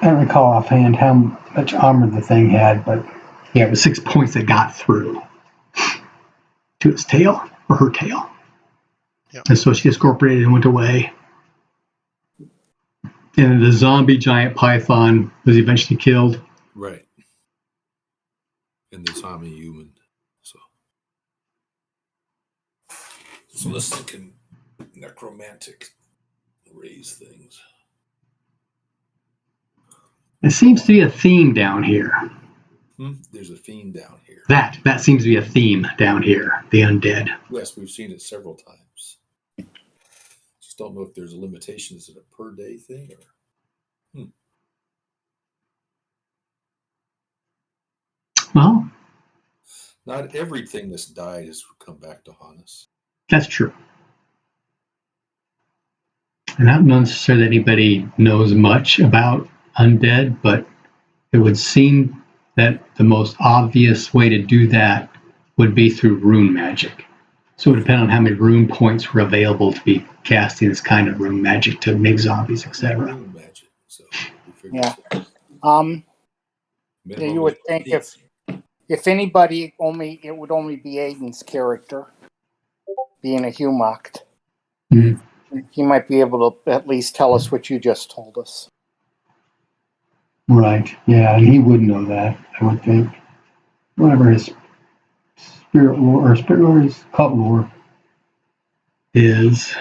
I don't recall offhand how much armor the thing had, but yeah, it was 6 points that got through to its tail, or her tail. Yep. And so she incorporated and went away. And the zombie giant python was eventually killed. Right. And the zombie human. So this thing can necromantic raise things. There seems to be a theme down here. There's a theme down here. That seems to be a theme down here, the undead. Yes, we've seen it several times. Just don't know if there's a limitation. Is it a per day thing or? Well, not everything that's died has come back to haunt us. That's true. And not necessarily that anybody knows much about undead, but it would seem that the most obvious way to do that would be through rune magic. So it would depend on how many rune points were available to be casting this kind of rune magic to make zombies, etc. Rune magic. So yeah. You would think if anybody, it would only be Aiden's character, being a Humoct. Mm-hmm. He might be able to at least tell us what you just told us. Right, yeah, and he would know that, I would think. Whatever his spirit lore, his cult lore is.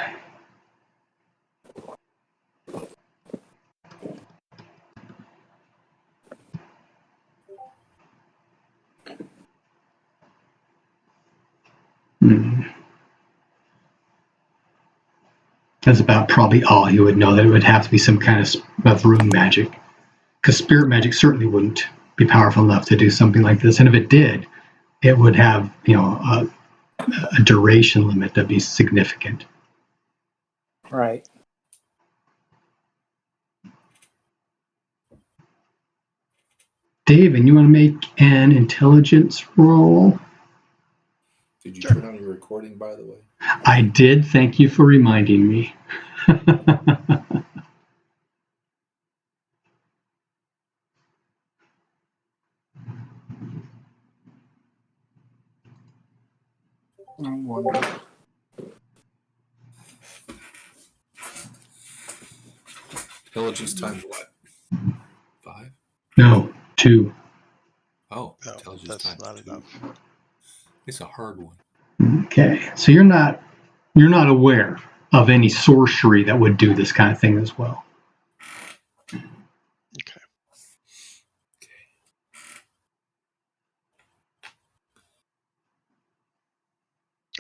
That's about probably all he would know, that it would have to be some kind of rune magic. Because spirit magic certainly wouldn't be powerful enough to do something like this. And if it did, it would have, a duration limit that'd be significant. Right. Dave, and you want to make an intelligence roll? Did you turn on your recording, by the way? I did. Thank you for reminding me. I wonder. Intelligence times what? 5? No, 2. Oh, No, intelligence that's times not 2. enough. It's a hard one. Okay, so you're not aware of any sorcery that would do this kind of thing as well. Okay.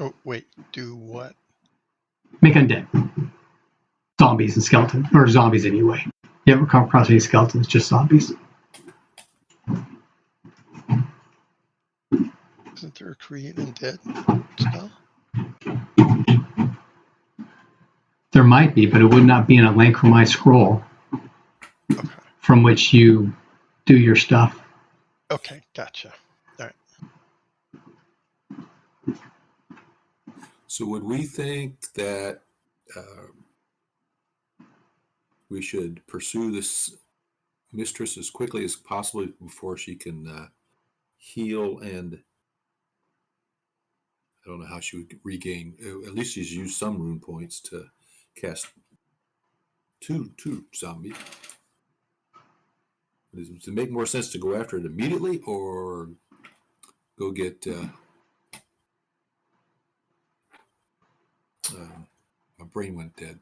Oh, wait, do what? Make undead. Zombies and skeletons, or zombies anyway. You haven't come across any skeletons, just zombies. Isn't there a create undead spell? There might be, but it would not be in a Lancromite scroll from which you do your stuff. Okay, gotcha. All right. So would we think that we should pursue this mistress as quickly as possible before she can heal, and I don't know how she would regain, at least she's used some rune points to cast two zombies. Does it make more sense to go after it immediately or go get my brain went dead.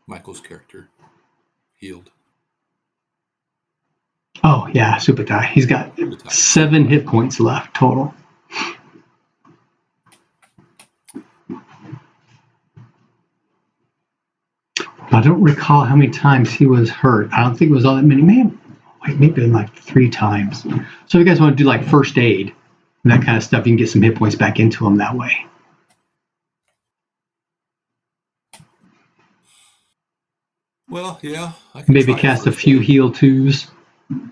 Michael's character healed. Oh, yeah, Subutai. He's got 7 hit points left total. I don't recall how many times he was hurt. I don't think it was all that many. Maybe like 3 times. So if you guys want to do like first aid and that kind of stuff, you can get some hit points back into him that way. Well, yeah. I can maybe cast a few heal 2s.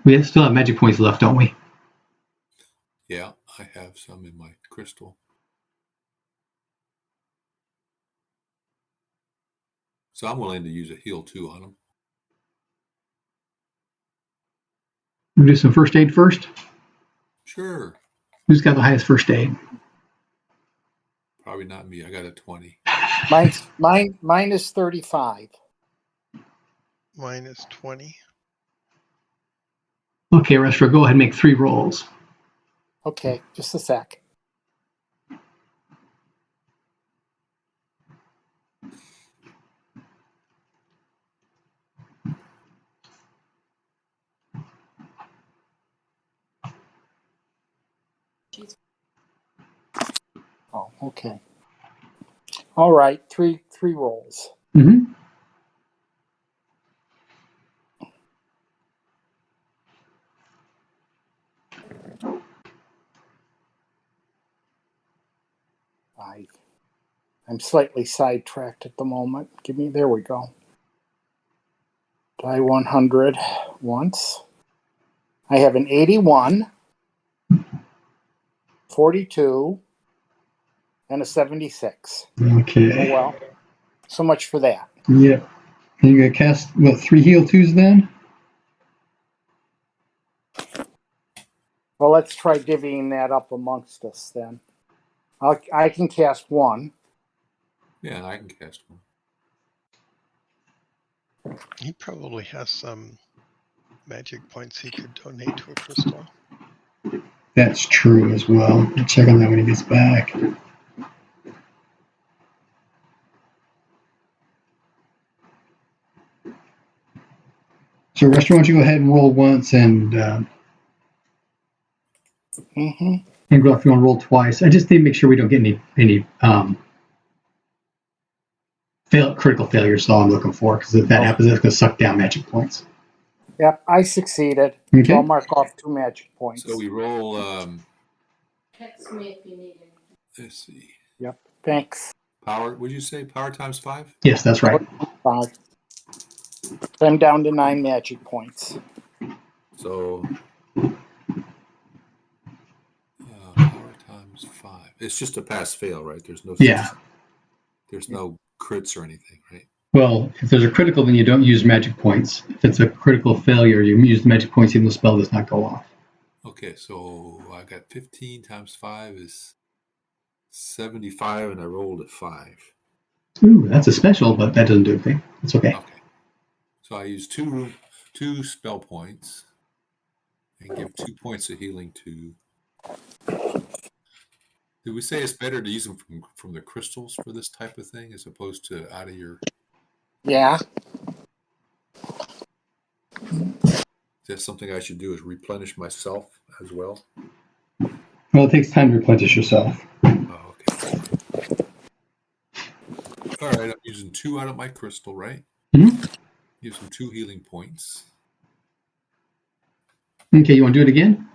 We still have magic points left, don't we? Yeah, I have some in my crystal. So I'm willing to use a heal 2 on him. We'll do some first aid first. Sure. Who's got the highest first aid? Probably not me. I got a 20. Mine is 35. Mine is 20. Okay, Restro, go ahead and make 3 rolls. Okay, just a sec. Oh, okay. All right, three rolls. Mm-hmm. I'm slightly sidetracked at the moment. There we go. Die 100 once. I have an 81, 42, and a 76. Okay. Oh, well. So much for that. Yep. And you're going to cast, 3 heal 2s then? Well, let's try divvying that up amongst us then. I can cast 1. Yeah, I can cast 1. He probably has some magic points he could donate to a crystal. That's true as well. I'll check on that when he gets back. So, Restro, why don't you go ahead and roll once and go if you want to roll twice. I just need to make sure we don't get any critical failures. That's all I'm looking for, because if that happens, that's going to suck down magic points. Yep, I succeeded. Okay. So I'll mark off 2 magic points. So we roll. Text me if you need it. Let's see. Yep, thanks. Power. Would you say power times 5? Yes, that's right. 5. I'm down to 9 magic points. So power times 5. It's just a pass fail, right? There's no. Yeah. There's no crits or anything, right? Well, if there's a critical, then you don't use magic points. If it's a critical failure, you use the magic points even though the spell does not go off. Okay, so I got 15 times 5 is 75, and I rolled a 5. Ooh, that's a special, but that doesn't do anything. It's okay. Okay. So I use 2 spell points and give 2 points of healing to. Did we say it's better to use them from the crystals for this type of thing as opposed to out of your? Yeah. Is that something I should do? Is replenish myself as well? Well, it takes time to replenish yourself. Oh, okay. All right, I'm using 2 out of my crystal, right? Mm-hmm. Use some 2 healing points. Okay, you want to do it again?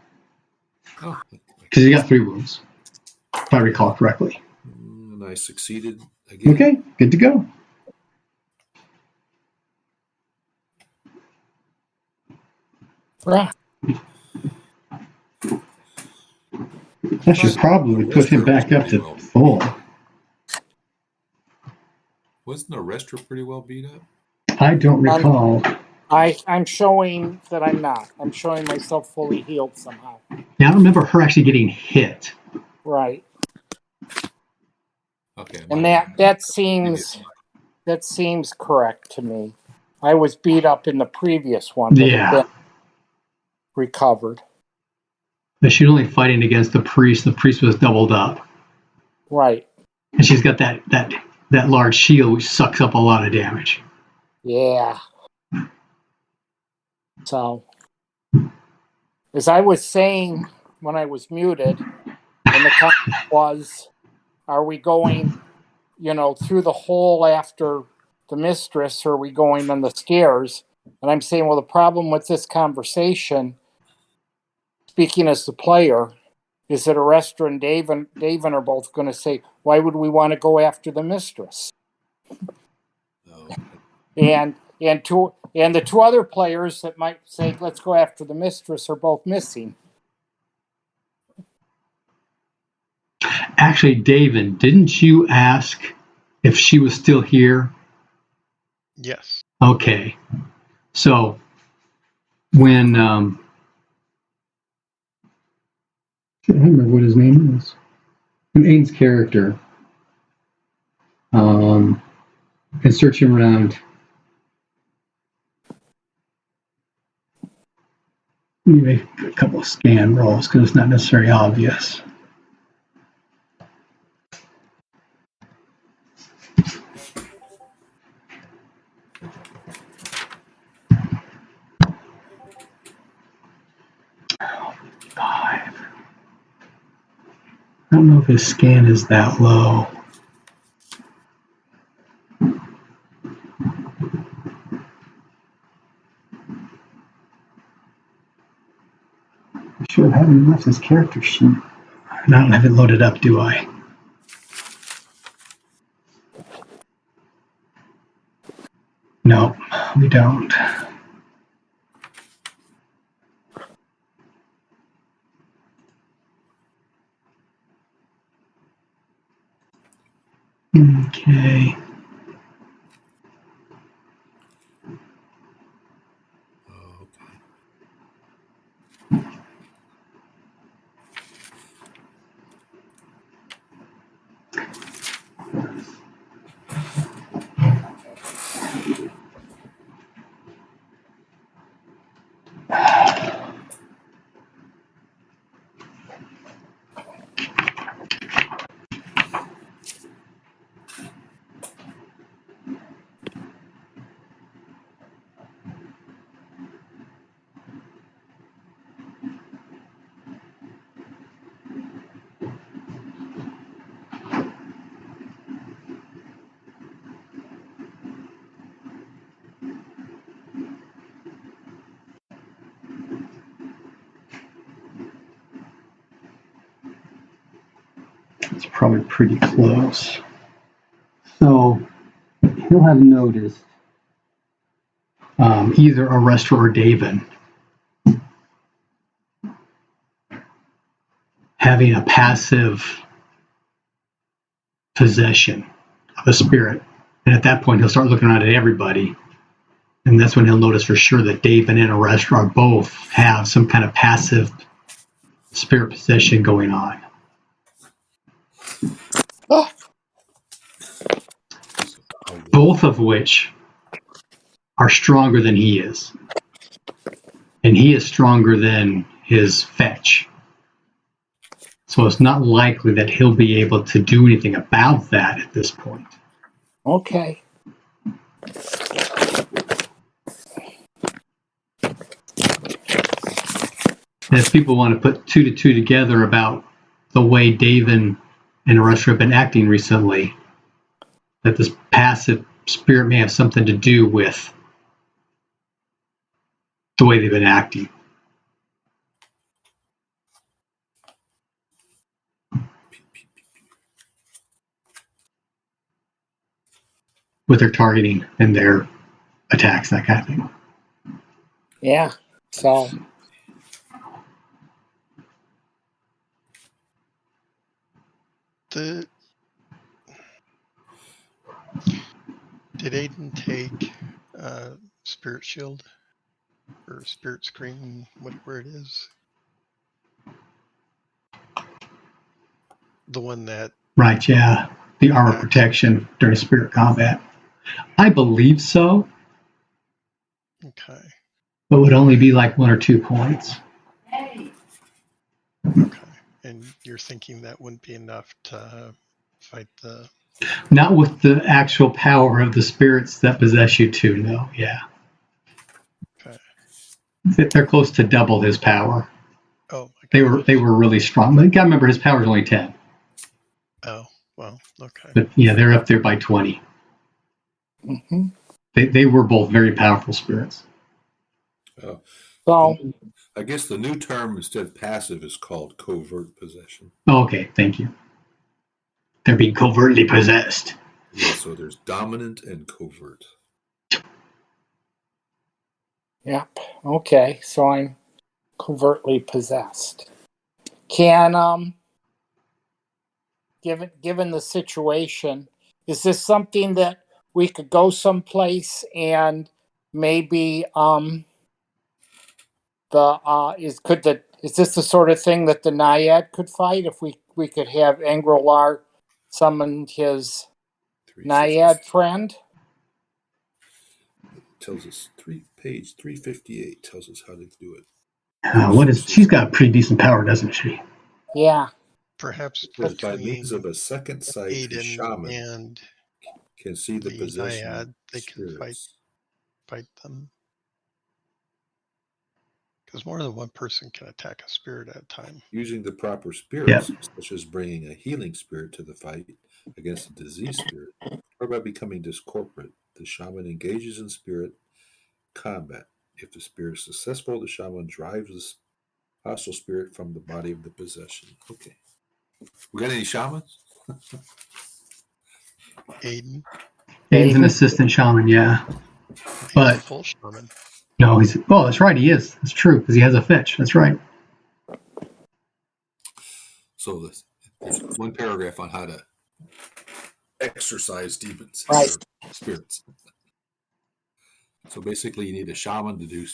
Oh, because you got 3 wounds, if I recall correctly. And I succeeded again. Okay, good to go. Right. I should probably put him back up to full. Wasn't the Restra pretty well beat up? I don't recall. I'm showing that I'm not. I'm showing myself fully healed somehow. Yeah, I don't remember her actually getting hit. Right. Okay. And that seems correct to me. I was beat up in the previous one, but Yeah. recovered. But she's only fighting against the priest. The priest was doubled up. Right. And she's got that large shield which sucks up a lot of damage. Yeah. So, as I was saying when I was muted, and the comment was, are we going, through the hole after the mistress, or are we going on the stairs? And I'm saying, well, the problem with this conversation, speaking as the player, is that Arestra and Daven are both going to say, why would we want to go after the mistress? No. And the 2 other players that might say, let's go after the mistress, are both missing. Actually, David, didn't you ask if she was still here? Yes. Okay. So when I don't remember what his name is. When Aiden's character and search him around. Let me make a couple of scan rolls because it's not necessarily obvious. Five. I don't know if his scan is that low. I should have him left his character sheet. I don't have it loaded up, do I? No, we don't. Okay. Okay. It's probably pretty close. So he'll have noticed either Arrestor or David having a passive possession of a spirit. And at that point, he'll start looking around at everybody. And that's when he'll notice for sure that David and Arrestor both have some kind of passive spirit possession going on. Oh, Both of which are stronger than he is. And he is stronger than his fetch. So it's not likely that he'll be able to do anything about that at this point. okay. And if people want to put 2 to 2 together about the way Dave and Arrestor have been acting recently, that this passive spirit may have something to do with the way they've been acting. With their targeting and their attacks, that kind of thing. Yeah. So Did Aiden take Spirit Shield or Spirit Screen, whatever it is? The one that... Right, yeah. The armor protection during spirit combat. I believe so. Okay. But would only be like 1 or 2 points. Okay. And you're thinking that wouldn't be enough to fight the... Not with the actual power of the spirits that possess you too, no, yeah. Okay. They're close to double his power. Oh my God. They were really strong. But you gotta remember his power is only 10. Oh, well, okay. But yeah, they're up there by 20. mm-hmm. They were both very powerful spirits. So I guess the new term instead of passive is called covert possession. Oh, okay, thank you. They're being covertly possessed. Yeah, so there's dominant and covert. yep. Okay. So I'm covertly possessed. Can given the situation, is this something that we could go someplace and maybe is this the sort of thing that the Naiad could fight if we could have Angrelar summon his 350 Naiad friend? tells us page 358 tells us how to do it. She's got pretty decent power, doesn't she? Yeah. Perhaps By means of a second sight, his Aiden shaman and can see the the possession Naiad, they can spirits. fight them. Because more than one person can attack a spirit at a time. Using the proper spirits, such as bringing a healing spirit to the fight against a diseased spirit, or by becoming discorporate, the shaman engages in spirit combat. If the spirit is successful, the shaman drives the hostile spirit from the body of the possession. Okay. We got any shamans? Aiden. Aiden's an assistant shaman, yeah. He's But a full shaman. no, that's right, he is. That's true, because he has a fetch. That's right. So there's one paragraph on how to exorcise demons, right? Or spirits. So basically, you need a shaman to do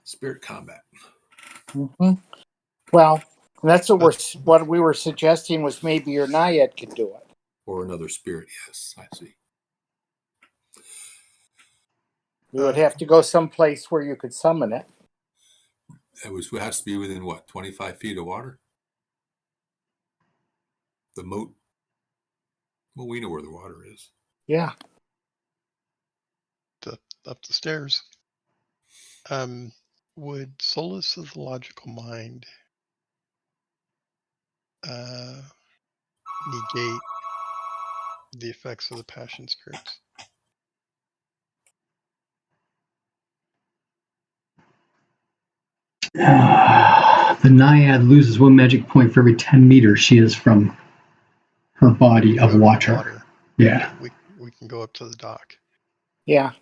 spirit combat. Mm-hmm. Well, that's what we were suggesting was maybe your Naiad could do it, or another spirit. Yes, I see. We would have to go someplace where you could summon it. It has to be within what, 25 feet of water? The moat. Well, we know where the water is. Yeah. Up the stairs. Would Solace of the Logical Mind negate the effects of the passion spirits? The Naiad loses 1 magic point for every 10 meters she is from her body of water. Yeah. We can go up to the dock. Yeah.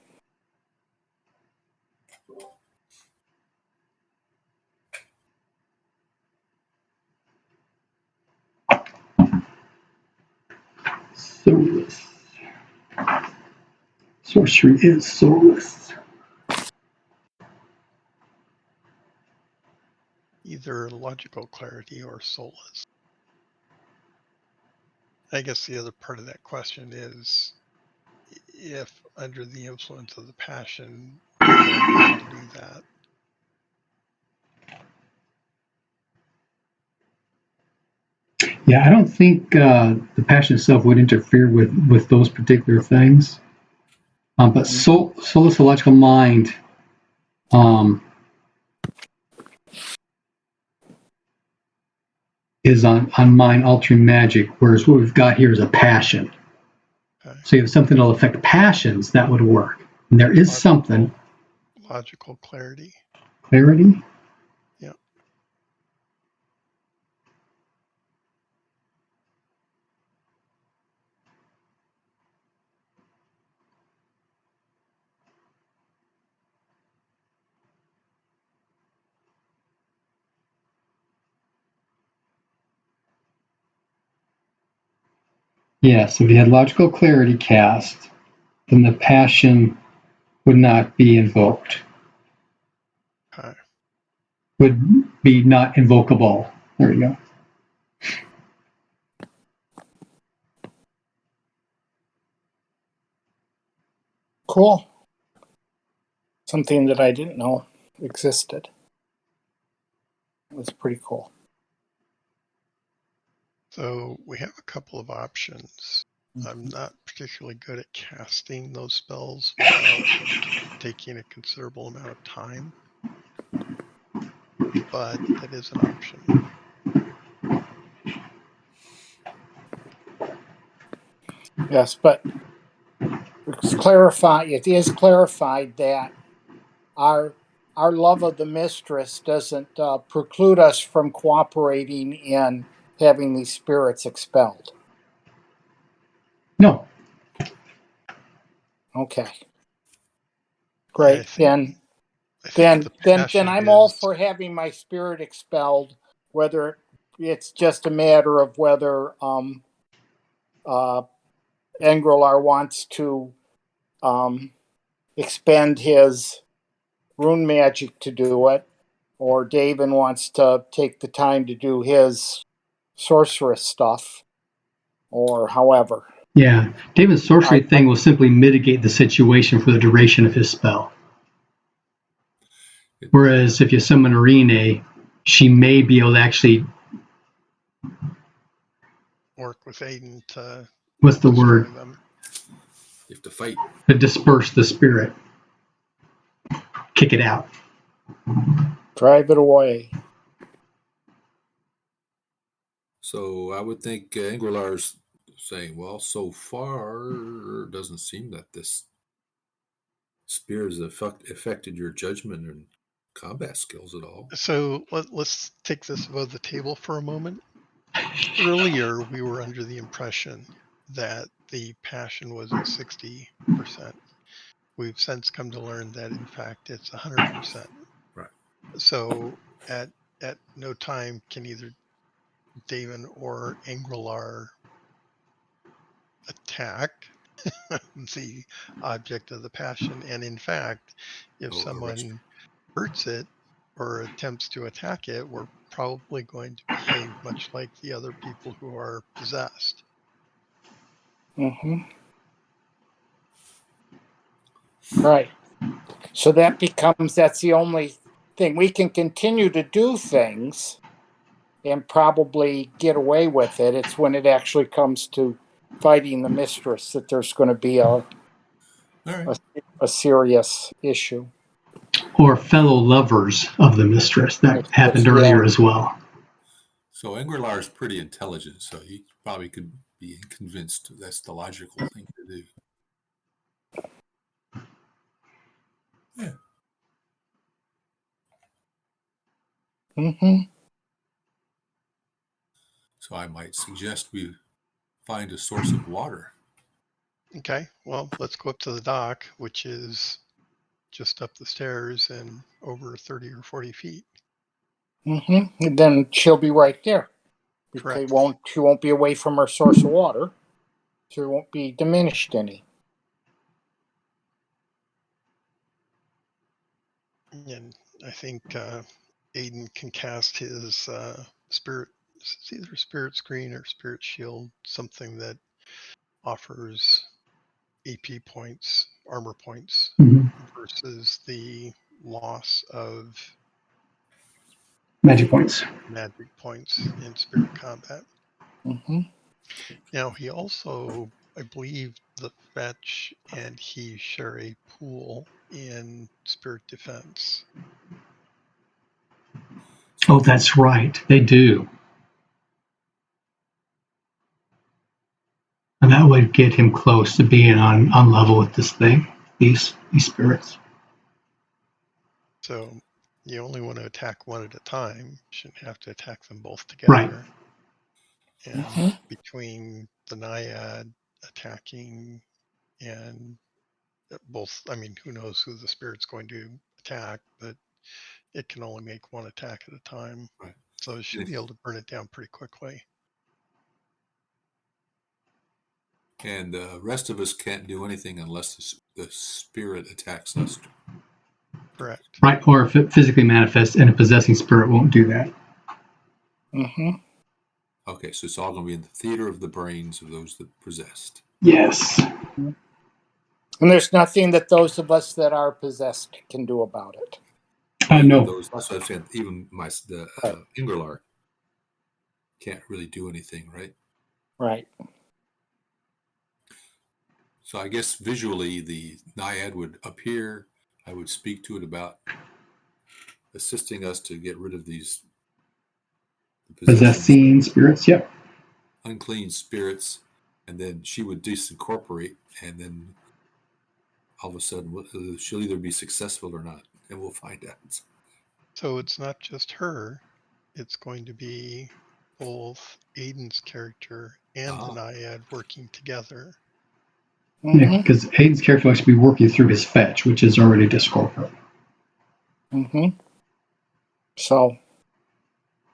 Soulless. Sorcery is soulless. Either logical clarity or soulless. I guess the other part of that question is if under the influence of the passion, we're able to do that. Yeah, I don't think the passion itself would interfere with those particular things. But Soulless Logical Mind is on mind altering magic, whereas what we've got here is a passion. Okay. So you have something that'll affect passions, that would work. And there is something. Logical clarity. Clarity? Yeah. Yes, if you had logical clarity cast, then the passion would not be invoked. Okay. Would be not invocable. There you go. Cool. Something that I didn't know existed. It was pretty cool. So we have a couple of options. I'm not particularly good at casting those spells without taking a considerable amount of time, but that is an option. Yes, but it is clarified that our love of the mistress doesn't preclude us from cooperating in having these spirits expelled. No. Okay. Great. Then I'm all for having my spirit expelled, whether it's just a matter of whether Engrelar wants to expend his rune magic to do it, or David wants to take the time to do his sorceress stuff, or however. Yeah, David's sorcery thing will simply mitigate the situation for the duration of his spell. Whereas if you summon Irene, she may be able to actually work with Aiden to what's the destroy word? them. You have to fight. To disperse the spirit. Kick it out. Drive it away. So I would think Engrelar's saying, well, so far, it doesn't seem that this spear has affected your judgment and combat skills at all. So let's take this above the table for a moment. Earlier, we were under the impression that the passion was at 60%. We've since come to learn that, in fact, it's 100%. Right. So at no time can either Daven or Engrelar attack the object of the passion. And in fact, if someone hurts it or attempts to attack it, we're probably going to behave much like the other people who are possessed. Mm-hmm. Right. So that's the only thing. We can continue to do things and probably get away with it. It's when it actually comes to fighting the mistress that there's going to be a serious issue. Or fellow lovers of the mistress. That happened earlier as well. So Engrelar is pretty intelligent, so he probably could be convinced that's the logical thing to do. Yeah. Mm-hmm. So I might suggest we find a source of water. Okay, well, let's go up to the dock, which is just up the stairs and over 30 or 40 feet. Mm-hmm. And then she'll be right there. Correct. She won't be away from her source of water. So it won't be diminished any. And I think Aiden can cast his spirit, it's either spirit screen or spirit shield, something that offers AP points, armor points, versus the loss of magic points in spirit combat. Mm-hmm. Now, he also, I believe, the fetch and he share a pool in spirit defense. Oh, that's right. They do. And that would get him close to being on level with this thing, these spirits. So you only want to attack one at a time. You shouldn't have to attack them both together. Right. And between the Naiad attacking and both, I mean, who knows who the spirit's going to attack, but it can only make one attack at a time. Right. So it should be able to burn it down pretty quickly. And the rest of us can't do anything unless the spirit attacks us. Correct. Right, or if it physically manifests and a possessing spirit won't do that. Mm-hmm. Okay, so it's all going to be in the theater of the brains of those that possessed. Yes. And there's nothing that those of us that are possessed can do about it. No. That's what I'm saying. Even Engrelar can't really do anything, right? Right. So I guess visually the Naiad would appear. I would speak to it about assisting us to get rid of these possessing spirits. Yep. Unclean spirits, and then she would disincorporate, and then all of a sudden she'll either be successful or not, and we'll find out. So it's not just her. It's going to be both Aiden's character and the Naiad working together. Mm-hmm. Yeah, because Aiden's character will actually be working through his fetch, which is already discorporate. Mm-hmm. So,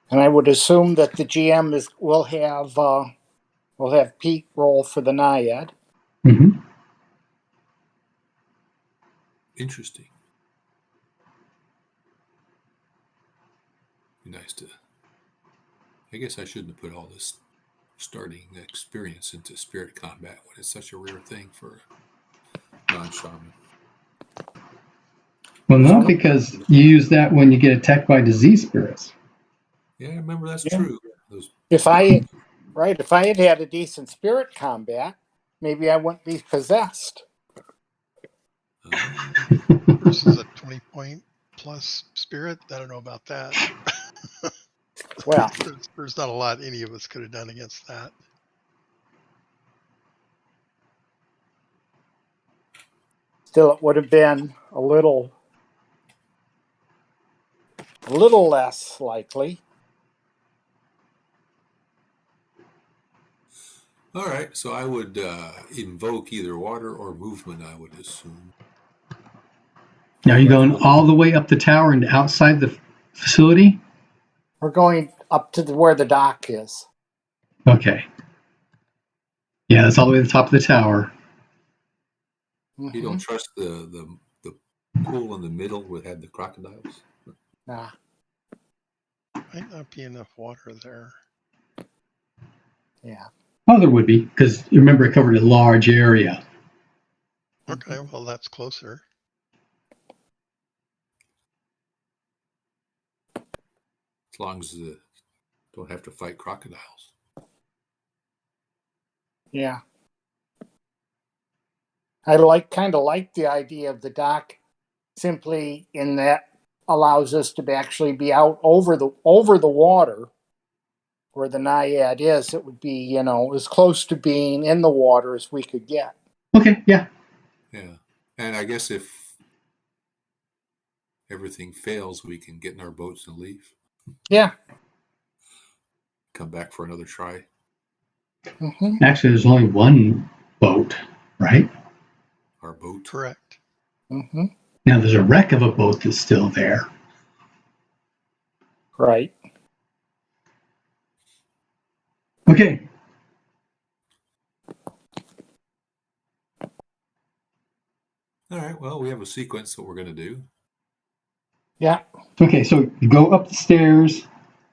and I would assume that the GM will have Pete roll for the Naiad. Mm-hmm. Interesting. Be nice to. I guess I shouldn't have put all this starting experience into spirit combat when it's such a rare thing for a non-shaman. Well, no, because you use that when you get attacked by disease spirits. Yeah, I remember that's Yeah. true. Those, If I had had a decent spirit combat, maybe I wouldn't be possessed. Versus a 20-point plus spirit. I don't know about that. Well, there's not a lot any of us could have done against that. still, it would have been a little less likely. all right, so I would invoke either water or movement, I would assume. Now, are you going all the way up the tower and outside the facility? We're going up to where the dock is. Okay. Yeah, that's all the way to the top of the tower. You don't trust the pool in the middle where it had the crocodiles? Nah. Might not be enough water there. Yeah. Oh, there would be, because remember it covered a large area. Okay, well that's closer. As long as you don't have to fight crocodiles. Yeah. I kind of like the idea of the dock, simply in that allows us to actually be out over the water where the naiad is. It would be, as close to being in the water as we could get. Okay, yeah. Yeah. And I guess if everything fails, we can get in our boats and leave. Yeah. Come back for another try. Mm-hmm. Actually, there's only one boat, right? Our boat. Correct. Mm-hmm. Now, there's a wreck of a boat that's still there. Right. Okay. All right. Well, we have a sequence that we're going to do. Yeah. Okay, so you go up the stairs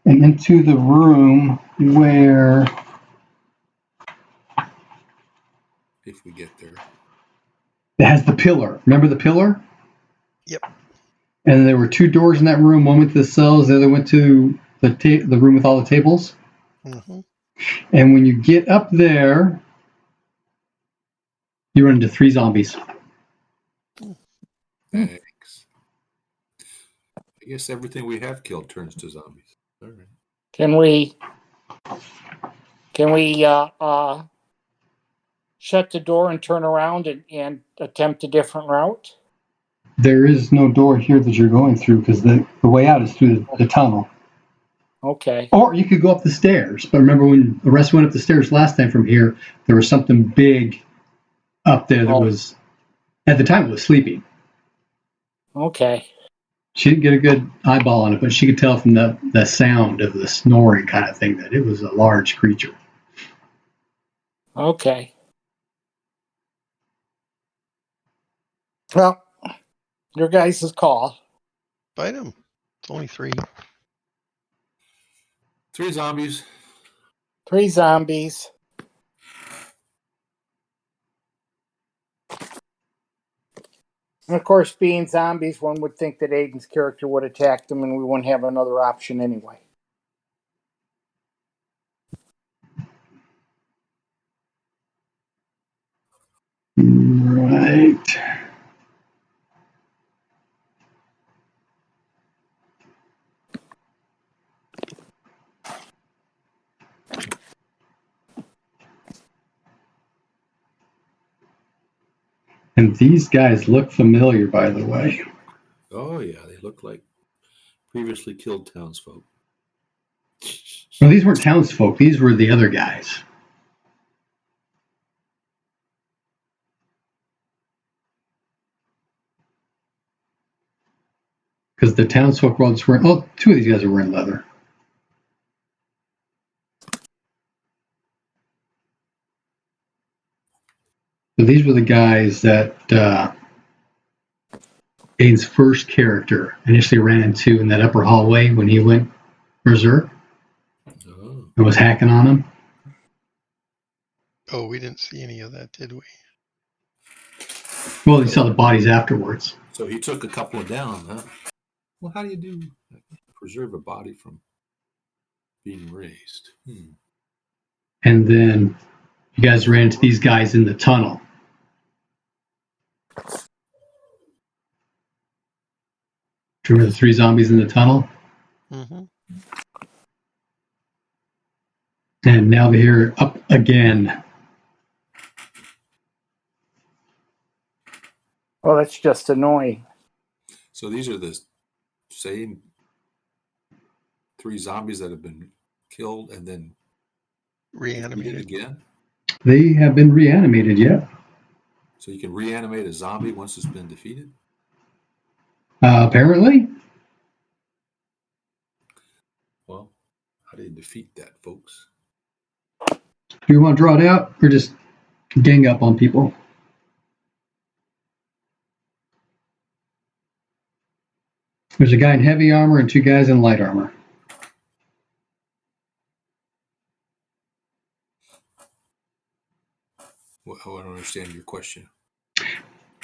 and into the room where If we get there. it has the pillar. Remember the pillar? Yep. And there were two doors in that room. One went to the cells, the other went to the room with all the tables. Mm-hmm. And when you get up there, you run into 3 zombies. Thanks. I guess everything we have killed turns to zombies. All right. Can we shut the door and turn around and attempt a different route? There is no door here that you're going through because the way out is through the tunnel. Okay. Or you could go up the stairs. But remember when the rest went up the stairs last time from here, there was something big up there that was, at the time, it was sleeping. Okay. She didn't get a good eyeball on it, but she could tell from the sound of the snoring kind of thing that it was a large creature. Okay. Well, your guys' call. Fight him. It's only 3. 3 zombies. 3 zombies. And of course, being zombies, one would think that Aiden's character would attack them and we wouldn't have another option anyway. Right. And these guys look familiar, by the way. Oh, yeah. They look like previously killed townsfolk. Well, these weren't townsfolk. These were the other guys. Because the townsfolk were all just wearing, 2 of these guys are wearing leather. So these were the guys that Aiden's first character initially ran into in that upper hallway when he went berserk and was hacking on him. Oh, we didn't see any of that, did we? Well, he saw the bodies afterwards. So he took a couple of down, huh? Well, how do you preserve a body from being raised? And then you guys ran into these guys in the tunnel. Remember the 3 zombies in the tunnel? Mm-hmm. And now they're here up again. Well, that's just annoying. So these are the same 3 zombies that have been killed and then Reanimated again? They have been reanimated, yeah. So you can reanimate a zombie once it's been defeated? Apparently. Well, how do you defeat that, folks? Do you want to draw it out or just gang up on people? There's a guy in heavy armor and 2 guys in light armor. Well, I don't understand your question.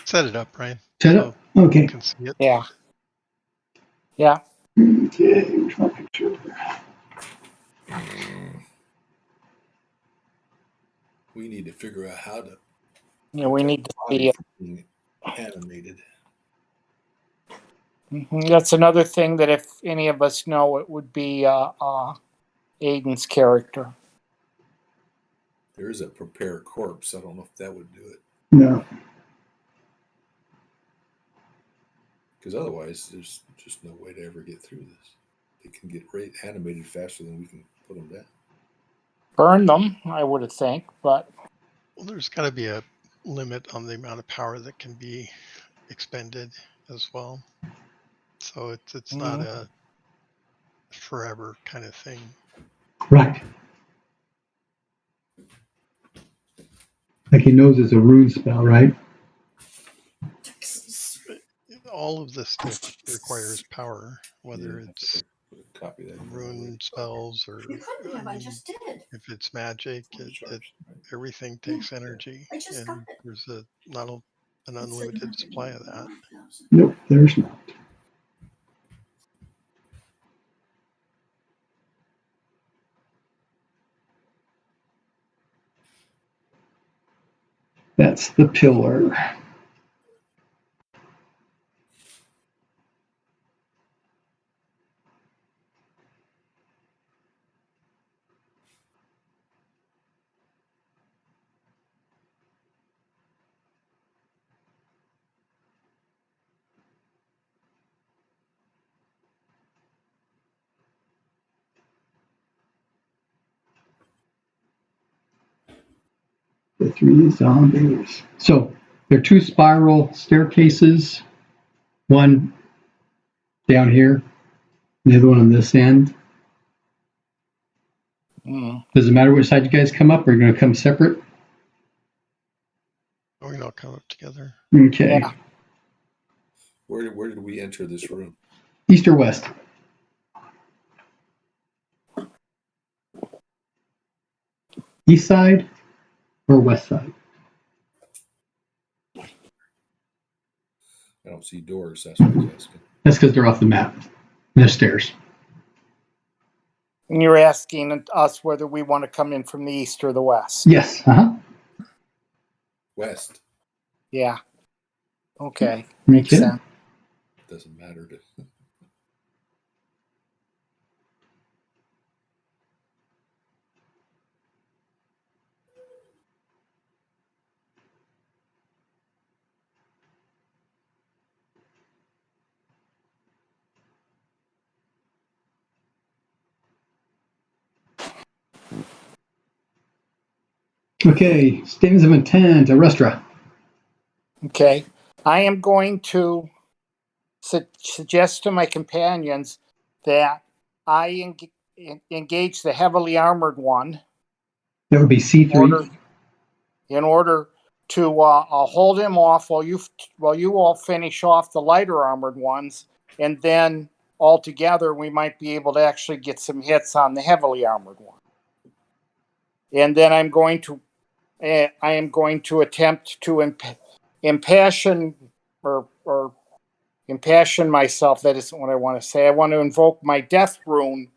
Set it up, Brian. Set up? Okay. You can see it. Yeah. Yeah. Okay, here's my picture. We need to figure out how to. Yeah, we need to see it. Being animated. That's another thing that if any of us know, it would be Aiden's character. There is a prepare corpse. I don't know if that would do it. No. Because otherwise, there's just no way to ever get through this. They can get animated faster than we can put them down. Burn them, I would think, but... Well, there's got to be a limit on the amount of power that can be expended as well. So it's not a forever kind of thing. Right. Like he knows it's a rune spell, right? All of this stuff requires power, whether it's Copy that. rune spells or I just did. if it's magic, everything takes energy, and there's not an unlimited supply of that. Nope, there's not. That's the pillar. The 3 zombies. So there are 2 spiral staircases. One down here, the other one on this end. Does it matter which side you guys come up, or are you going to come separate? We all come up together. Okay. Yeah. Where did we enter this room? East or west? East side or west side? I don't see doors. That's what I was asking. That's because they're off the map. There's stairs. And you're asking us whether we want to come in from the east or the west. Yes. West. Yeah. Okay. Makes sense. Doesn't matter to. Okay. Statements of intent. Arrestra. Okay. I am going to suggest to my companions that I engage the heavily armored one. That would be C3. In order to hold him off while you all finish off the lighter armored ones, and then all together we might be able to actually get some hits on the heavily armored one. And then I am going to attempt to impassion myself. That isn't what I want to say. I want to invoke my death rune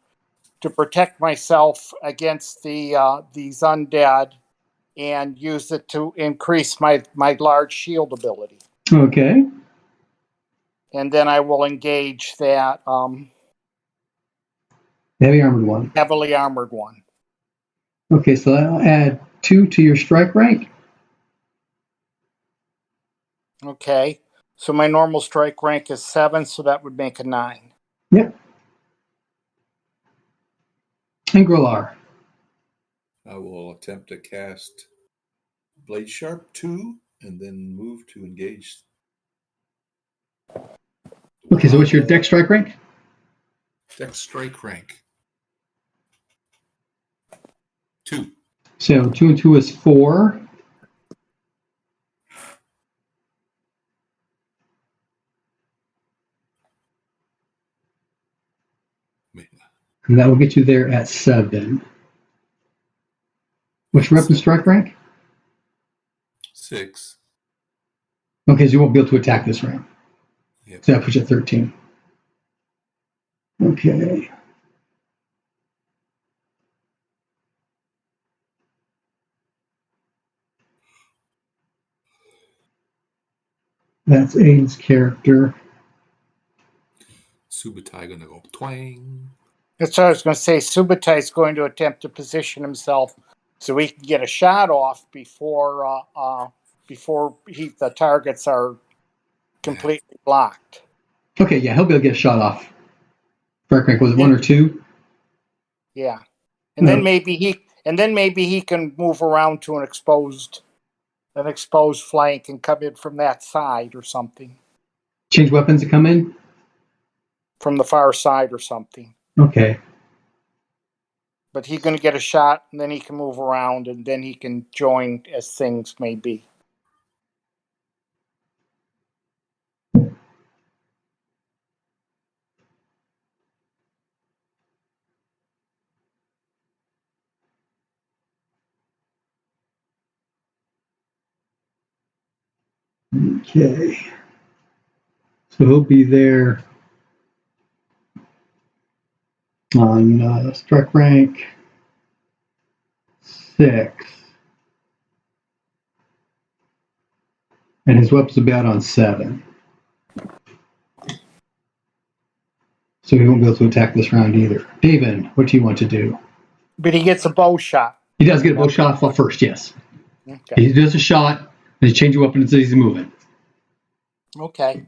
to protect myself against these undead, and use it to increase my large shield ability. Okay. And then I will engage that Heavy armored one. heavily armored one. Okay, so I'll add 2 to your strike rank. Okay. So my normal strike rank is 7, so that would make a 9. Yep. And Grolar. I will attempt to cast Blade Sharp 2 and then move to engage. Okay, so what's your dex strike rank? Dex strike rank 2. So 2 and 2 is 4. And that will get you there at 7. What's your weapon strike rank? 6. Okay, so you won't be able to attack this round. Yep. So that puts you at 13. Okay. That's Aiden's character. Subutai gonna go twang. That's what I was going to say. Subutai is going to attempt to position himself so he can get a shot off before the targets are completely blocked. Okay, yeah, he'll be able to get a shot off. Strike rank, was it 1 or 2? Yeah. And then No. maybe he can move around to an exposed flank and come in from that side or something. Change weapons to come in? From the far side or something. Okay. But he's going to get a shot, and then he can move around, and then he can join as things may be. Okay. So he'll be there on strike rank 6. And his weapons will be out on 7. So he won't be able to attack this round either. David, what do you want to do? But he gets a bow shot. He does get a bow shot off first, yes. Okay. He does a shot, and he changes weapon as he's moving. Okay.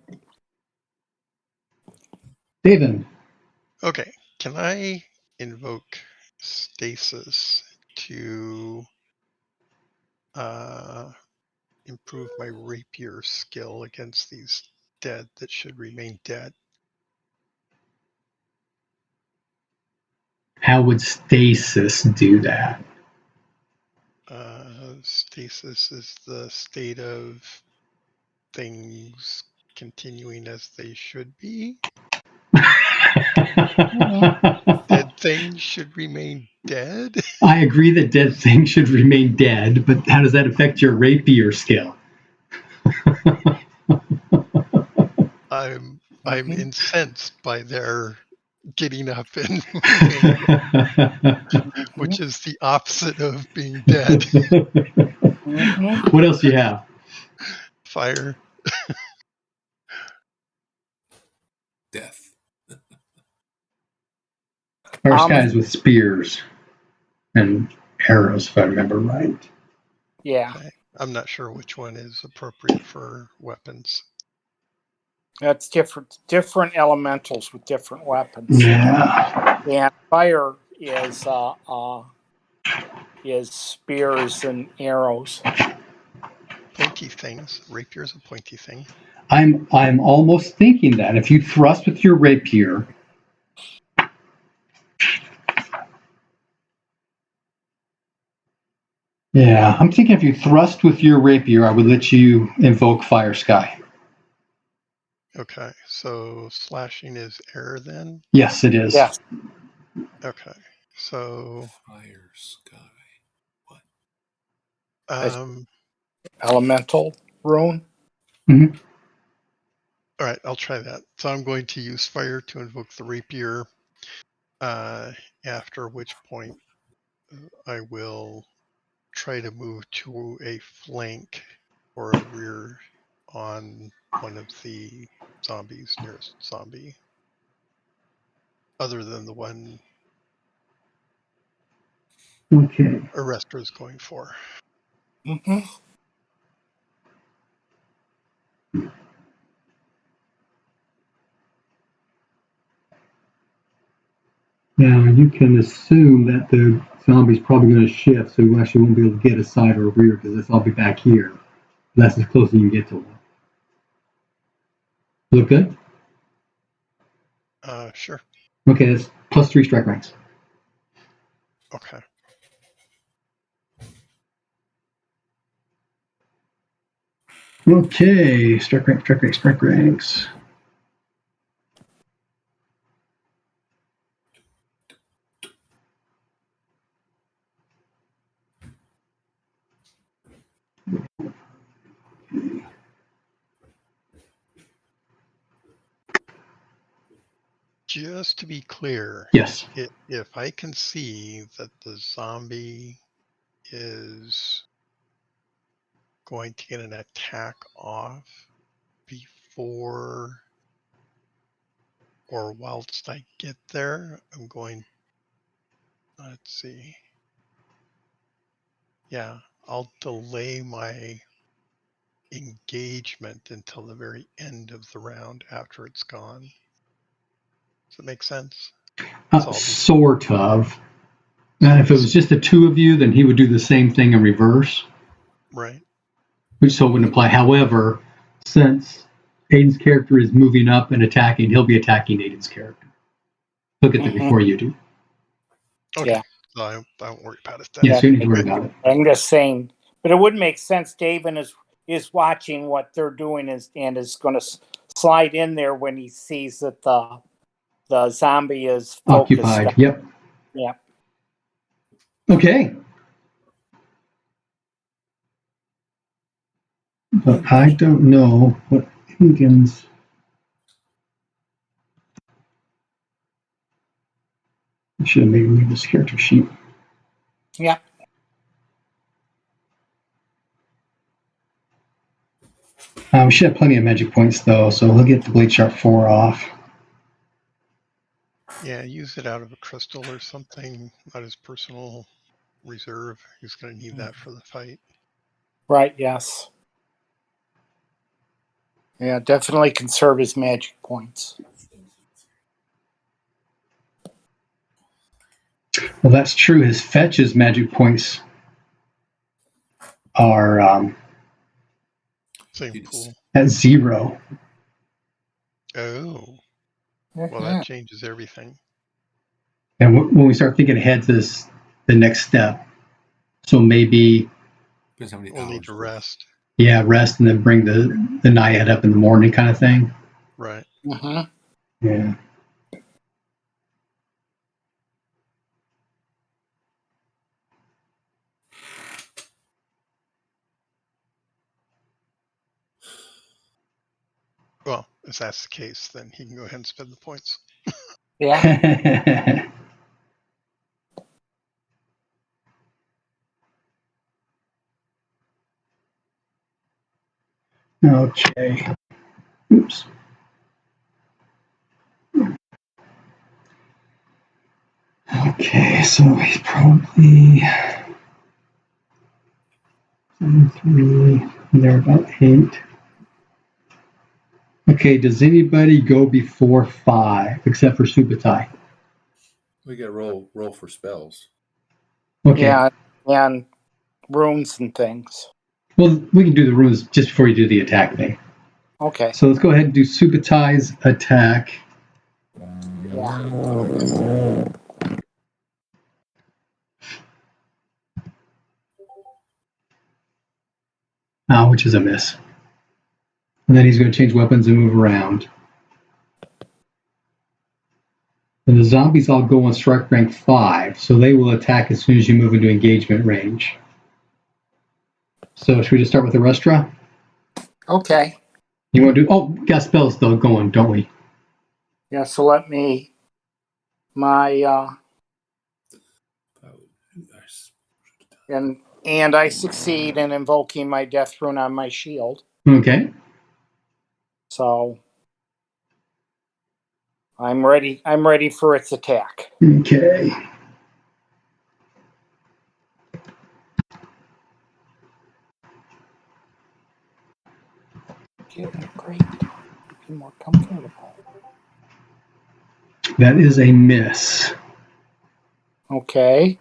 David. Okay, can I invoke stasis to improve my rapier skill against these dead that should remain dead? How would stasis do that? Stasis is the state of things continuing as they should be. Dead things should remain dead. I agree that dead things should remain dead, but how does that affect your rapier skill? I'm incensed by their getting up and moving, which is the opposite of being dead. What else do you have? Fire. Death. Our guys with spears and arrows, if I remember right. Yeah. Okay. I'm not sure which one is appropriate for weapons. That's different elementals with different weapons. Yeah. And fire is spears and arrows. Pointy things. Rapier is a pointy thing. I'm almost thinking that if you thrust with your rapier, Yeah, I'm thinking if you thrust with your rapier, I would let you invoke Fire Sky. Okay, so slashing is air then? Yes, it is. Yes. Okay, so Fire sky. What? Elemental rune. Mm-hmm. All right, I'll try that. So I'm going to use fire to invoke the rapier, after which point I will try to move to a flank or a rear on one of the zombies, nearest zombie, other than the one Okay. Arrestor is going for. Mm-hmm. Now, you can assume that the zombie's probably going to shift, so you actually won't be able to get a side or a rear because this will be back here. That's as close as you can get to one. Look good? Sure. Okay, that's +3 strike ranks. Okay. Okay, strike ranks. Just to be clear, Yes. if I can see that the zombie is going to get an attack off before or whilst I get there, I'm going, let's see. Yeah, I'll delay my engagement until the very end of the round after it's gone. Does that make sense? So Sort of. so And if it was just the two of you, then he would do the same thing in reverse, right. which so it wouldn't apply. However, since Aiden's character is moving up and attacking, he'll be attacking Aiden's character. He'll get there before you do. Okay. Yeah. So I won't worry about it then. Yes, you don't need to worry about it. I'm just saying, but it would make sense. David is watching what they're doing and is going to slide in there when he sees that the zombie is focused. Occupied. Yep. Yeah. Okay. But I don't know what Higgins. I should have maybe read this character sheet. Yeah. We should have plenty of magic points though, so he'll get the Blade Sharp 4 off. Yeah, use it out of a crystal or something, not his personal reserve. He's going to need that for the fight. Right. Yes. Yeah, definitely conserve his magic points. Well, that's true. His fetches magic points are Same pool. at 0. Oh, well, that changes everything. And when we start thinking ahead to the next step, so maybe We'll need to rest. Yeah, rest and then bring the naiad up in the morning, kind of thing. Right. Yeah. Well, if that's the case, then he can go ahead and spend the points. Yeah. Okay. Oops. Okay, so he's probably 3. They're about 8. Okay, does anybody go before 5 except for Subutai? We got to roll for spells. Okay. Yeah, and runes and things. Well, we can do the runes just before you do the attack thing. Okay. So let's go ahead and do Subutai's attack. which is a miss. And then he's going to change weapons and move around. And the zombies all go on strike rank 5, so they will attack as soon as you move into engagement range. So should we just start with the Restra? Okay. You want to do? Oh, got spells still going, don't we? Yeah. So let me. My and I succeed in invoking my death rune on my shield. Okay. So I'm ready. I'm ready for its attack. Okay. Great. Be more comfortable. That is a miss. Okay.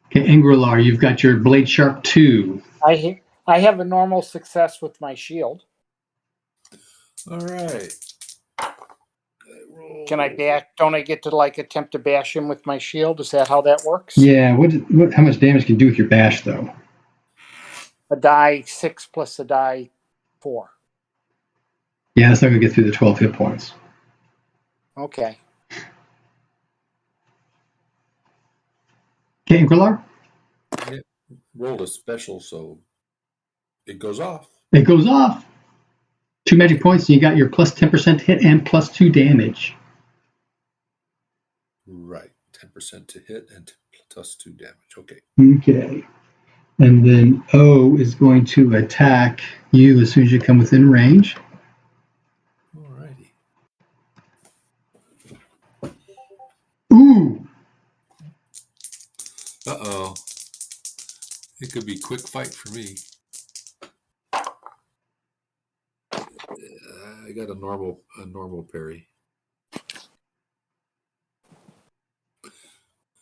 Okay, Ingrilar, you've got your Blade Sharp 2. I have a normal success with my shield. All right. Can I bash? Don't I get to attempt to bash him with my shield? Is that how that works? Yeah, how much damage can you do with your bash, though? A die 6 plus a die 4. Yeah, that's not going to get through the 12 hit points. Okay. Okay, Ingrilar? It rolled a special, so it goes off. It goes off. 2 magic points, and you got your plus 10% hit and plus 2 damage. Right. 10% to hit and plus 2 damage. Okay. Okay. And then O is going to attack you as soon as you come within range. All righty. Ooh! Uh-oh. It could be a quick fight for me. I got a normal parry.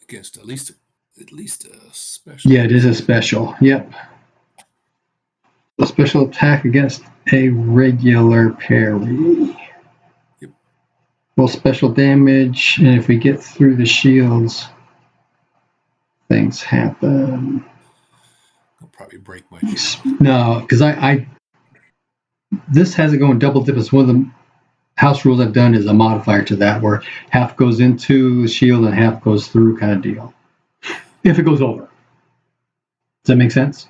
Against at least a special. Yeah, it is a special. Yep. A special attack against a regular parry. Yep. Well, special damage, and if we get through the shields, things happen. I'll probably break my shield. No, because this has it going double dip. It's one of the house rules I've done is a modifier to that where half goes into the shield and half goes through kind of deal. If it goes over. Does that make sense?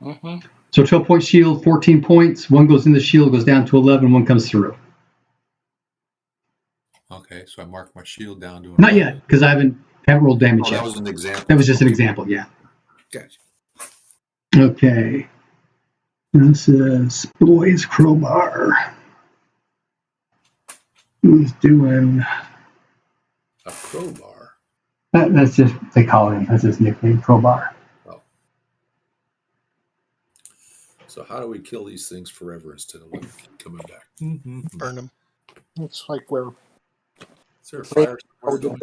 Mm-hmm. So 12-point shield, 14 points. One goes in the shield, goes down to 11, one comes through. Okay, so I mark my shield down to Not yet, because I haven't rolled damage yet. That was an example. That was just an example, yeah. Gotcha. Okay. This is Boy's Crowbar. Who's doing... A crowbar? That's just, they call him, that's his nickname, Crowbar. Oh. So how do we kill these things forever instead of let them keep coming back? Mm-hmm. Burn them. It's like we're. Is there a fire somewhere going?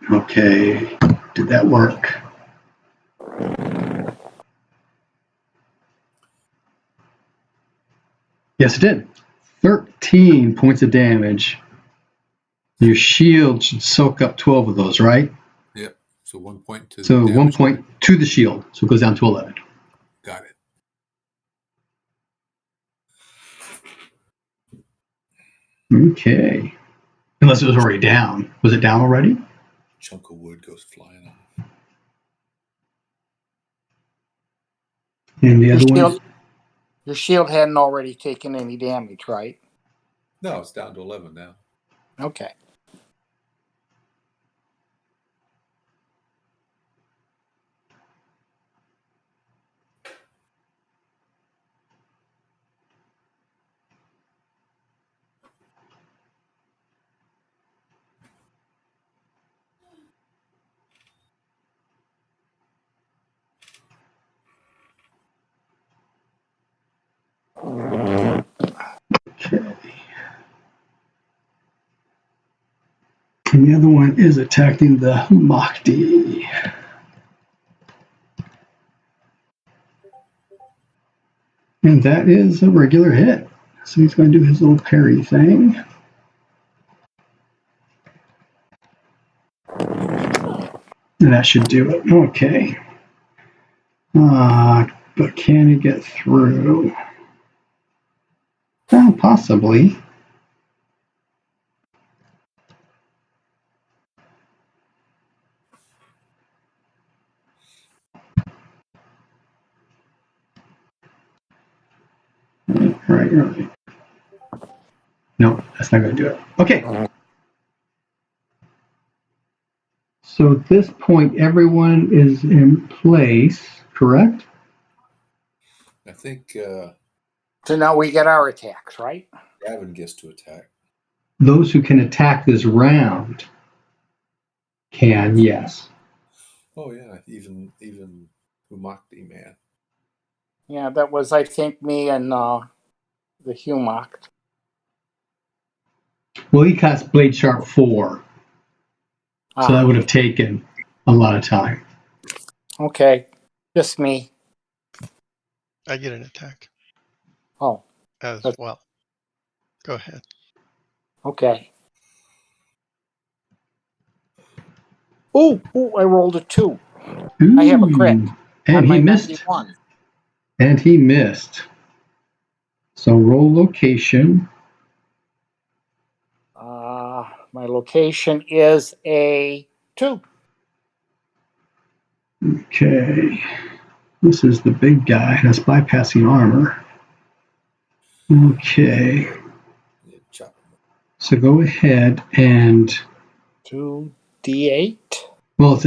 Okay, did that work? Yes, it did. 13 points of damage. Your shield should soak up 12 of those, right? Yep. So 1 point to So the 1 point to the shield, so it goes down to 11. Got it. Okay. Unless it was already down. Was it down already? Chunk of wood goes flying off. And the other one? Your shield hadn't already taken any damage, right? No, it's down to 11 now. Okay. Okay. And the other one is attacking the Mahdi. And that is a regular hit. So he's going to do his little parry thing. And that should do it. Okay. But can he get through? Possibly. Right. No, that's not going to do it. Okay. So at this point, everyone is in place, correct? I think So now we get our attacks, right? Gavin gets to attack. Those who can attack this round can, yes. Oh yeah, even Umakdi man. Yeah, that was, I think, me and the Humoct. Well, he cast Blade Sharp 4, so that would have taken a lot of time. Okay, just me. I get an attack Oh, as well. Go ahead. okay. Oh, I rolled a 2. Ooh, I have a crit. And he missed. 91. And he missed. So roll location. My location is a 2. Okay. This is the big guy. That's bypassing armor. Okay. So go ahead and... 2d8? Well,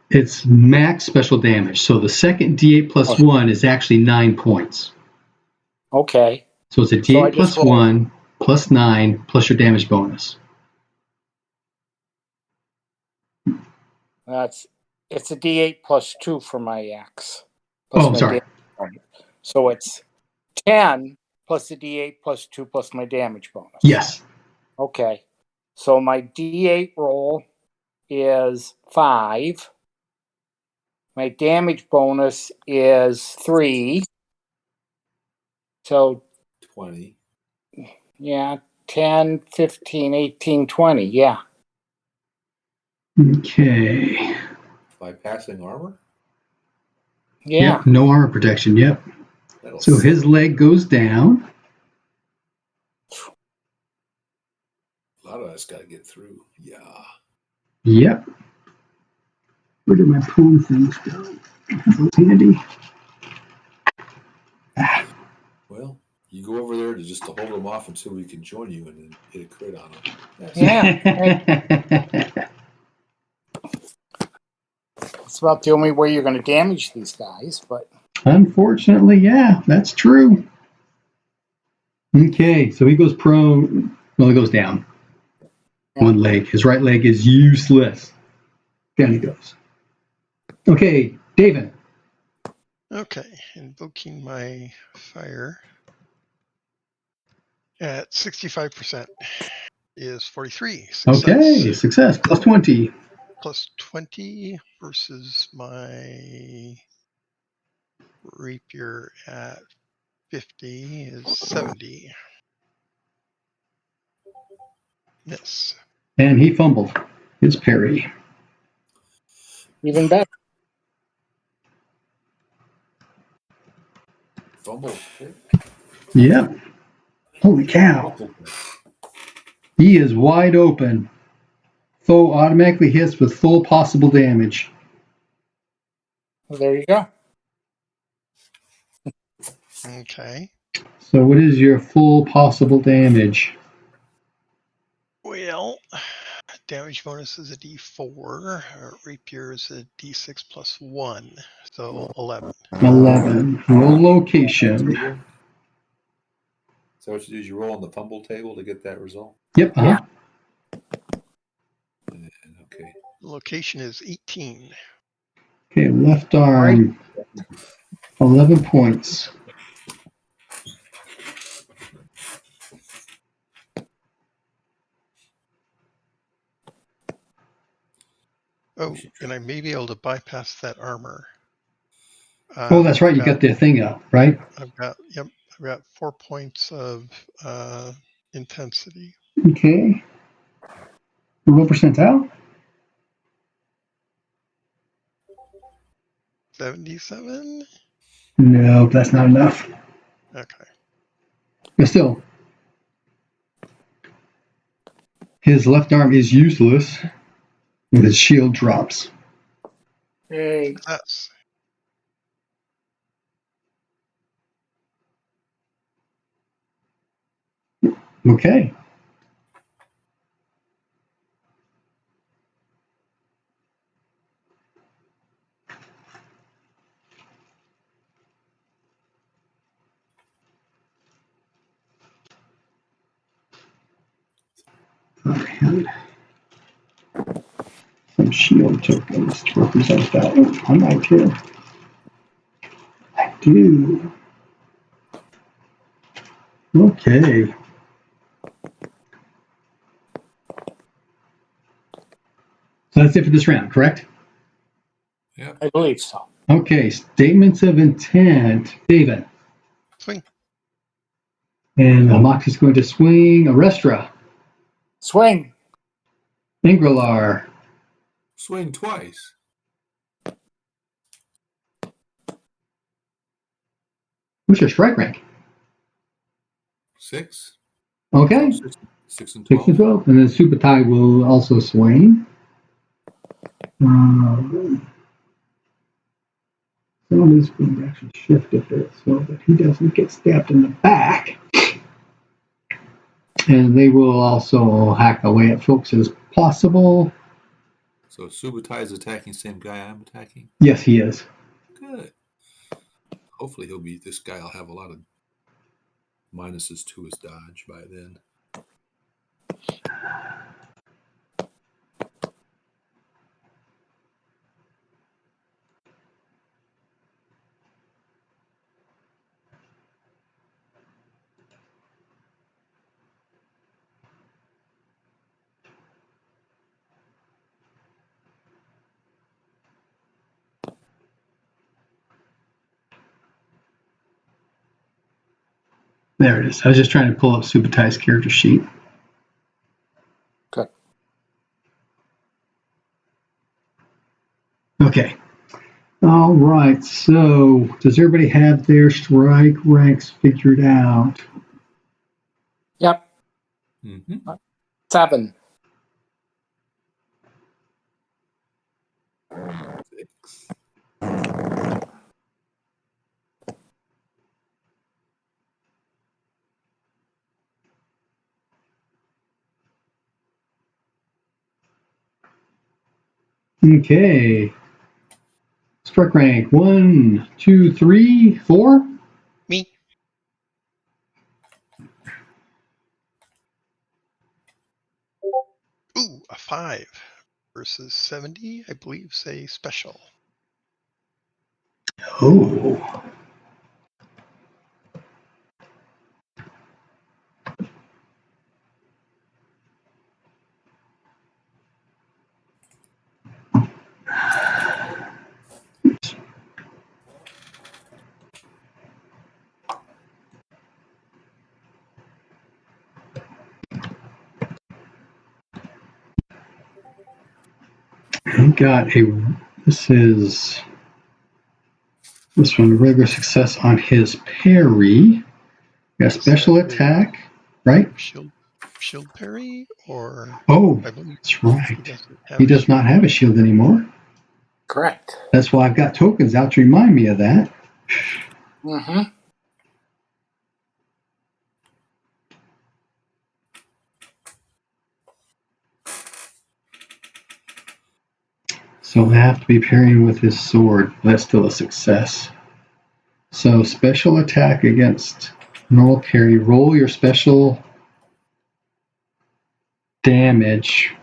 it's max special damage. So the second d8 plus 1 is actually 9 points. Okay. So it's a d8 plus 1 plus 9 plus your damage bonus. It's a d8 plus 2 for my axe. Oh, sorry. So it's 10 plus the d8 plus 2 plus my damage bonus. Yes. Okay. So my d8 roll is 5. My damage bonus is 3. So 20. Yeah, 10, 15, 18, 20. Yeah. Okay. Bypassing armor? Yeah. Yep, no armor protection. Yep. So his leg goes down. A lot of us got to get through. Yeah. Yep. Where did my poem things go? That's handy. Well, you go over there to hold them off until we can join you and then hit a crit on them. Yeah. It's about the only way you're going to damage these guys, but... Unfortunately, yeah, that's true. Okay, so he goes prone. Well, he goes down. Yeah. One leg. His right leg is useless. Down he goes. Okay, David. Okay, invoking my fire at 65% is 43. Success. Okay, success. Plus 20. Plus 20 versus my rapier at 50 is 70. Miss. And he fumbled his parry. Even better. Fumble. Yep. Holy cow. He is wide open. Foe automatically hits with full possible damage. Well, there you go. Okay. So what is your full possible damage? Well, damage bonus is a d4. Rapier is a d6 plus 1. So 11. 11. Roll location. So what you do is you roll on the fumble table to get that result? Yep. Yeah. Okay. Location is 18. Okay, left arm. 11 points. Oh, and I may be able to bypass that armor. Oh, that's right. You got the thing up, right? I've got 4 points of intensity. Okay. Roll percentile. 77? No, that's not enough. Okay. But still, his left arm is useless, and his shield drops. Hey, Success. Okay. And some shield tokens to represent that. Oh, I might too. I do. Okay. So that's it for this round, correct? Yep. I believe so. Okay, statements of intent. David. Swing. And Mox is going to swing. Arestra. Swing. Ingrilar. Swing twice. What's your strike rank? 6. Okay. So 6 and 6 and 12. 12. And then Supatai will also swing. Some of these will actually shift a bit so that he doesn't get stabbed in the back. And they will also hack away at folks as possible. So Subutai is attacking same guy I'm attacking? Yes, he is. Good. Hopefully he'll be, this guy will have a lot of minuses to his dodge by then. There it is. I was just trying to pull up Supatai's character sheet. Good. Okay. All right. So, does everybody have their strike ranks figured out? Yep. Mm-hmm. 7. 6. Okay. Strike rank 1, 2, 3, 4. Me. Ooh, a 5 versus 70, I believe, say special. Oh. He got a. This one, regular success on his parry. Got special attack, right? Shield parry, or Oh, I believe that's right. he He does not have a shield anymore. Correct. That's why I've got tokens out to remind me of that. Mm-hmm. So I have to be parrying with his sword. That's still a success. So special attack against normal parry. Roll your special damage.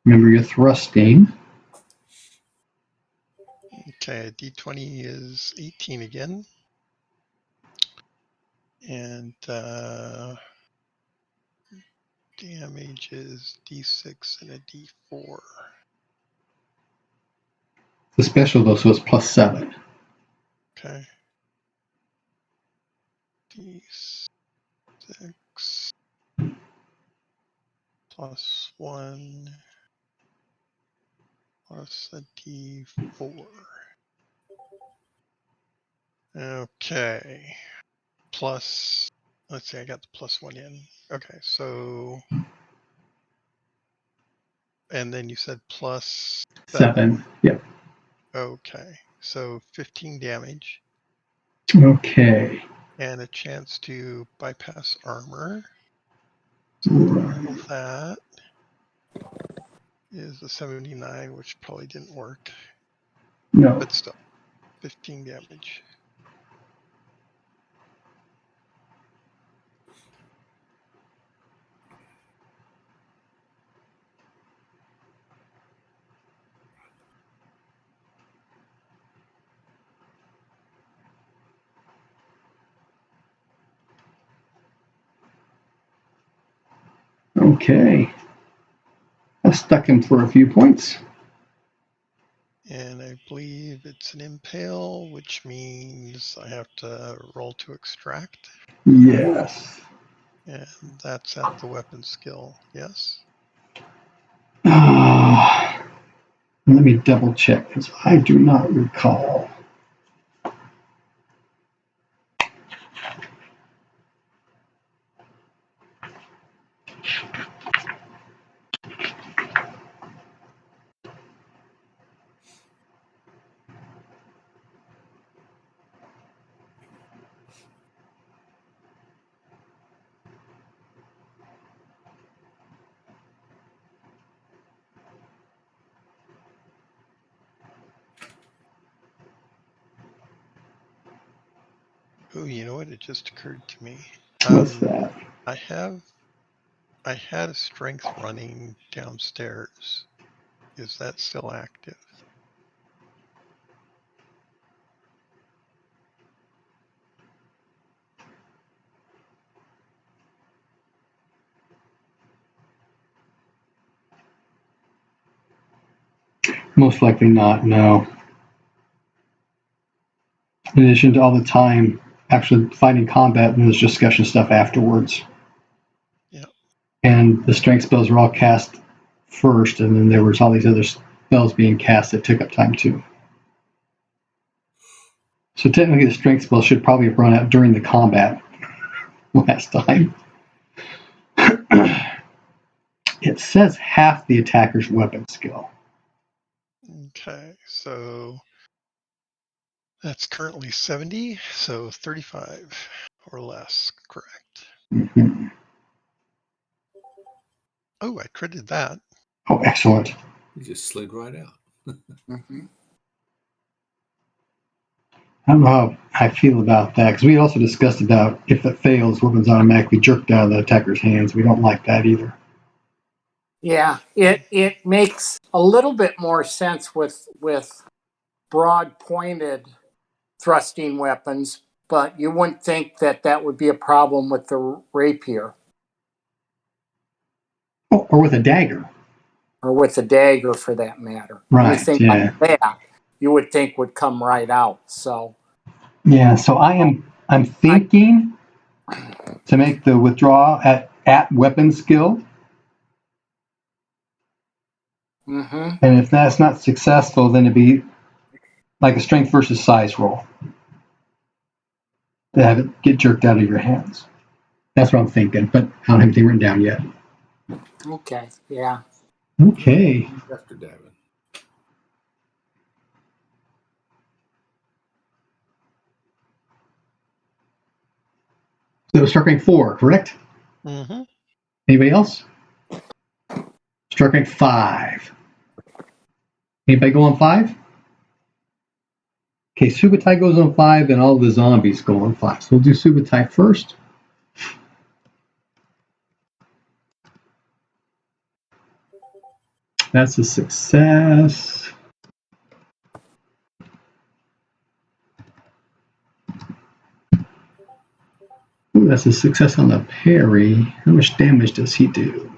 Remember, you're thrusting. Okay, D20 is 18 again. And damage is D6 and a D4. The special, though, so it's +7. Okay. D6 +1 plus a D4. Okay. Plus, let's see, I got the +1 in. Okay, so, and then you said +7. 7. Yep. Okay, so 15 damage. Okay. And a chance to bypass armor. So roll that is a 79, which probably didn't work, No. but still, 15 damage. Okay. I stuck him for a few points. And I believe it's an impale, which means I have to roll to extract. Yes. And that's at the weapon skill, yes? Let me double check because I do not recall. Oh, you know what? It just occurred to me. What's that? I had a strength running downstairs. Is that still active? Most likely not, no. In addition to all the time actually fighting combat, and there's discussion stuff afterwards. Yeah. And the strength spells were all cast first, and then there was all these other spells being cast that took up time too. So technically the strength spell should probably have run out during the combat last time. It says half the attacker's weapon skill. Okay, so that's currently 70, so 35 or less, correct? Mm-hmm. Oh, I critted that. Oh, excellent. You just slid right out. Mm-hmm. I don't know how I feel about that, because we also discussed about if it fails, weapons automatically jerked out of the attacker's hands. We don't like that either. Yeah, it makes a little bit more sense with broad pointed thrusting weapons, but you wouldn't think that that would be a problem with the rapier Oh, or with a dagger. or with a dagger for that matter. Right, Anything yeah. like that you would think would come right out. So Yeah, so I'm thinking to make the withdraw at weapon skill. mm-hmm. And if that's not successful, then it'd be like a strength versus size roll to have it get jerked out of your hands. That's what I'm thinking, but I don't have anything written down yet. Okay, yeah. Okay. After Davin. So it was struck rank 4, correct? Mm-hmm. Anybody else? Struck rank 5. Anybody go on 5? Okay, Subutai goes on 5, and all the zombies go on 5. So we'll do Subutai first. That's a success. Ooh, that's a success on the parry. How much damage does he do?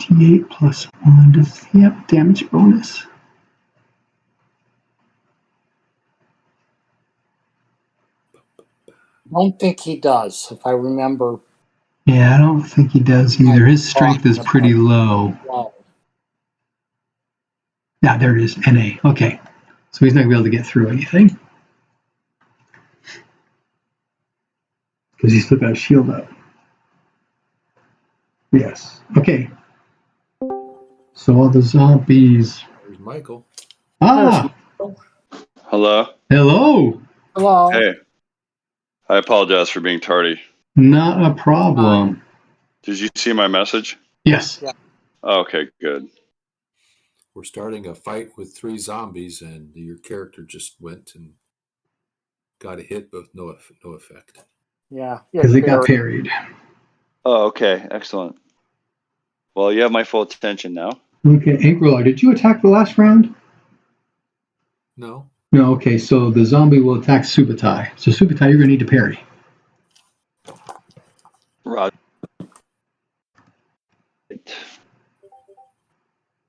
D8 plus 1. Does he have damage bonus? I don't think he does, if I remember. Yeah, I don't think he does either. His strength is pretty low. Well, Yeah, there it is. NA. Okay. So he's not going to be able to get through anything. Because he's still got a shield up. Yes. Okay. So all the zombies. There's Michael. Ah! Hello? Hello! hello. Hey. I apologize for being tardy. Not a problem. Did you see my message? Yes. Yeah. Oh, okay, good. We're starting a fight with 3 zombies, and your character just went and got a hit, but no effect. Yeah. Because it got parried. Oh, okay, excellent. Well, you have my full attention now. Okay, Angrellar, did you attack the last round? No. No, okay, so the zombie will attack Subutai. So Subutai, you're going to need to parry. Right.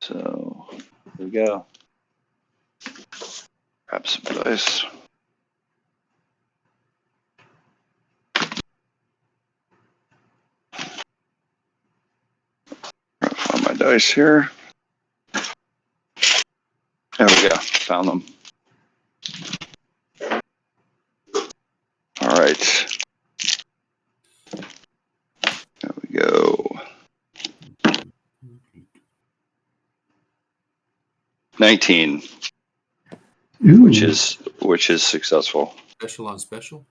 So, here we go. Grab some dice. Find my dice here. There we go. Found them. All right. There we go. 19, Ooh. which is successful. Special on special?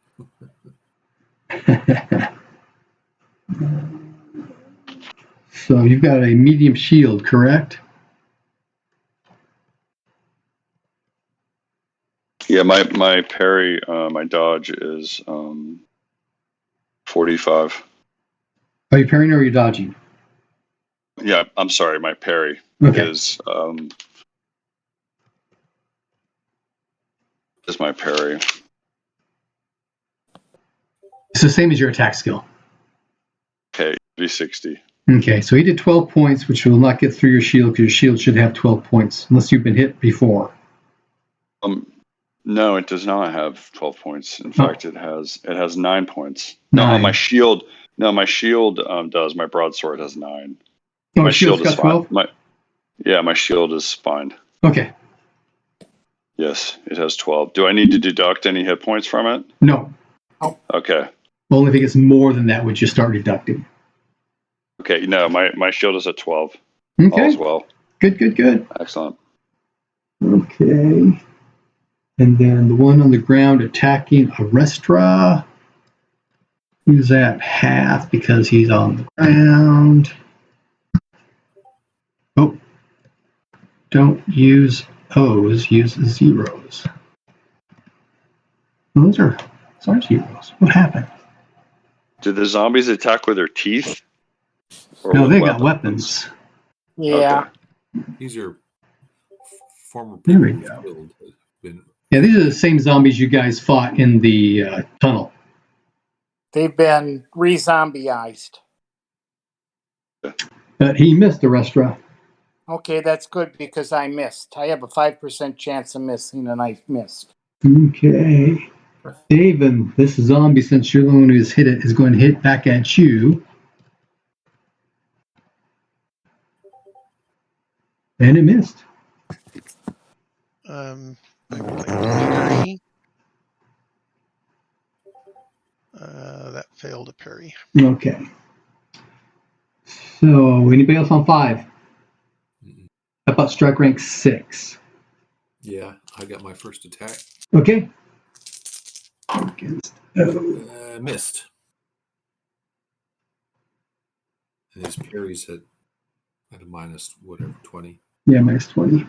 So you've got a medium shield, correct? Yeah, my parry, my dodge is 45. Are you parrying or are you dodging? Yeah, I'm sorry, my parry Okay. is my parry. It's the same as your attack skill. Okay, V60. Okay, so he did 12 points, which will not get through your shield because your shield should have 12 points, unless you've been hit before. No, it does not have 12 points. In fact, it has 9 points. No, 9. my shield. No, my shield does. My broadsword has 9. Oh, My shield's shield is got 12? fine. My shield is fine. Okay. Yes, it has 12. Do I need to deduct any hit points from it? No. Okay. Only if it gets more than that would you start deducting. Okay, no, my shield is at 12. Okay. All is well. Good. Excellent. Okay. And then the one on the ground attacking Arestra. He's at half because he's on the ground. Oh. Don't use O's, use zeros. Those are zeros. What happened? Do the zombies attack with their teeth? Or No, with they got weapons. Yeah. Okay. These are former There people we go. killed. Been Yeah, these are the same zombies you guys fought in the tunnel. They've been re-zombieized. But he missed the restaurant. Okay, that's good because I missed. I have a 5% chance of missing, and I missed. Okay. David, this zombie, since you're the one who's hit it, is going to hit back at you. And it missed. I would like to parry. That failed a parry. Okay. So, anybody else on 5? Mm-mm. How about strike rank 6? Yeah, I got my first attack. Okay. Against Missed. And his parry's at a minus whatever 20. Yeah, minus 20.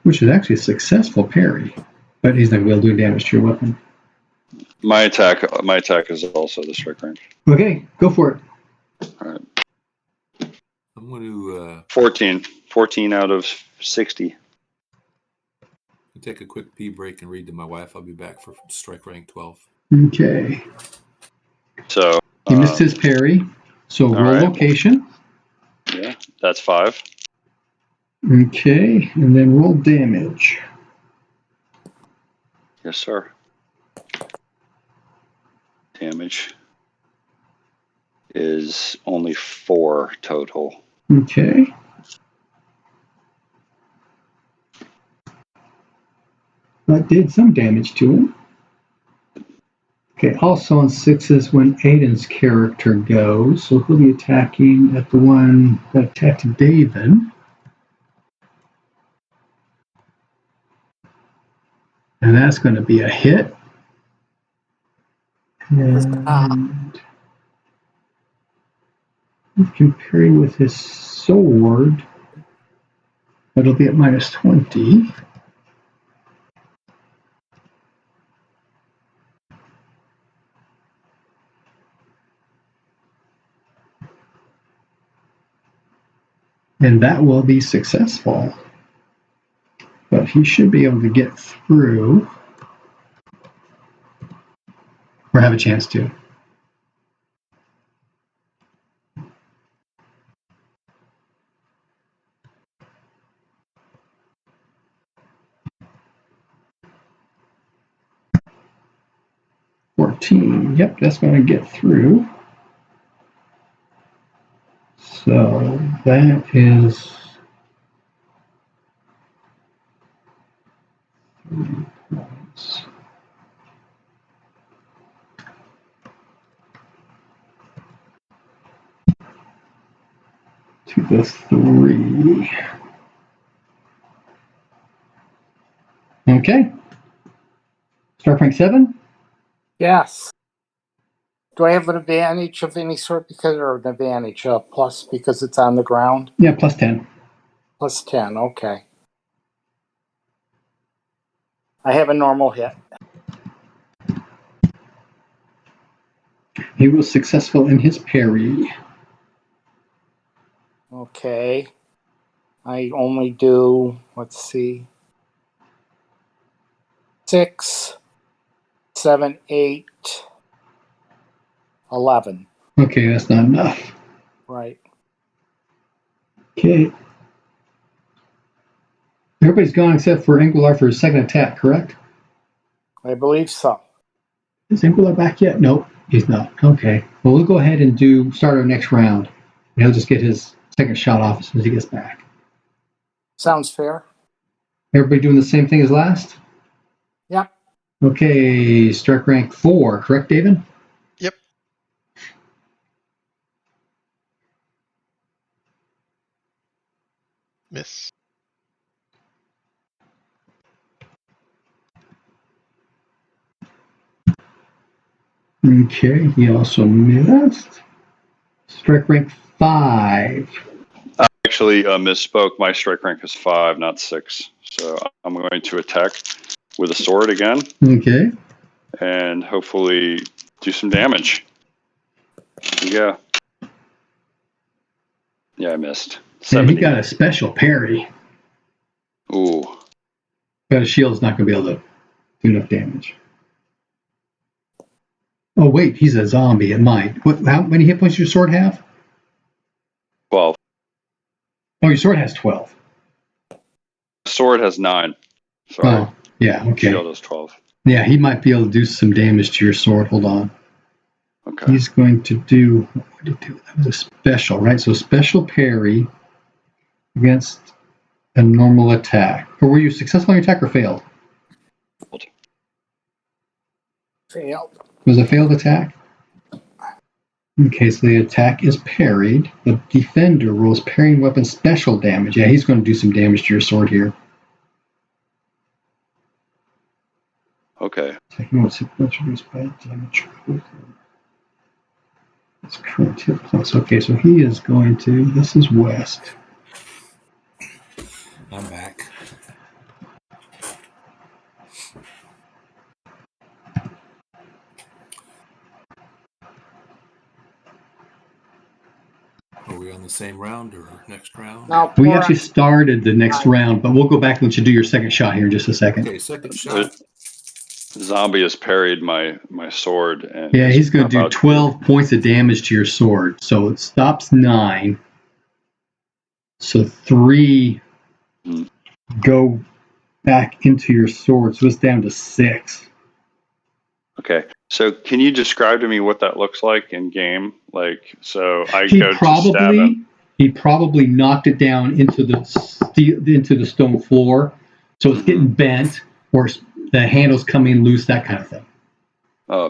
Which is actually a successful parry. But he's not going to be able to do damage to your weapon. My attack is also the strike rank. Okay, go for it. All right. I'm going to 14 out of 60. take a quick pee break and read to my wife. I'll be back for strike rank 12. Okay. So He missed his parry. So roll right. location. Yeah, that's 5. Okay, and then roll damage. Yes, sir. Damage is only 4 total. Okay. That did some damage to him. Okay, also on 6s when Aiden's character goes, so he'll be attacking at the one that attacked David. And that's going to be a hit. And he can parry with his sword. It'll be at minus 20. And that will be successful. But he should be able to get through. Or have a chance to. Yep, that's going to get through. So that is 3 points. To the 3. Okay. Start rank 7? Yes. Do I have an advantage of any sort or an advantage plus because it's on the ground? Yeah, plus 10. Plus 10, okay. I have a normal hit. He was successful in his parry. Okay. I only do, let's see, 6, 7, 8, 11. Okay, that's not enough. Right. Okay. Everybody's gone except for Angular for his second attack, correct? I believe so. Is Angular back yet? Nope, he's not. Okay. Well, we'll go ahead and start our next round. He'll just get his second shot off as soon as he gets back. Sounds fair. Everybody doing the same thing as last? Yep. Okay, strike rank 4, correct, David? Yep. Miss. Okay, he also missed. Strike rank 5. I actually misspoke. My strike rank is 5, not 6. So I'm going to attack with a sword again. Okay. And hopefully do some damage. Yeah. Yeah, I missed. 70. And he got a special parry. Ooh. But a shield's not going to be able to do enough damage. Oh, wait, he's a zombie. It might. How many hit points does your sword have? 12. Oh, your sword has 12. Sword has 9. Sorry. Oh, yeah, okay. Shield has 12. Yeah, he might be able to do some damage to your sword. Hold on. Okay. He's going to do, what did he do? That was a special, right? So special parry against a normal attack. Or were you successful in your attack or failed? Failed. It was a failed attack? Okay, so the attack is parried. The defender rolls parrying weapon special damage. Yeah, he's going to do some damage to your sword here. Okay. Taking what's hit points reduced by damage. That's current hit points. Okay, so he is going to. This is West. I'm back. we on the same round or next round? Now, We actually started the next round, but we'll go back and let you do your second shot here in just a second. Okay, second shot. Zombie has parried my sword. And Yeah, he's going to do about 12 points of damage to your sword. So it stops 9. So 3 go back into your sword. So it's down to 6. Okay. So can you describe to me what that looks like in game? Like, so I He go to stab him. probably knocked it down into the stone floor. So it's getting bent, or the handle's coming loose, that kind of thing. Oh,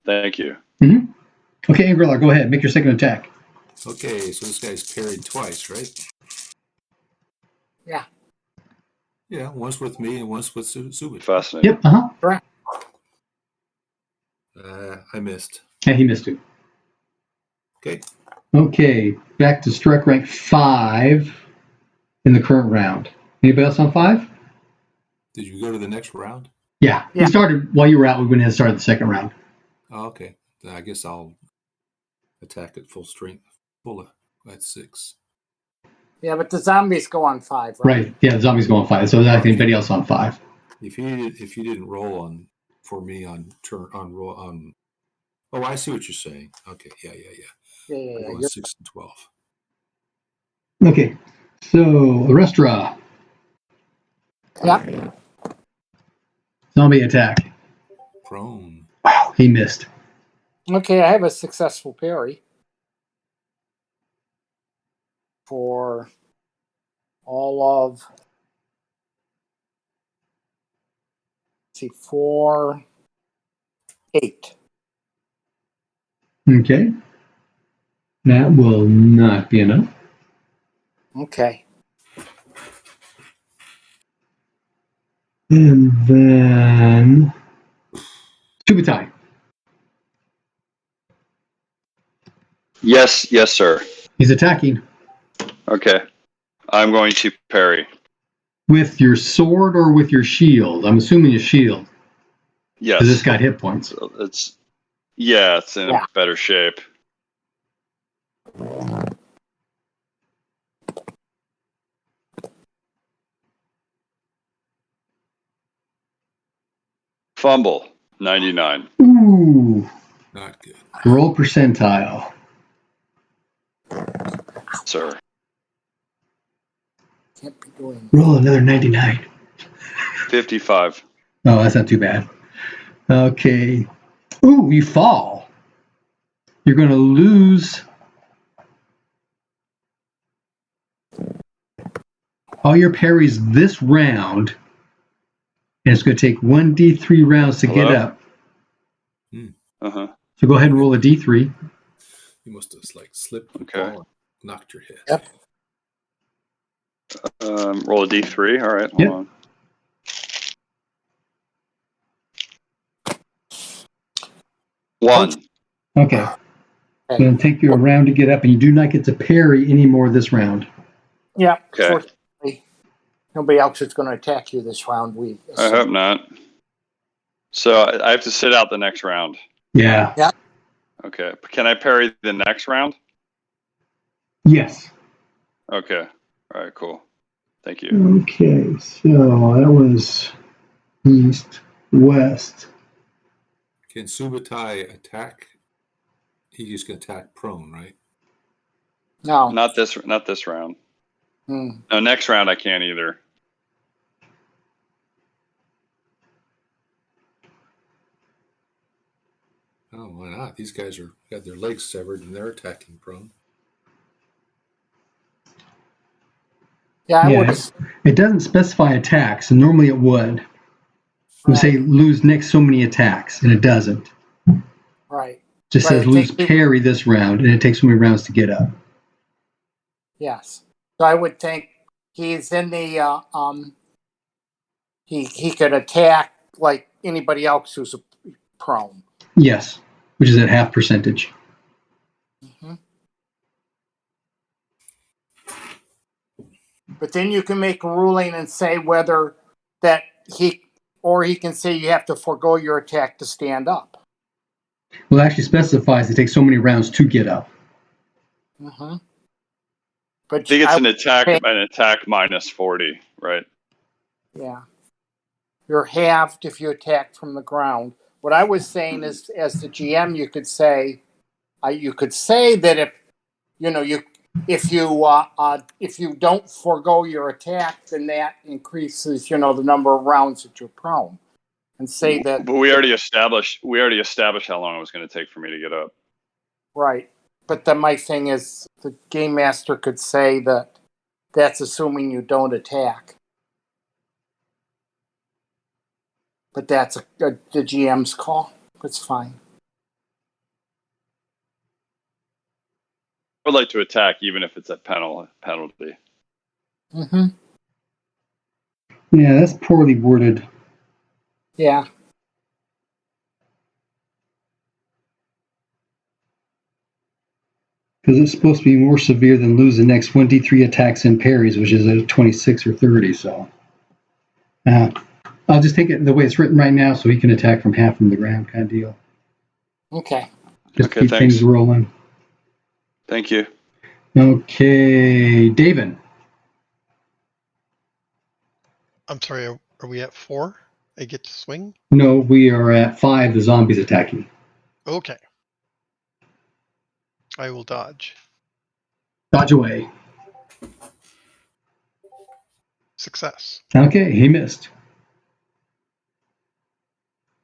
thank you. Mm-hmm. Okay, Angela, go ahead. Make your second attack. Okay, so this guy's parried twice, right? Yeah. Yeah, once with me and once with Subit. Fascinating. Yep, uh-huh. Correct. I missed. Yeah, he missed it. Okay. Okay, back to strike rank 5 in the current round. Anybody else on 5? Did you go to the next round? Yeah. We started while you were out. We went ahead and started the second round. Oh, okay. Then I guess I'll attack at full strength. At 6. Yeah, but the zombies go on 5, right? Right. Yeah, the zombies go on 5. So there's anybody else on 5. If you didn't roll on for me on turn on roll on. Oh, I see what you're saying. Okay. Yeah. Yeah. Going 6 and 12. Okay. So Restra. Yeah. Zombie attack. Prone. Wow, he missed. Okay, I have a successful parry for all of 4, 8. Okay. That will not be enough. Okay. And then Subutai. Yes, sir. He's attacking. Okay. I'm going to parry. With your sword or with your shield? I'm assuming a shield. Yes. Because it's got hit points. So it's in a better shape. Fumble, 99. Ooh. Not good. Roll percentile. Sir. Can't be doing. Roll another 99. 55. Oh, that's not too bad. Okay. Ooh, you fall. You're going to lose all your parries this round, and it's going to take 1d3 rounds to get up. Uh-huh. So go ahead and roll a d3. You must have slipped and Okay. fallen, knocked your head. Yep. Roll a d3. All right, hold on. One. Okay. It's going to take you a round to get up, and you do not get to parry anymore this round. Yeah. Okay. Fortunately, nobody else is going to attack you this round. I hope not. So I have to sit out the next round. Yeah. Yeah. Okay. Can I parry the next round? Yes. Okay. All right, cool. Thank you. Okay, so that was east, west. Can Subutai attack? He's just going to attack prone, right? No. Not this round. No, next round I can't either. Oh, why not? These guys got their legs severed and they're attacking prone. Yeah, I would. It doesn't specify attacks, and normally it would. It would say lose next so many attacks, and it doesn't. Right. Just says lose parry this round, and it takes so many rounds to get up. Yes. So I would think he's in the he could attack like anybody else who's prone. Yes, which is at half percentage. Mm-hmm. But then you can make a ruling and say whether that he can say you have to forego your attack to stand up. Well, it actually specifies it takes so many rounds to get up. Mm-hmm. I But think it's I an attack would minus 40, right? yeah. You're halved if you attack from the ground. What I was saying is, as the GM, you could say that if you don't forego your attack, then that increases the number of rounds that you're prone, and say that But we already established how long it was going to take for me to get up. right. But then my thing is, the game master could say that that's assuming you don't attack. But that's the GM's call. It's fine. I would like to attack even if it's at penalty. Mm-hmm. Yeah, that's poorly worded. Yeah. Because it's supposed to be more severe than lose the next 1d3 attacks and parries, which is a 26 or 30. So I'll just take it the way it's written right now, so he can attack from half from the ground, kind of deal. Okay. Just Okay, keep thanks. things rolling. Thank you. Okay, David. I'm sorry, are we at 4? I get to swing? No, we are at 5. The zombies attacking. Okay. I will dodge. Dodge away. Success. Okay, he missed.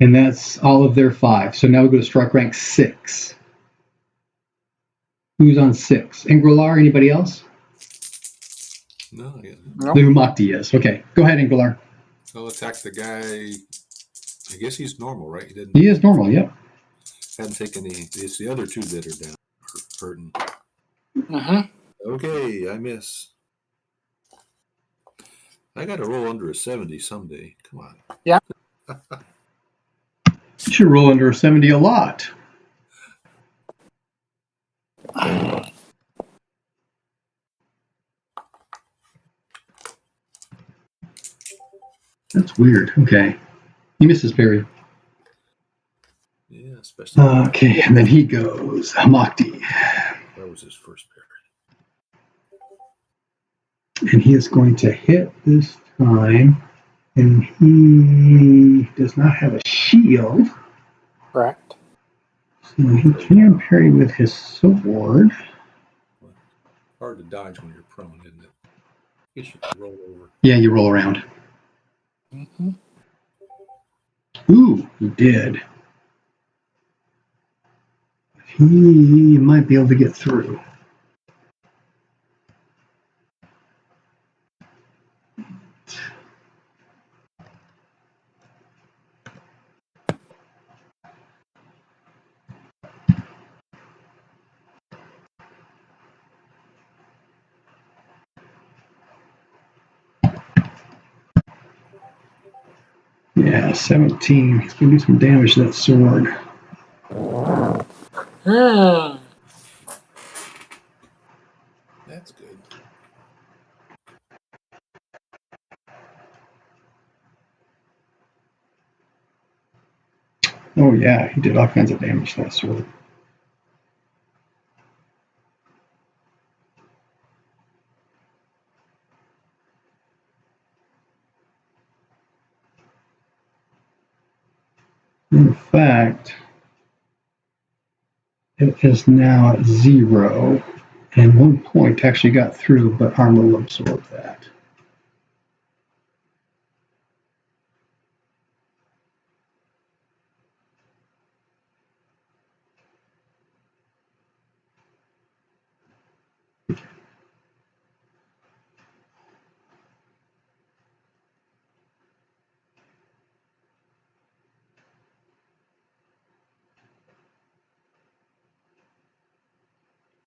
And that's all of their 5. So now we go to strike rank 6. Who's on 6? Ingrilar, anybody else? No, yeah. Nope. Lumakti is. Okay, go ahead, Ingrilar. I'll attack the guy. I guess he's normal, right? He is normal, yep. Hadn't taken any. It's the other 2 that are down, hurting. Mm-hmm. Okay, I miss. I got to roll under a 70 someday. Come on. Yeah. You should roll under a 70 a lot. That's weird. Okay. He misses Barry. Yeah, especially. Okay, and then he goes Amakti. That was his first parry. And he is going to hit this time. And he does not have a shield. Correct. So he can parry with his sword. Hard to dodge when you're prone, isn't it? You should roll over. Yeah, you roll around. Mm-hmm. Ooh, he did. He might be able to get through. Yeah, 17. He's going to do some damage to that sword. That's good. Oh, yeah, he did all kinds of damage to that sword. In fact, it is now at 0, and 1 point actually got through, but armor will absorb that.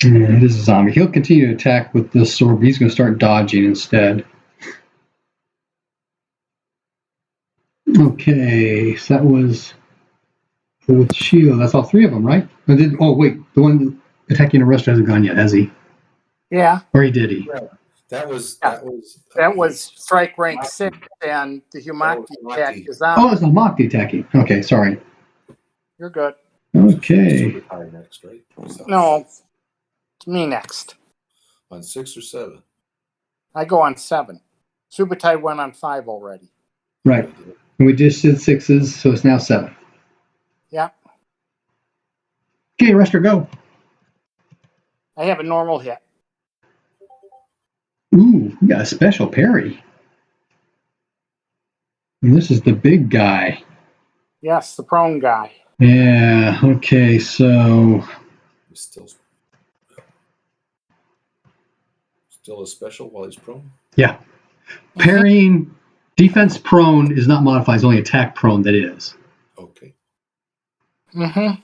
Yeah, it is a zombie. He'll continue to attack with this sword, but he's going to start dodging instead. Okay, so that was with shield. That's all 3 of them, right? Oh, wait, the one attacking the rest hasn't gone yet, has he? Yeah. Or did he? Yeah, that was strike rank 6, and the Humaki attack is on. Oh, it's Amakti attacking. Okay, sorry. You're good. Okay. Next, right? So. No, it's me next. On 6 or 7? I go on 7. Subutai went on 5 already. Right. And we just did 6s, so it's now 7. Yeah. Okay, Rester, go. I have a normal hit. Ooh, we got a special parry. And this is the big guy. Yes, the prone guy. Yeah, okay, so Still a special while he's prone? yeah. Parrying defense prone is not modified, it's only attack prone that is. Okay. Mm-hmm.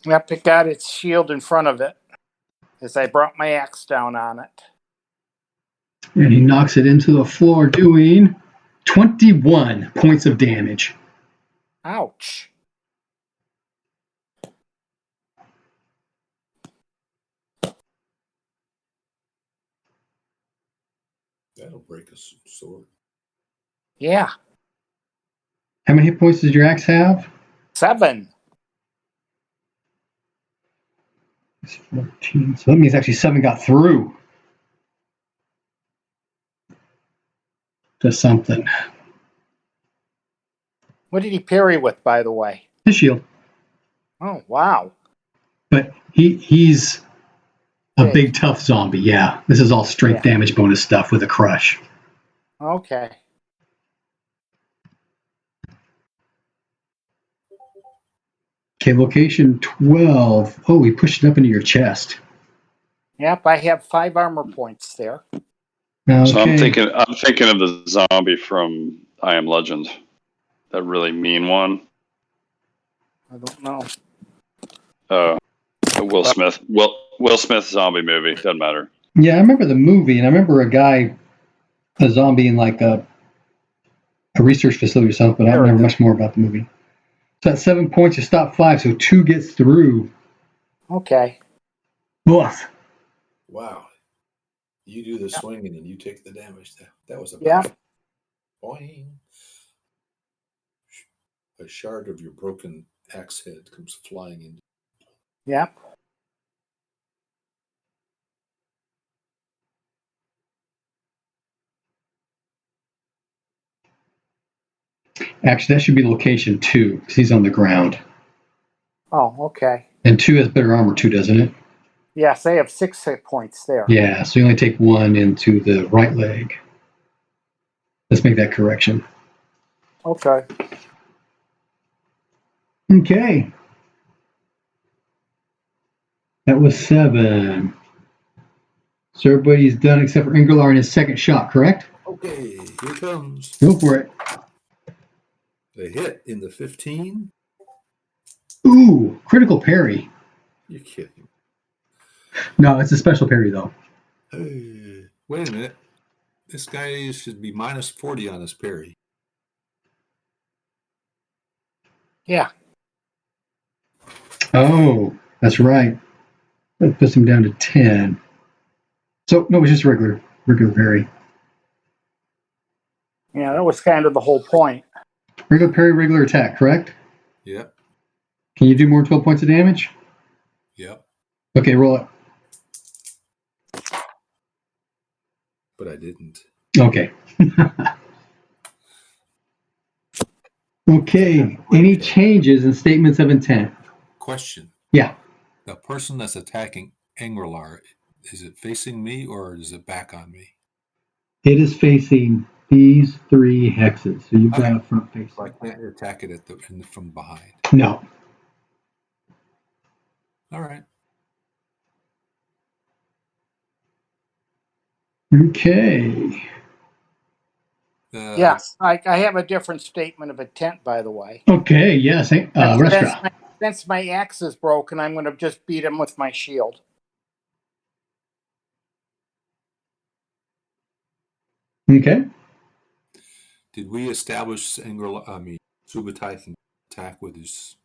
Yep, it got its shield in front of it as I brought my axe down on it. And he knocks it into the floor, doing 21 points of damage. Ouch. That'll break a sword. Yeah. How many hit points does your axe have? 7. It's 14. So that means actually 7 got through to something. What did he parry with, by the way? His shield. Oh, wow. But he's a big tough zombie, yeah. This is all strength damage bonus stuff with a crush. Okay. Okay, location 12. Oh, he pushed it up into your chest. Yep, I have 5 armor points there. Okay. So I'm thinking of the zombie from I Am Legend. That really mean one. I don't know. Will Smith. Will Smith zombie movie. Doesn't matter. Yeah, I remember the movie, and I remember a zombie in like a research facility or something, but I don't remember much more about the movie. So at 7 points, you stop 5, so 2 gets through. Okay. Woof. Wow. You do the swinging and you take the damage. That was a boing. A shard of your broken axe head comes flying in. Yep. Actually, that should be location 2, because he's on the ground. Oh, okay. And 2 has better armor too, doesn't it? Yes, I have 6 hit points there. Yeah, so you only take 1 into the right leg. Let's make that correction. Okay. Okay. That was 7. So everybody's done except for Inglar in his second shot, correct? Okay, here comes. Go for it. A hit in the 15. Ooh, critical parry. You're kidding. No, it's a special parry, though. Wait a minute. This guy should be minus 40 on his parry. Yeah. Oh, that's right. That puts him down to 10. So, no, it's just regular parry. Yeah, that was kind of the whole point. Regular parry, regular attack, correct? Yep. Can you do more than 12 points of damage? Yep. Okay, roll it. But I didn't. Okay. Okay. Any changes in statements of intent? Question. Yeah. The person that's attacking Angrelar, is it facing me or is it back on me? It is facing these 3 hexes. So you've got a front face. So I can't attack it from behind. No. All right. Okay. Yes, I have a different statement of intent, by the way. Okay, yes. Since my axe is broken, I'm going to just beat him with my shield. Okay. Did we establish Subutai can attack with his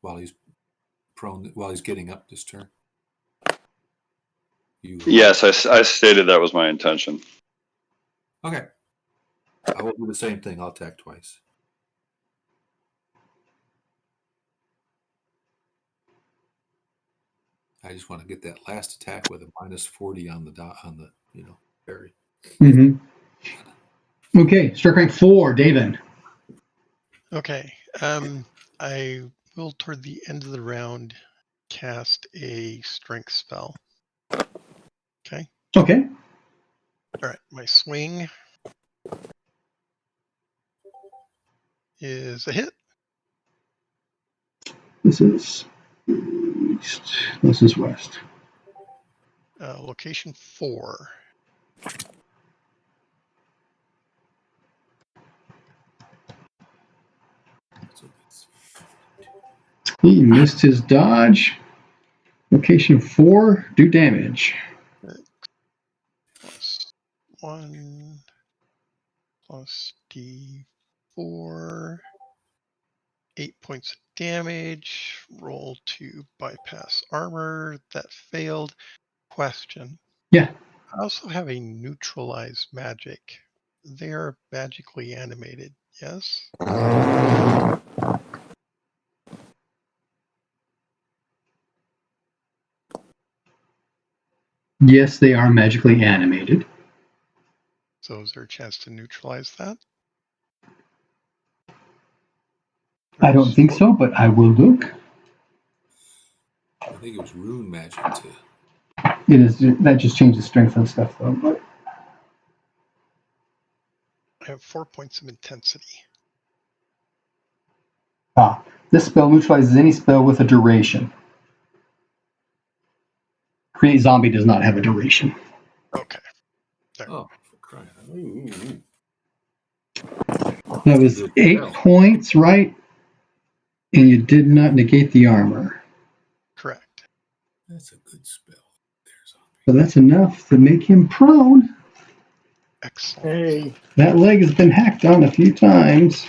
while he's prone, while he's getting up this turn? Yes, I stated that was my intention. Okay. I will do the same thing. I'll attack twice. I just want to get that last attack with a -40 on the parry. Mm-hmm. Okay, strike rank 4, David. Okay. I will, toward the end of the round, cast a strength spell. Okay. Okay. All right. My swing is a hit. This is east. This is west. Location 4. So it's He missed his dodge. Location 4, do damage. +1 plus D4. 8 points of damage. Roll to bypass armor. That failed. Question. Yeah. I also have a neutralize magic. They are magically animated, yes? Yes, they are magically animated. So is there a chance to neutralize that? I don't think so, but I will look. I think it was rune magic too. It is that just changes strength and stuff though. But I have 4 points of intensity. this spell neutralizes any spell with a duration. Create Zombie does not have a duration. Okay. There. Oh, for crying out loud. Ooh. That was 8 points, right? And you did not negate the armor. Correct. That's a good spell. There's So that's enough to make him prone. Excellent. Hey. That leg has been hacked on a few times.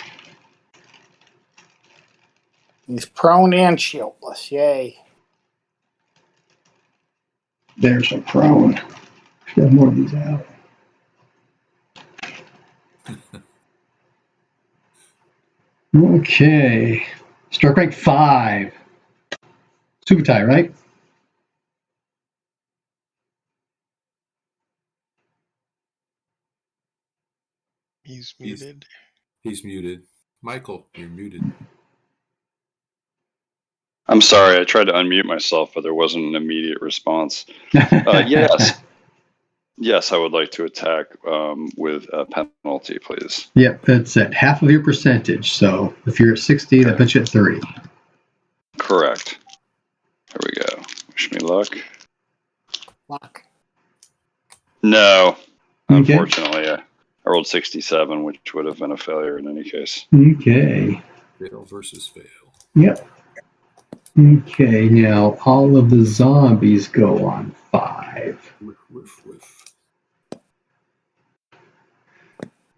He's prone and shieldless. Yay. There's a prone. Should have more of these out. Okay. Strike rank 5. Subutai, right? He's muted. He's muted. Michael, you're muted. I'm sorry, I tried to unmute myself, but there wasn't an immediate response. Yes. Yes, I would like to attack with a penalty, please. Yep, that's at half of your percentage. So if you're at 60, that puts you at 30. Correct. Here we go. Wish me luck. Luck. No, Okay. unfortunately, I rolled 67, which would have been a failure in any case. Okay. Fail versus fail. Yep. Okay, now all of the zombies go on 5. Whiff, whiff, whiff.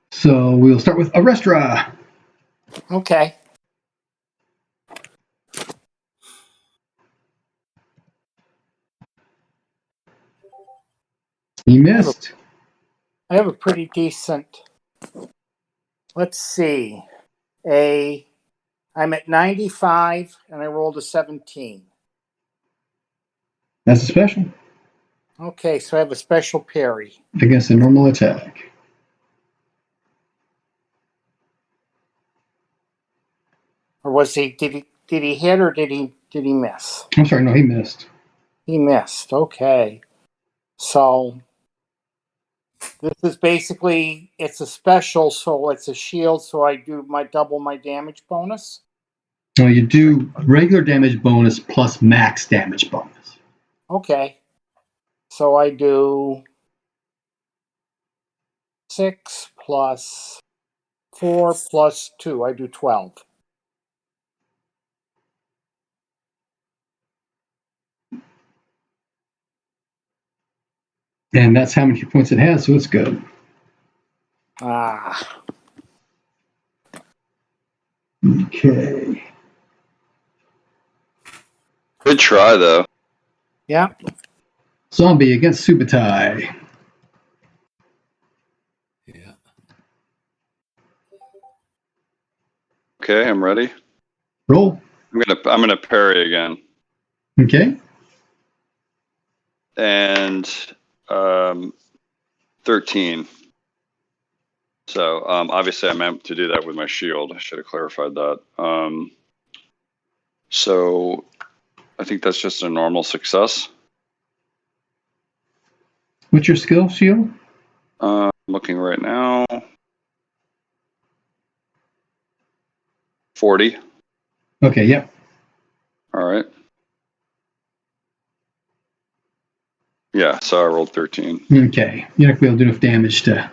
So we'll start with Arestra. Okay. He missed. I have a pretty decent. Let's see. I'm at 95 and I rolled a 17. That's a special Okay, so I have a special parry. against a normal attack. Or was he? Did he hit or did he miss? I'm sorry, no, he missed. He missed. Okay. So this is basically, it's a special, so it's a shield, so I do double my damage bonus. No, you do regular damage bonus plus max damage bonus. Okay. So I do 6 plus 4 plus 2. I do 12. And that's how many points it has, so it's good. Ah. Okay. Good try, though. Yeah. Zombie against Subutai. Yeah. Okay, I'm ready. Roll. I'm gonna parry again. Okay. and 13. So obviously I meant to do that with my shield. I should have clarified that. So I think that's just a normal success. What's your skill, shield? Looking right now. 40. Okay, yep. All right. Yeah, so I rolled 13 Okay. You're not going to be able to do enough damage to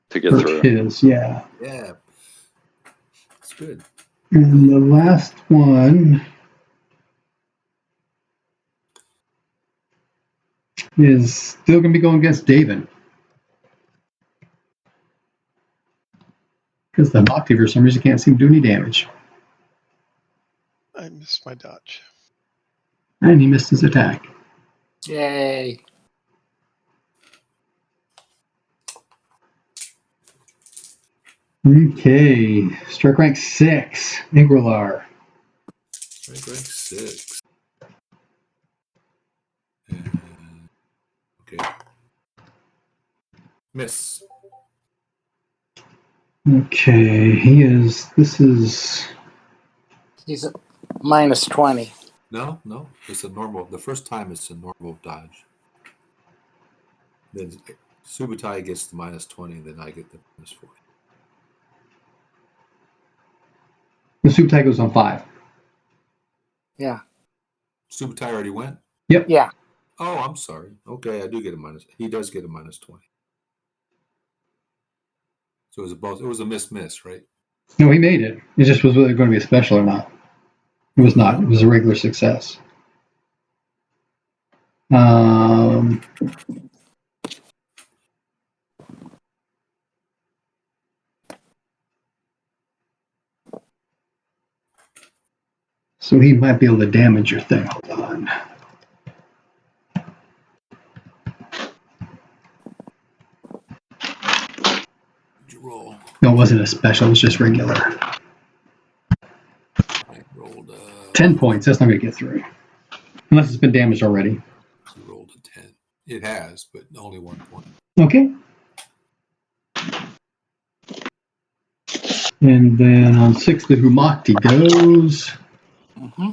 to get hurt through. his, yeah. Yeah. That's good. And the last one is still going to be going against David. Because the Bhakti, for some reason, can't seem to do any damage. I missed my dodge. And he missed his attack. Yay. Okay. Strike rank 6. Ingrilar. Rank 6. And, okay. Miss. Okay. This is... He's at minus 20. No. It's a normal. The first time it's a normal dodge. Then Subutai gets the minus 20, then I get the minus 40. The soup tag goes on 5. Yeah. Subutai already went? Yep. Yeah. Oh, I'm sorry. Okay, I do get a minus. He does get a minus 20. So it was a miss, right? No, he made it. It just was whether going to be a special or not. It was not. It was a regular success. So he might be able to damage your thing. Hold on. Did you roll? No, it wasn't a special. It was just regular. I rolled 10 points. That's not going to get through. Unless it's been damaged already. You rolled a 10. It has, but only 1 point. Okay. And then on 6, the Humakti goes. Mm-hmm.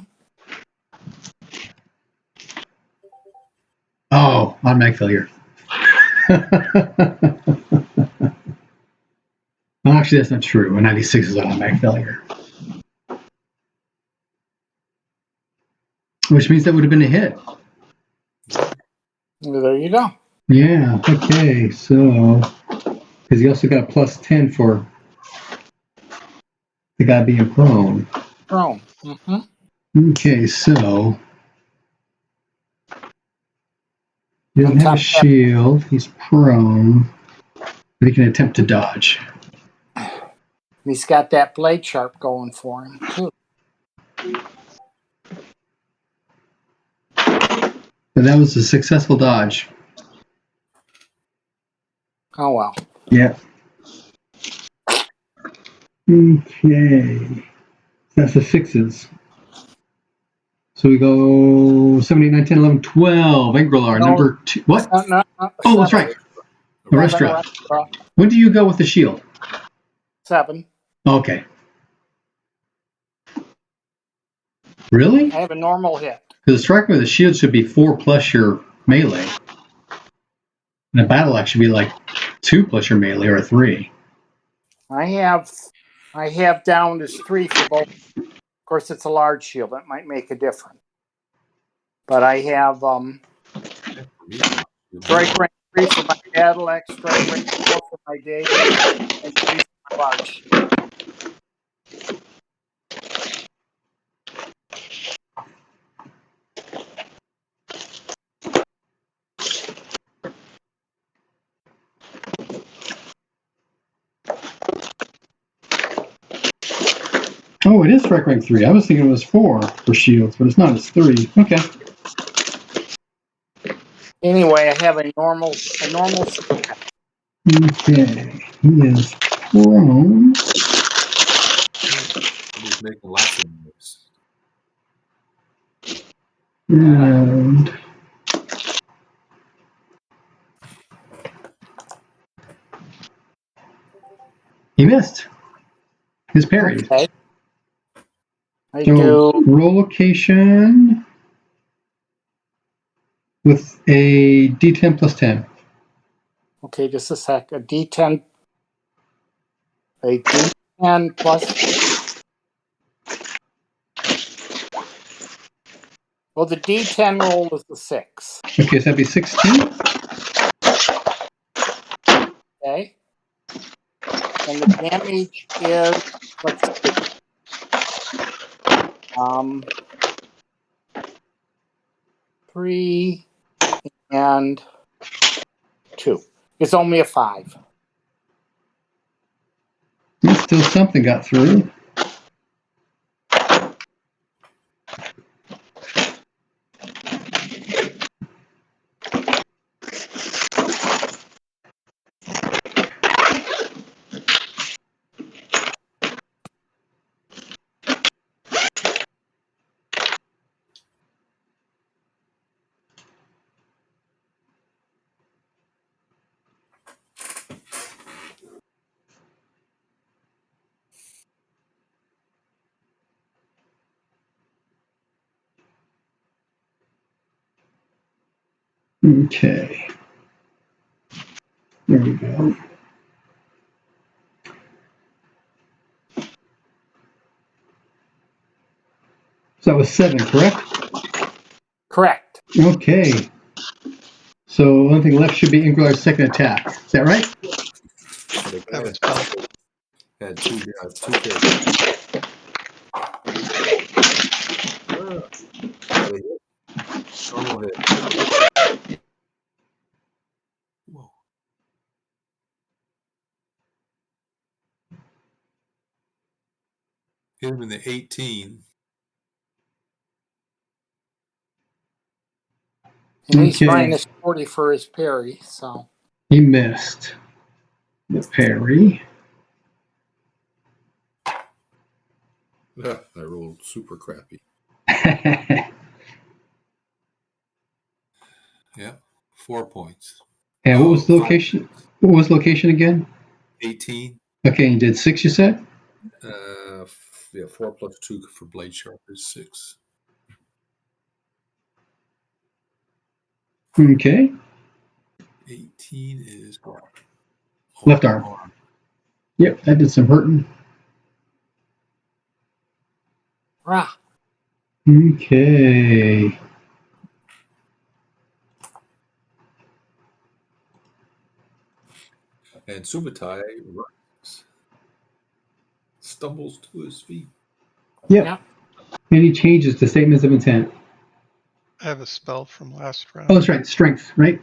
Oh, automatic failure. Well, actually, that's not true. A 96 is automatic failure. Which means that would have been a hit. There you go. Yeah, okay, so... Because he also got a plus 10 for the guy being prone. Prone. Mm-hmm. Okay, so... He doesn't have a shield. He's prone. But he can attempt to dodge. He's got that blade sharp going for him, too. But that was a successful dodge. Oh, well. Yeah. Okay. That's the 6s. So we go 7, 8, 9, 10, 11, 12. Ingrilar, No. number 2. What? No, Oh, that's right. The restaurant. When do you go with the shield? 7. Okay. Really? I have a normal hit. Because the strike with the shield should be 4 plus your melee. And a battle axe should be like 2 plus your melee or a 3. I have down as 3 for both. Of course, it's a large shield. That might make a difference. But I have strike rank 3 for my battle axe, strike rank 4 for my day, and 3 for my large. Oh, it is strike rank 3. I was thinking it was 4 for shields, but it's not. It's 3. Okay. Anyway, I have a normal. Okay. He is prone. He's making lots of noise. And He missed. His parry. Okay. I So do. roll location with a D10 plus 10. Okay, just a sec. A D10. A D10 plus. Well, the D10 roll is the 6. Okay, so that'd be 16. Okay. And the damage is, let's see. 3 and 2. It's only a 5. Still something got through. Okay. There we go. So that was 7, correct? Correct. Okay. So the only thing left should be Ingvar's second attack. Is that right? The I have guy a spell. had two characters. Got a hit. Normal hit. Whoa. Hit him in the 18. And he's Okay. minus 40 for his parry, so. He missed the parry. I rolled super crappy. Yeah, 4 points. And what was the location? What was the location again? 18. Okay, you did 6, you said? Yeah, 4 plus 2 for blade sharp is 6. Okay. 18 is what? Left arm. Yep, that did some hurting. Rah. Okay. And Subutai runs, stumbles to his feet. Yep. Yeah. Any changes to statements of intent? I have a spell from last round. Oh, that's right. Strength, right?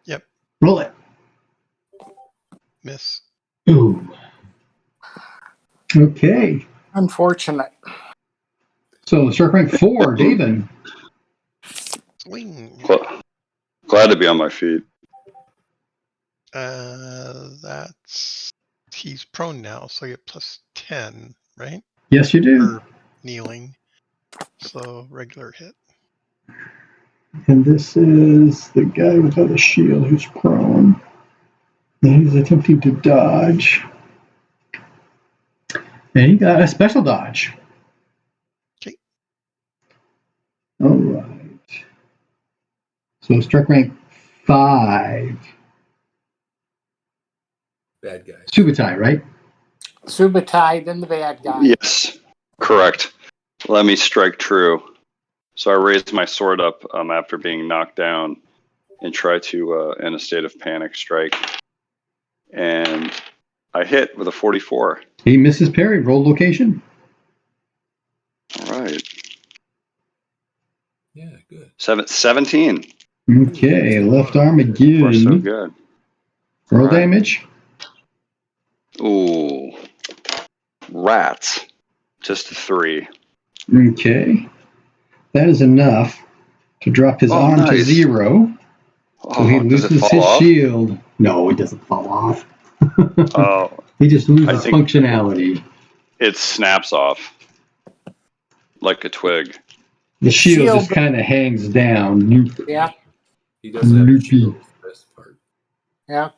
Yep. Roll it. Miss. Ooh. Okay. Unfortunate. So shark rank 4, David. Swing. Glad to be on my feet. That's he's prone now, so I get plus 10, right? Yes, you do. For kneeling. So regular hit. And this is the guy without a shield who's prone. And he's attempting to dodge. And he got a special dodge. Okay. All right. So struck rank 5. Bad guy. Subutai, right? Subutai, then the bad guy. Yes, correct. Let me strike true. So I raised my sword up after being knocked down and try to, in a state of panic, strike. And I hit with a 44. He misses parry. Roll location. All right. Yeah, good. 17. Okay, left arm Far so again. good. Roll All right. damage. Ooh. Rats. Just a 3. Okay. That is enough to drop his arm to nice. 0. So he Does it loses fall his off? shield. No, it doesn't fall off. Oh, He just I loses think- functionality. it snaps off like a twig. The shield just kind of hangs down. Yeah. He doesn't have a Loopy. shield. That's the best part. Yeah.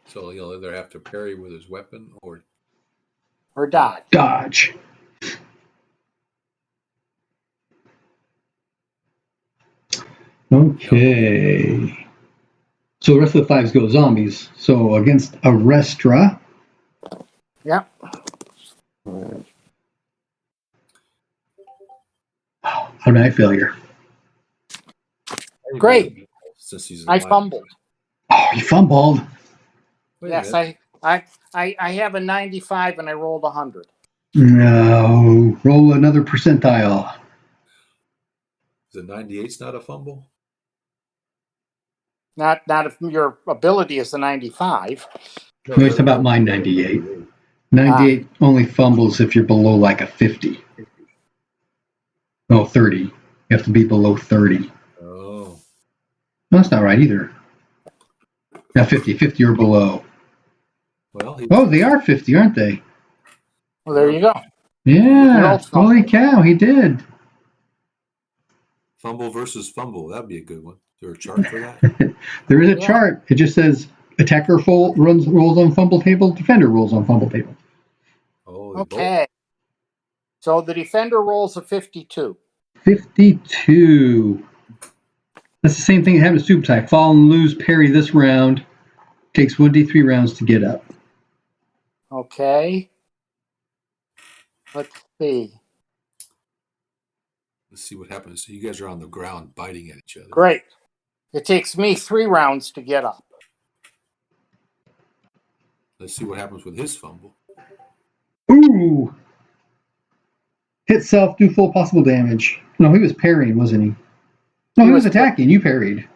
So he'll either have to parry with his weapon or dodge. Dodge. Okay. So the rest of the 5s go zombies. So against Arestra. Yep. Automatic failure. Great. Since he's I alive. fumbled. Oh, you fumbled. Wait a Yes, minute. I have a 95 and I rolled 100. No. Roll another percentile. The 98's not a fumble? Not if your ability is a 95. No, it's about my 98. 98 only fumbles if you're below like a 50. No, 30. You have to be below 30. Oh. No, that's not right either. Now 50 or below. Well, Oh, they are 50, aren't they? Well, there you go. Yeah. Holy cow, he did. Fumble versus fumble. That'd be a good one. Is there a chart for that? There is a chart. It just says attacker rolls on fumble table, defender rolls on fumble table. Oh, okay. So the defender rolls a 52. 52. That's the same thing that happened to Super Tie. Fall and lose, parry this round. Takes 1d3 rounds to get up. Okay. Let's see. Let's see what happens. So you guys are on the ground biting at each other. Great. It takes me 3 rounds to get up. Let's see what happens with his fumble. Ooh. Hit self, do full possible damage. No, he was parrying, wasn't he? No, he was attacking. You parried.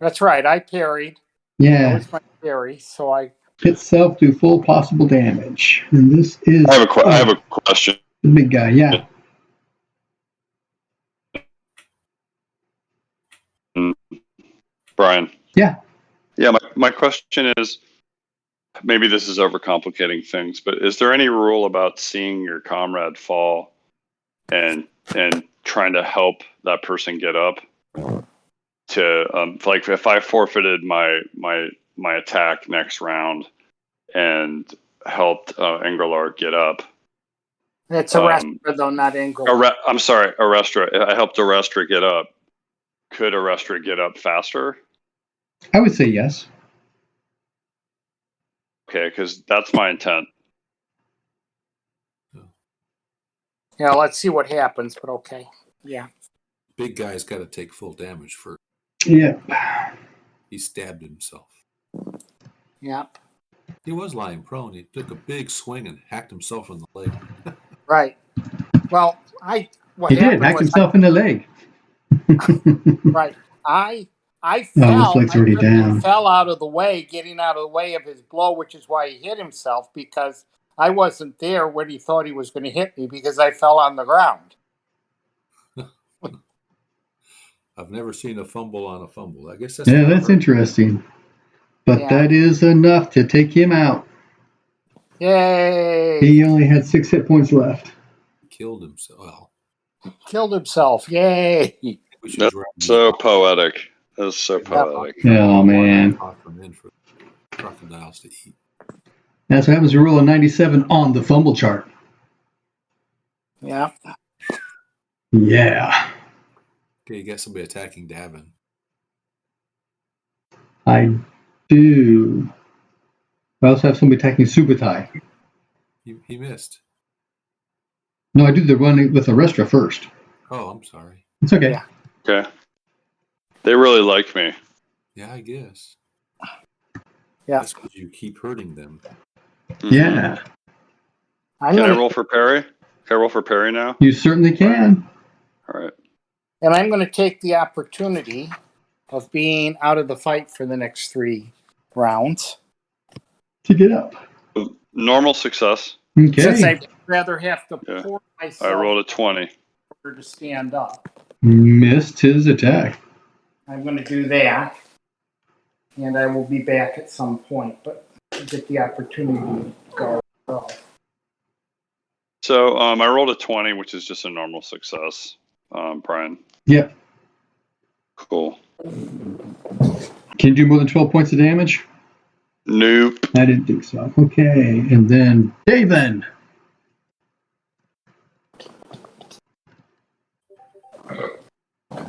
That's right. I parried. Yeah. That was my parry. So I hit self, do full possible damage. And this is. I have a question. The big guy, yeah. Brian. Yeah. Yeah, my question is, maybe this is overcomplicating things, but is there any rule about seeing your comrade fall and trying to help that person get up? To like if I forfeited my attack next round and helped Englar get up. It's Arestra though, not Englar. I'm sorry, Arestra. I helped Arestra get up. Could Arestra get up faster? I would say yes. Okay, because that's my intent. Yeah, let's see what happens, but okay. Yeah. Big guy's got to take full damage first. Yeah. He stabbed himself. Yep. He was lying prone. He took a big swing and hacked himself in the leg. He Right. Well, did hack himself in the leg. Right. I his leg's already down. Fell out of the way, getting out of the way of his blow, which is why he hit himself, because I wasn't there when he thought he was going to hit me because I fell on the ground. I've never seen a fumble on a fumble. I guess that's that's interesting. But that is enough to take him out. Yay! He only had 6 hit points left. Killed himself. Well, killed himself. Yay! That's so poetic. That's so poetic. Oh, man. For crocodiles to eat. That's what happens to roll a 97 on the fumble chart. Yeah. Yeah. Okay, you got somebody attacking Davin. I do. I also have somebody attacking Subutai. He missed. No, I do the running with Arestra first. Oh, I'm sorry. It's okay. Yeah. Okay. They really like me. Yeah, I guess. Yeah. That's because you keep hurting them. Mm-hmm. Yeah. Can I roll for parry? Can I roll for parry now? You certainly can. All right. And I'm going to take the opportunity of being out of the fight for the next 3 rounds. To get up. Normal success. Okay. Since I'd rather have to pour myself I rolled a 20. in order to stand up. Missed his attack. I'm going to do that. And I will be back at some point, but I'll get the opportunity to go. So I rolled a 20, which is just a normal success, Brian. Yep. Cool. Can you do more than 12 points of damage? Nope. I didn't think so. Okay, and then Daven.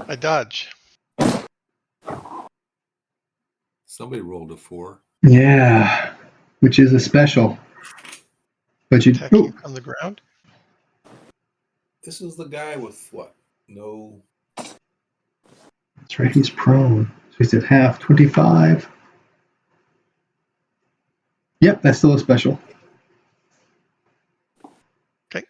I dodge. Somebody rolled a 4. Yeah, which is a special. But you. Attacking Oh, from the ground. This is the guy with what? No. that's right. He's prone. So he's at half 25. Yep, that's still a special. Okay.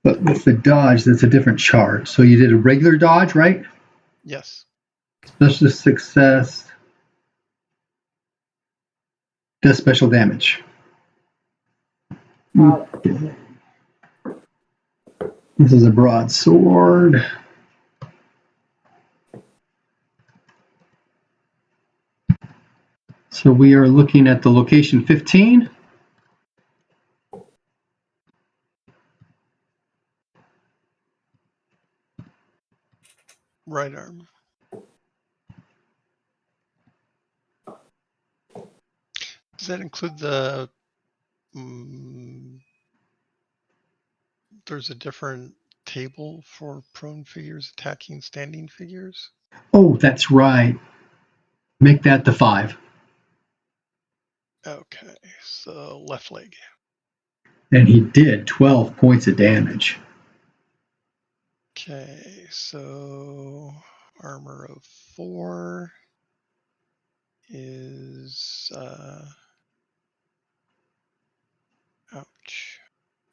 But with the dodge, that's a different chart. So you did a regular dodge, right? Yes. Special success. Does special damage. Okay. This is a broadsword. So we are looking at the location 15. Right arm. Does that include the? There's a different table for prone figures attacking standing figures. Oh, that's right. Make that the 5. Okay, so left leg. And he did 12 points of damage. Okay, so armor of 4 is ouch.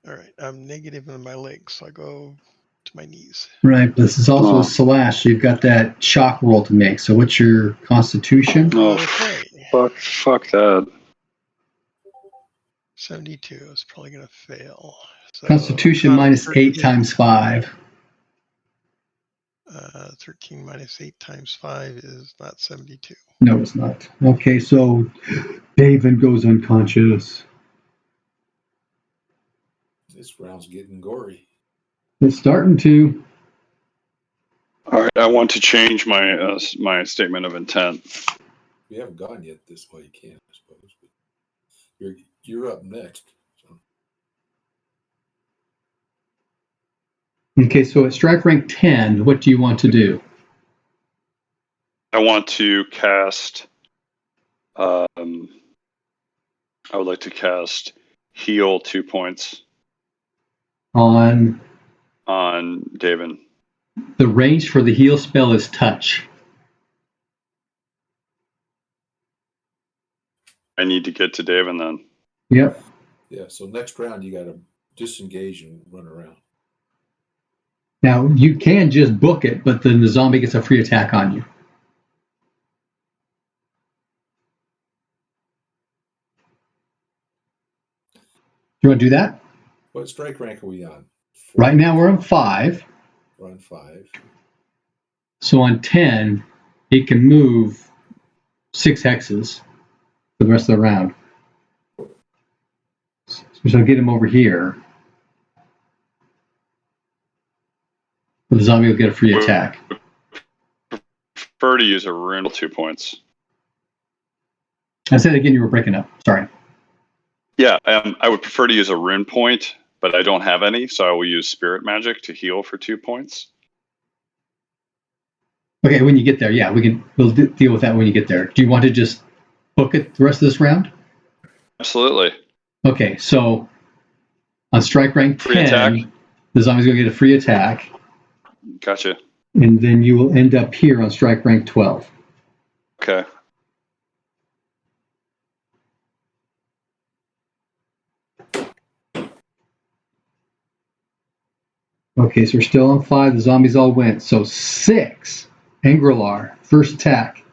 All right, I'm negative in my legs, so I go to my knees. Right, but this is also Oh. a slash, so you've got that shock roll to make. So what's your constitution? Oh, Okay, fuck that. 72 is probably gonna fail. So Constitution con minus 8 13. times 5. 13 minus 8 times 5 is not 72. No, it's not. Okay, so David goes unconscious. This round's getting gory. It's starting to. All right, I want to change my my statement of intent. We haven't gone yet this way, you can, I suppose. But you're up next. So. Okay, so at strike rank 10, what do you want to do? I want to cast. I would like to cast heal 2 points On Daven. the range for the heal spell is touch. I need to get to Daven then. Yep. Yeah, so next round you got to disengage and run around. Now, you can just book it, but then the zombie gets a free attack on you. You want to do that? What strike rank are we on? 4? Right now we're on 5. We're on 5. So on 10, it can move 6 hexes for the rest of the round. So I'll get him over here. The zombie will get a free attack. Prefer to use a rune 2 points. I said again, you were breaking up. Sorry. Yeah, I would prefer to use a rune point, but I don't have any, so I will use spirit magic to heal for 2 points. Okay, when you get there, yeah, we'll deal with that when you get there. Do you want to just book it the rest of this round? Absolutely. Okay, so on strike rank 10, Free attack. the zombie's going to get a free attack, Gotcha. and then you will end up here on strike rank 12. Okay. Okay, so we're still on 5. The zombies all went. So 6. Angrilar, first attack.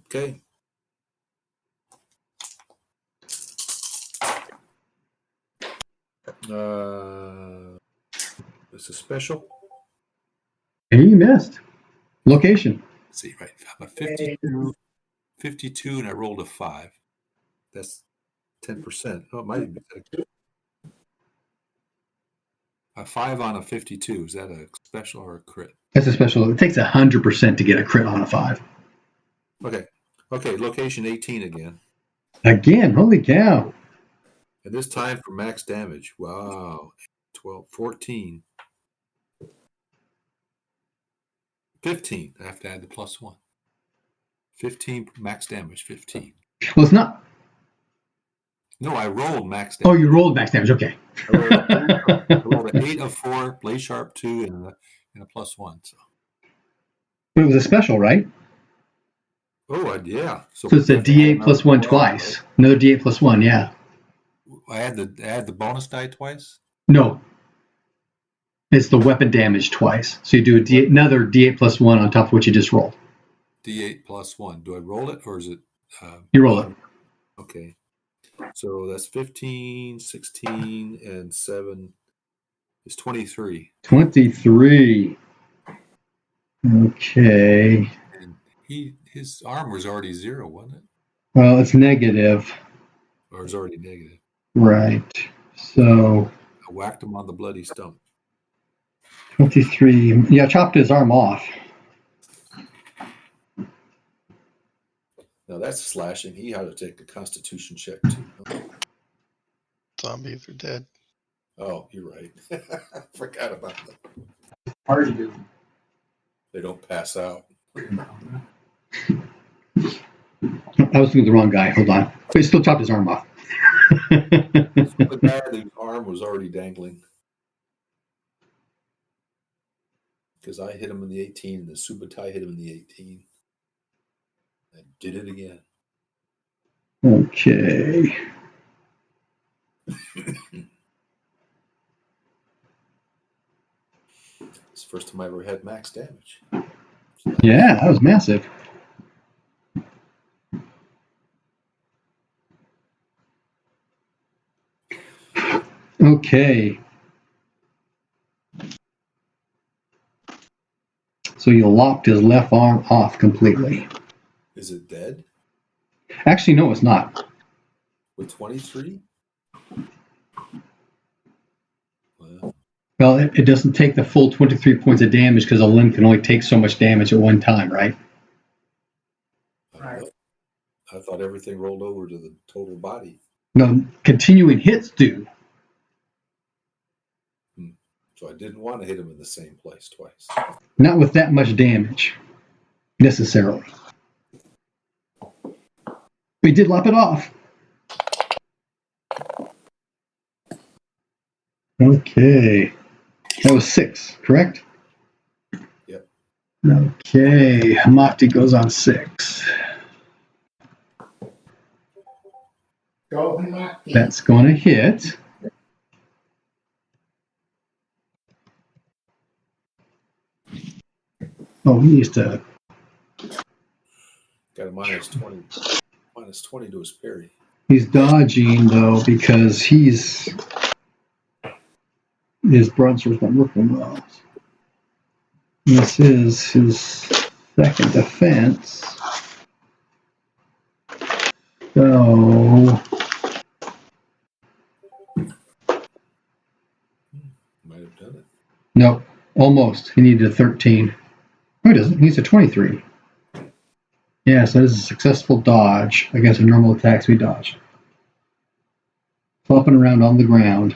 Okay. It's a special. And you missed. Location. Let's see, right. I'm a 52 and I rolled a 5. That's 10%. Oh, it might even be a 5 on a 52. Is that a special or a crit? That's a special. It takes 100% to get a crit on a 5. Okay. Okay, location 18 again. Again, holy cow. And this time for max damage. Wow. 12, 14. 15. I have to add the +1. 15 max damage, 15. Well, it's not. No, I rolled max Oh, damage. you rolled max damage. Okay. I rolled an 8 of 4, blade sharp 2, and a +1. So. But it was a special, right? Oh, yeah. So it's a D8 plus 1 twice. Right? Another D8 plus 1, yeah. I add the bonus die twice? No. It's the weapon damage twice. So you do another D8 plus 1 on top of what you just rolled. D8 plus 1. Do I roll it or is it? You roll it. Okay. So that's 15, 16, and 7 is 23. 23. Okay. And his armor was already 0, wasn't it? Well, it's negative. Or it's already negative. Right. So I whacked him on the bloody stump. 23. Yeah, chopped his arm off. Now that's slashing. He had to take a constitution check too. Zombies are dead. Oh, you're right. I forgot about that. Hard to do. They don't pass out. I was thinking the wrong guy. Hold on. But he still chopped his arm off. The guy whose arm was already dangling. Because I hit him in the 18 and the Subutai hit him in the 18. I did it again. Okay. It's the first time I ever had max damage. Yeah, that was massive. Okay. So you lopped his left arm off completely. Is it dead? Actually, no, it's not. With 23? Well, it doesn't take the full 23 points of damage because a limb can only take so much damage at one time, right? Right. I thought everything rolled over to the total body. No, continuing hits do. So I didn't want to hit him in the same place twice. Not with that much damage, necessarily. We did lop it off. Okay. That was 6, correct? Yep. Okay. Hamati goes on 6. Go, Hamati. That's going to hit. Oh, he needs to. Got a minus 20. Minus 20 to his parry. He's dodging, though, because his broadsword's not working well. This is his second defense. So. Might have done it. Nope. Almost. He needed a 13. No, he doesn't. He needs a 23. Yeah, so this is a successful dodge against a normal attack, so he dodged. Flopping around on the ground.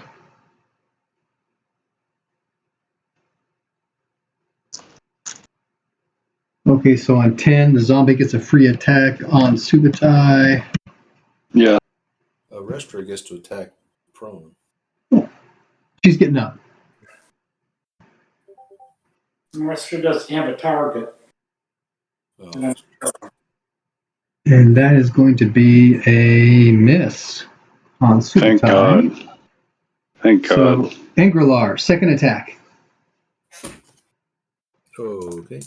Okay, so on 10, the zombie gets a free attack on Subutai. Yeah. Restra gets to attack prone. Oh, she's getting up. Restra doesn't have a target. Oh. And that is going to be a miss on Subutai. Thank God. Thank God. So, Engrilar, second attack. Okay.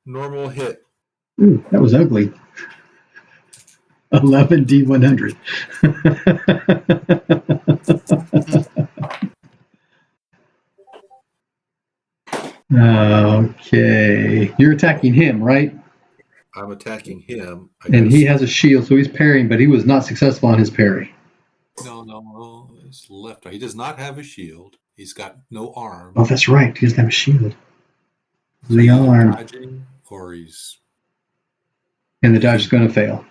Normal hit. Ooh, that was ugly. 11 D100. Okay. You're attacking him, right? I'm attacking him. And he has a shield, so he's parrying, but he was not successful on his parry. No. His left. He does not have a shield. He's got no arm. Oh, that's right. He doesn't have a shield. The arm. Dodging Or he's... And the dodge is going to fail.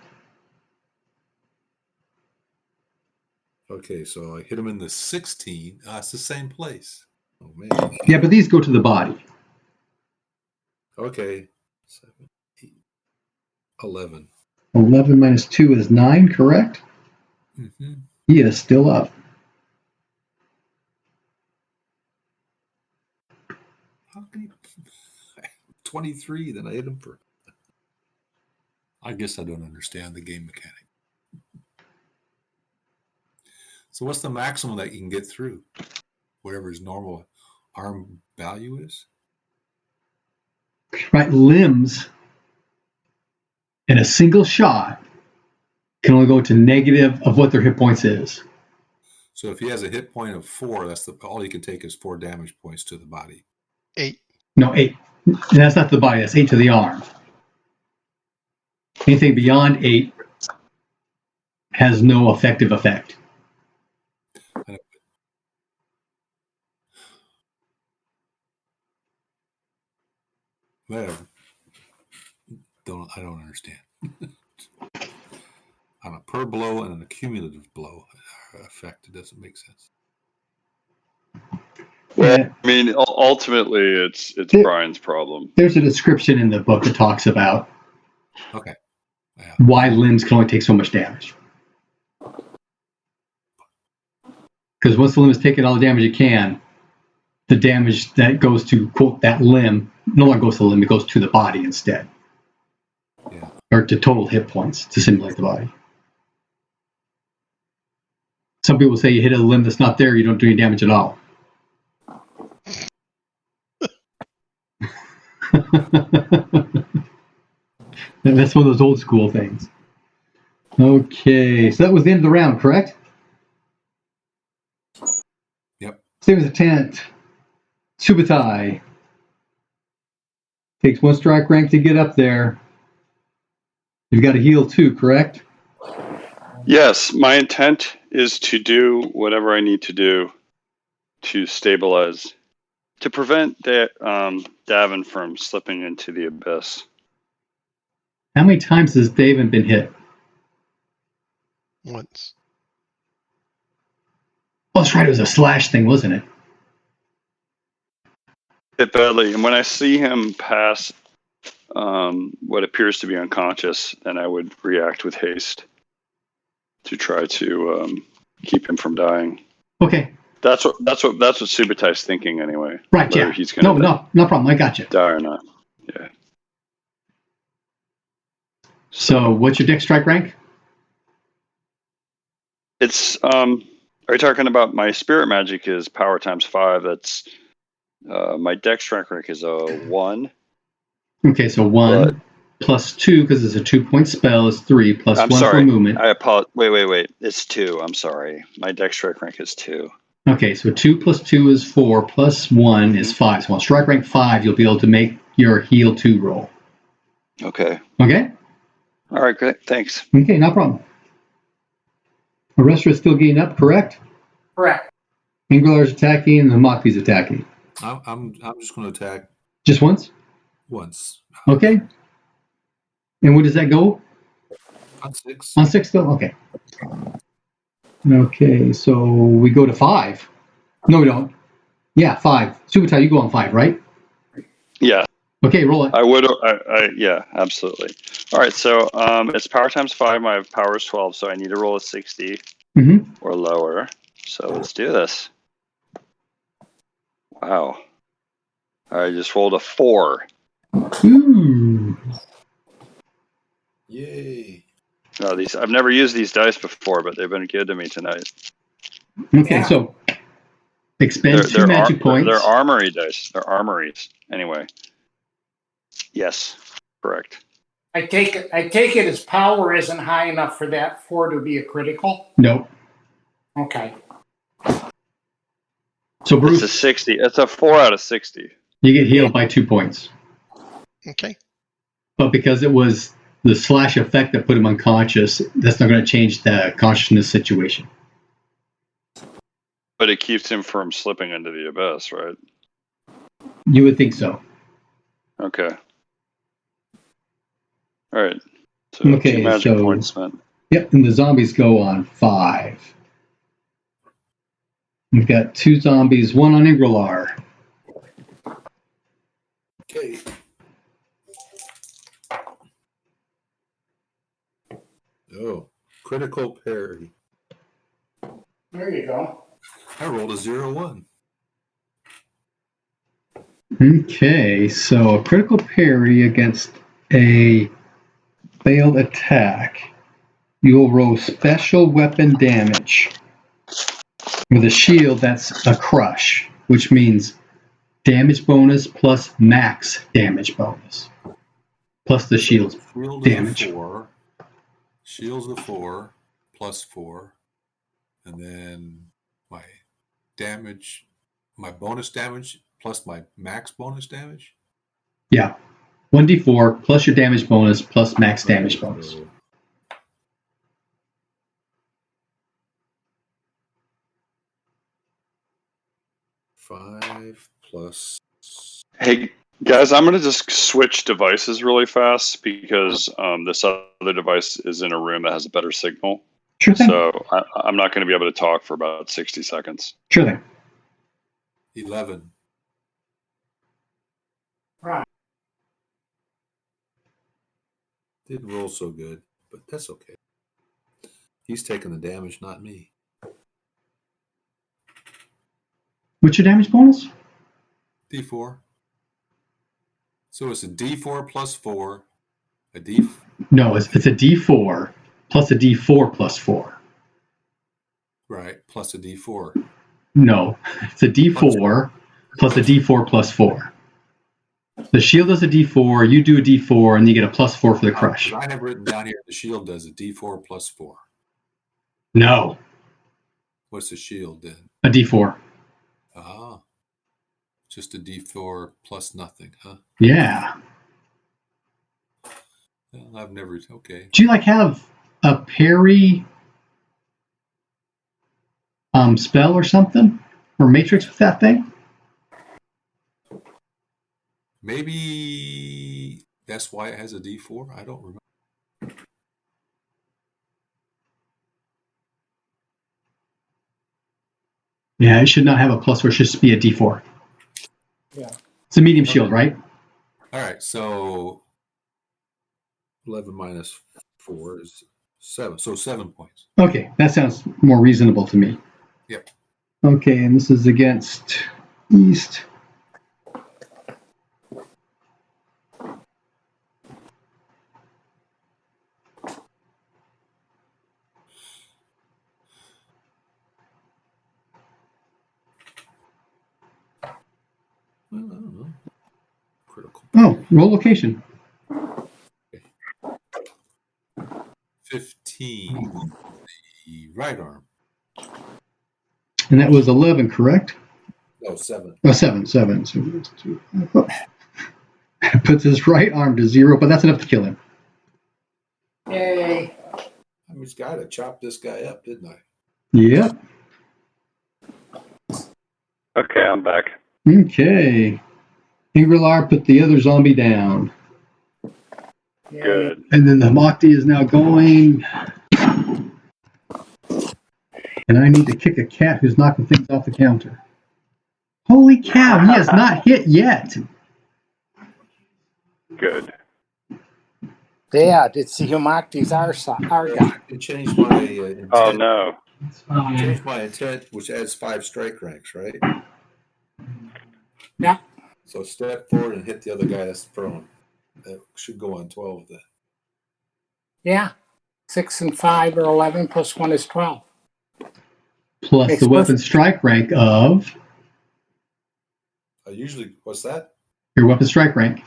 Okay, so I hit him in the 16. It's the same place. Oh, man. Yeah, but these go to the body. Okay. 7, 8, 11. 11 minus 2 is 9, correct? Mm-hmm. He is still up. How can he... 23, then I hit him for... I guess I don't understand the game mechanic. So what's the maximum that you can get through? Whatever his normal arm value is? Right, limbs in a single shot can only go to negative of what their hit points is. So if he has a hit point of 4, that's all he can take is 4 damage points to the body. 8. No, 8. And that's not to the body, that's 8 to the arm. Anything beyond 8 has no effective effect. Whatever. I don't understand. On a per blow and an accumulative blow effect, it doesn't make sense. Yeah. I mean, ultimately, it's Brian's problem. There's a description in the book that talks about Yeah. why limbs can only take so much damage. Because once the limb is taking all the damage it can, the damage that goes to, quote, that limb no longer goes to the limb, it goes to the body instead. Yeah. Or to total hit points to simulate the body. Some people say you hit a limb that's not there, you don't do any damage at all. That's one of those old school things. Okay, so that was the end of the round, correct? Yep. Same as a tent. Subutai takes 1 strike rank to get up there. You've got to heal 2, correct? Yes, my intent is to do whatever I need to do to stabilize, to prevent Davin from slipping into the abyss. How many times has Davin been hit? Once. Oh, that's right, it was a slash thing, wasn't it? Hit badly, and when I see him pass what appears to be unconscious, then I would react with haste to try to keep him from dying. Okay. That's what Subutai's thinking anyway. Right, whether yeah. He's gonna No problem. I got you. die or not. Yeah. So, what's your dex strike rank? It's are you talking about my spirit magic is power times 5? That's my dex strike rank is a 1. Okay, so 1 plus 2 because it's a 2-point spell is 3 plus I'm 1 sorry. for movement. I apologize. Wait. It's 2. I'm sorry. My dex strike rank is 2. Okay, so 2 plus 2 is 4 plus 1 is 5. So on strike rank 5, you'll be able to make your heal 2 roll. Okay. Okay? All right, great. Thanks. Okay, no problem. Arrestor is still getting up, correct? Correct. Ingrillar's attacking and the Mockby's attacking. I'm just going to attack Just once? once. Okay. And what does that go? On 6. On 6 still? Okay. Okay, so we go to 5. No, we don't. Yeah, 5. Subutai, you go on 5, right? Yeah. Okay, roll it. I would. Yeah, absolutely. All right, so it's power times 5. My power is 12, so I need to roll a 60 or lower. So let's do this. Wow. I just rolled a 4. Ooh. Yay. No, I've never used these dice before, but they've been good to me tonight. Okay, so expend 2 magic points. They're armory dice. They're armories. Anyway. Yes, correct. I take it his power isn't high enough for that 4 to be a critical? Nope. Okay. So Bruce, It's a 60. It's a 4 out of 60. you get healed by 2 points. Okay. But because it was the slash effect that put him unconscious, that's not going to change the consciousness situation. But it keeps him from slipping into the abyss, right? You would think so. Okay. All right. So 2 Okay, magic so- points spent. Yep, and the zombies go on 5. We've got 2 zombies, 1 on Ingrilar. Okay. Oh, critical parry. There you go. I rolled a 0-1. Okay, so a critical parry against a failed attack. You will roll special weapon damage. With a shield, that's a crush, which means damage bonus plus max damage bonus. Plus the shield's Shield damage. is a 4. Shield's a 4 plus 4. And then my damage, my bonus damage plus my max bonus damage. Yeah. 1d4 plus your damage bonus plus max damage bonus. So 5 plus. Hey, guys, I'm going to just switch devices really fast because this other device is in a room that has a better signal. Sure thing. So I'm not going to be able to talk for about 60 seconds. Sure thing. 11. Right. Didn't roll so good, but that's okay. He's taking the damage, not me. What's your damage bonus? D4. So it's a D4 plus 4. A D. No, it's a d4 plus a d4 plus 4. Right, plus a D4. No, it's a d4 plus a d4 plus 4. The shield does a d4, you do a d4, and you get a plus 4 for the crush. I have written down here the shield does a D4 plus 4. No, What's the shield then? a d4. Ah, just a D4 plus nothing, huh? Yeah. Well, I've never. Okay. Do you like have a parry spell or something? Or matrix with that thing? Maybe that's why it has a D4. I don't remember. Yeah, it should not have a plus 4. It should just be a d4. Yeah. It's a medium shield, right? All right, so 11 minus 4 is 7. So 7 points. Okay, that sounds more reasonable to me. Yep. Okay, and this is against East. Well, I don't know. Critical. Oh, roll location. 15. The right arm. And that was 11, correct? No, 7. Oh, 7. So puts his right arm to 0, but that's enough to kill him. Yay. I just got to chop this guy up, didn't I? Yep. Okay, I'm back. Okay. Ingrilar put the other zombie down. Yay. Good. And then the Mokti is now going. And I need to kick a cat who's knocking things off the counter. Holy cow, he has not hit yet. Good. Dad, it's the Humakti's our guy. I can change my intent. Oh, no. Change my intent, which adds 5 strike ranks, right? Yeah. So step forward and hit the other guy that's prone. That should go on 12 then. Yeah. 6 and 5 or 11 plus 1 is 12. Plus Makes the weapon perfect. strike rank of Usually, what's that? your weapon strike rank.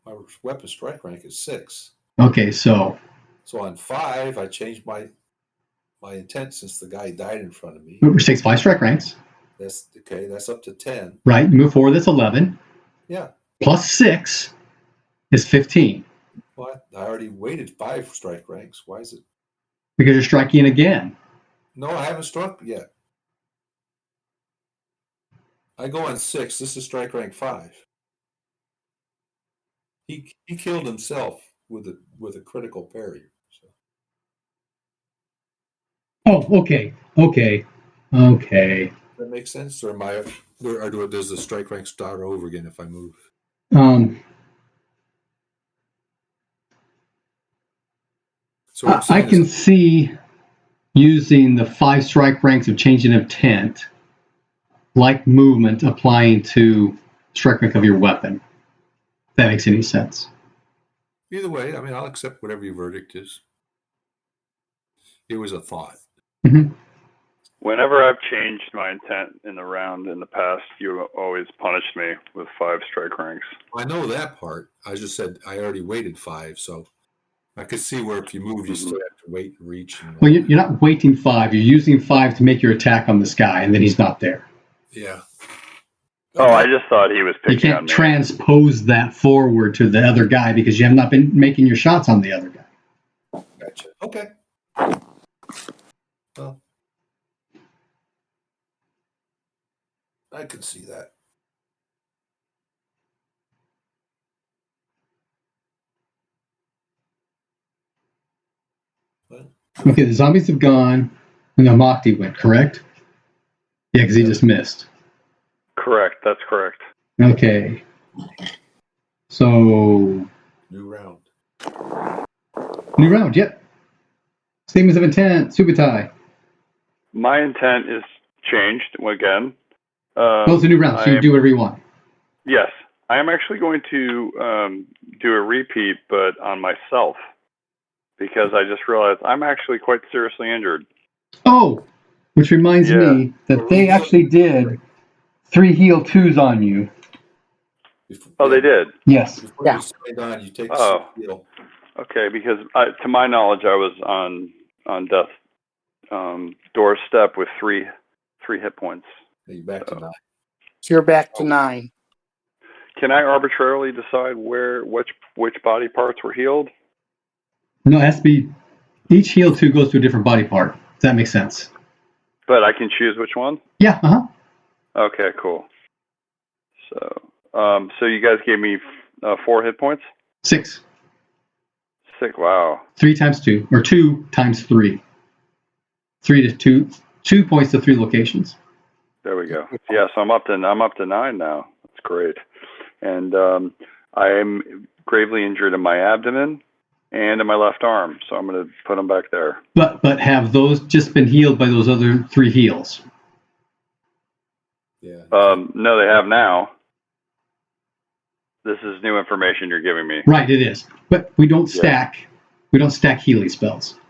My weapon strike rank is 6. Okay, so So on 5, I changed my intent since the guy died in front of me. which takes 5 strike ranks, That's okay. That's up to 10. right? You move forward, that's 11. Yeah. Plus 6 is 15. Well, I already waited 5 strike ranks. Why is it? Because you're striking again. No, I haven't struck yet. I go on 6. This is strike rank 5. He killed himself with a critical parry. So. Oh, okay. That makes sense, or does the strike rank start over again if I move? So what I'm I saying can is, see using the 5 strike ranks of change in intent, like movement, applying to strike rank of your weapon. If that makes any sense. either way, I mean, I'll accept whatever your verdict is. It was a thought. Mm-hmm. Whenever I've changed my intent in the round in the past, you always punished me with 5 strike ranks. I know that part. I just said I already waited 5, so I could see where if you move, you still have to wait and reach. And Well, you're not waiting 5. You're using 5 to make your attack on this guy, and then he's not there. Yeah. Oh, I just thought he was picking on me. You can't transpose that forward to the other guy because you have not been making your shots on the other guy. Gotcha. Okay. Well, I can see that. Well, Okay, the zombies have gone, and the Mokti went, correct? Yeah, because he just missed. Correct. That's correct. Okay. So, new round. Yep. Statements of intent, Subutai. My intent is changed again. Well, it's a new round, so you can do whatever you want. Yes. I am actually going to do a repeat, but on myself, because I just realized I'm actually quite seriously injured. Oh, which reminds me that they actually did 3 heal 2s on you. Oh, they did? Yes. Before you sign on, you take a heal. Okay, because to my knowledge, I was on death's doorstep with 3 hit points. You're back to 9. So you're back to 9. Can I arbitrarily decide which body parts were healed? No, it has to be. Each heal 2 goes to a different body part. Does that make sense? But I can choose which one? Yeah, Okay, cool. So you guys gave me 4 hit points? 6. 6, wow. 3 times 2, or 2 times 3. 3 to 2. 2 points to 3 locations. There we go. Yeah, so I'm up to 9 now. That's great. And I am gravely injured in my abdomen and in my left arm, so I'm going to put them back there. But have those just been healed by those other 3 heals? Yeah. No, they have now. This is new information you're giving me. Right, it is. But we don't stack. Yeah. We don't stack healing spells.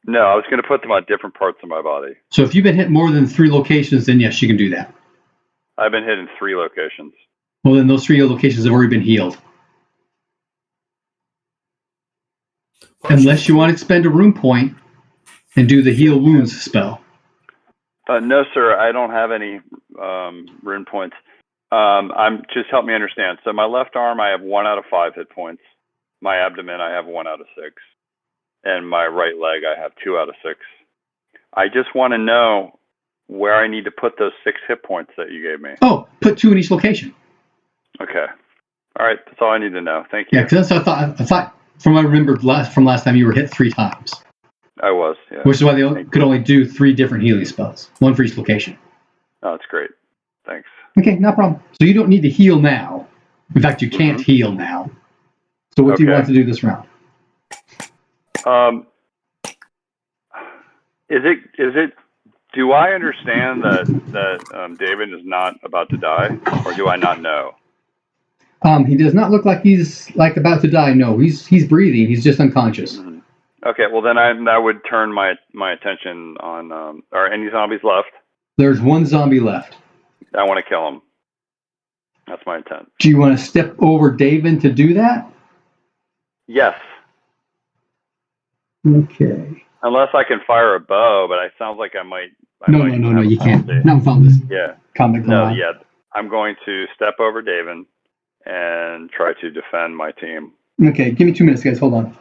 No, I was going to put them on different parts of my body. So if you've been hit more than 3 locations, then yes, you can do that. I've been hit in 3 locations. Well, then those 3 locations have already been healed. Unless you want to spend a rune point and do the heal wounds spell. No, sir, I don't have any rune points. Just help me understand. So my left arm, I have 1 out of 5 hit points. My abdomen, I have 1 out of 6. And my right leg, I have 2 out of 6. I just want to know where I need to put those 6 hit points that you gave me. Oh, put 2 in each location. Okay. All right, that's all I need to know. Thank you. Yeah, because that's what I thought from what I remembered from last time you were hit 3 times. I was, yeah. Which is why they could only do 3 different healing spells, 1 for each location. Oh, that's great. Thanks. Okay, no problem. So you don't need to heal now. In fact, you can't heal now. So what do you want to do this round? Do I understand that David is not about to die, or do I not know? He does not look like he's about to die. No, he's breathing. He's just unconscious. Mm-hmm. Okay, well then I would turn my attention on. Are any zombies left? There's 1 zombie left. I want to kill him. That's my intent. Do you want to step over David to do that? Yes. Okay. Unless I can fire a bow, but it sounds like I might. No, you can't. Not with all this. Yeah. Comment going on. Yeah. I'm going to step over David and try to defend my team. Okay, give me 2 minutes, guys. Hold on.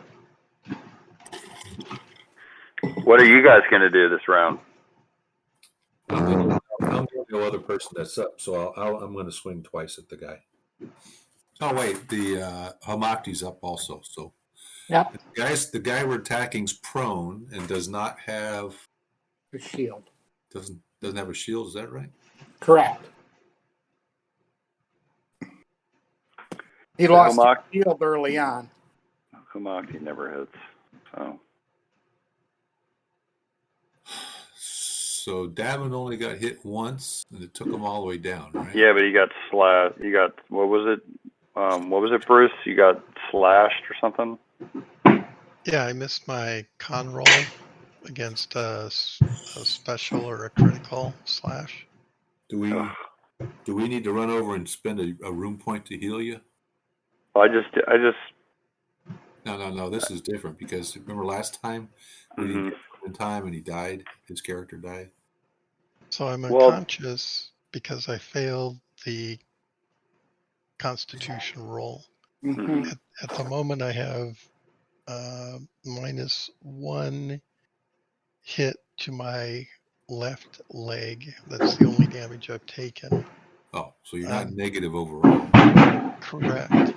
What are you guys going to do this round? I'm the other person that's up, so I'm going to swing twice at the guy. Oh wait, the Hamakti's up also. So Yep. The guy we're attacking's prone and does not have The shield. doesn't have a shield. Is that right? Correct. He So lost Humak- the shield early on. Humaki never hits. So Davin only got hit once, and it took him all the way down, right? Yeah, but he got slashed. You got, what was it? What was it, Bruce? You got slashed or something? Yeah, I missed my con roll against a special or a critical slash. Do we need to run over and spend a room point to heal you? I just. No. This is different because remember last time we didn't get him in time and he died. His character died. So I'm Well- unconscious because I failed the Constitution roll. Mm-hmm. At the moment, I have -1 hit to my left leg. That's the only damage I've taken. Oh, so you're not negative overall. Correct.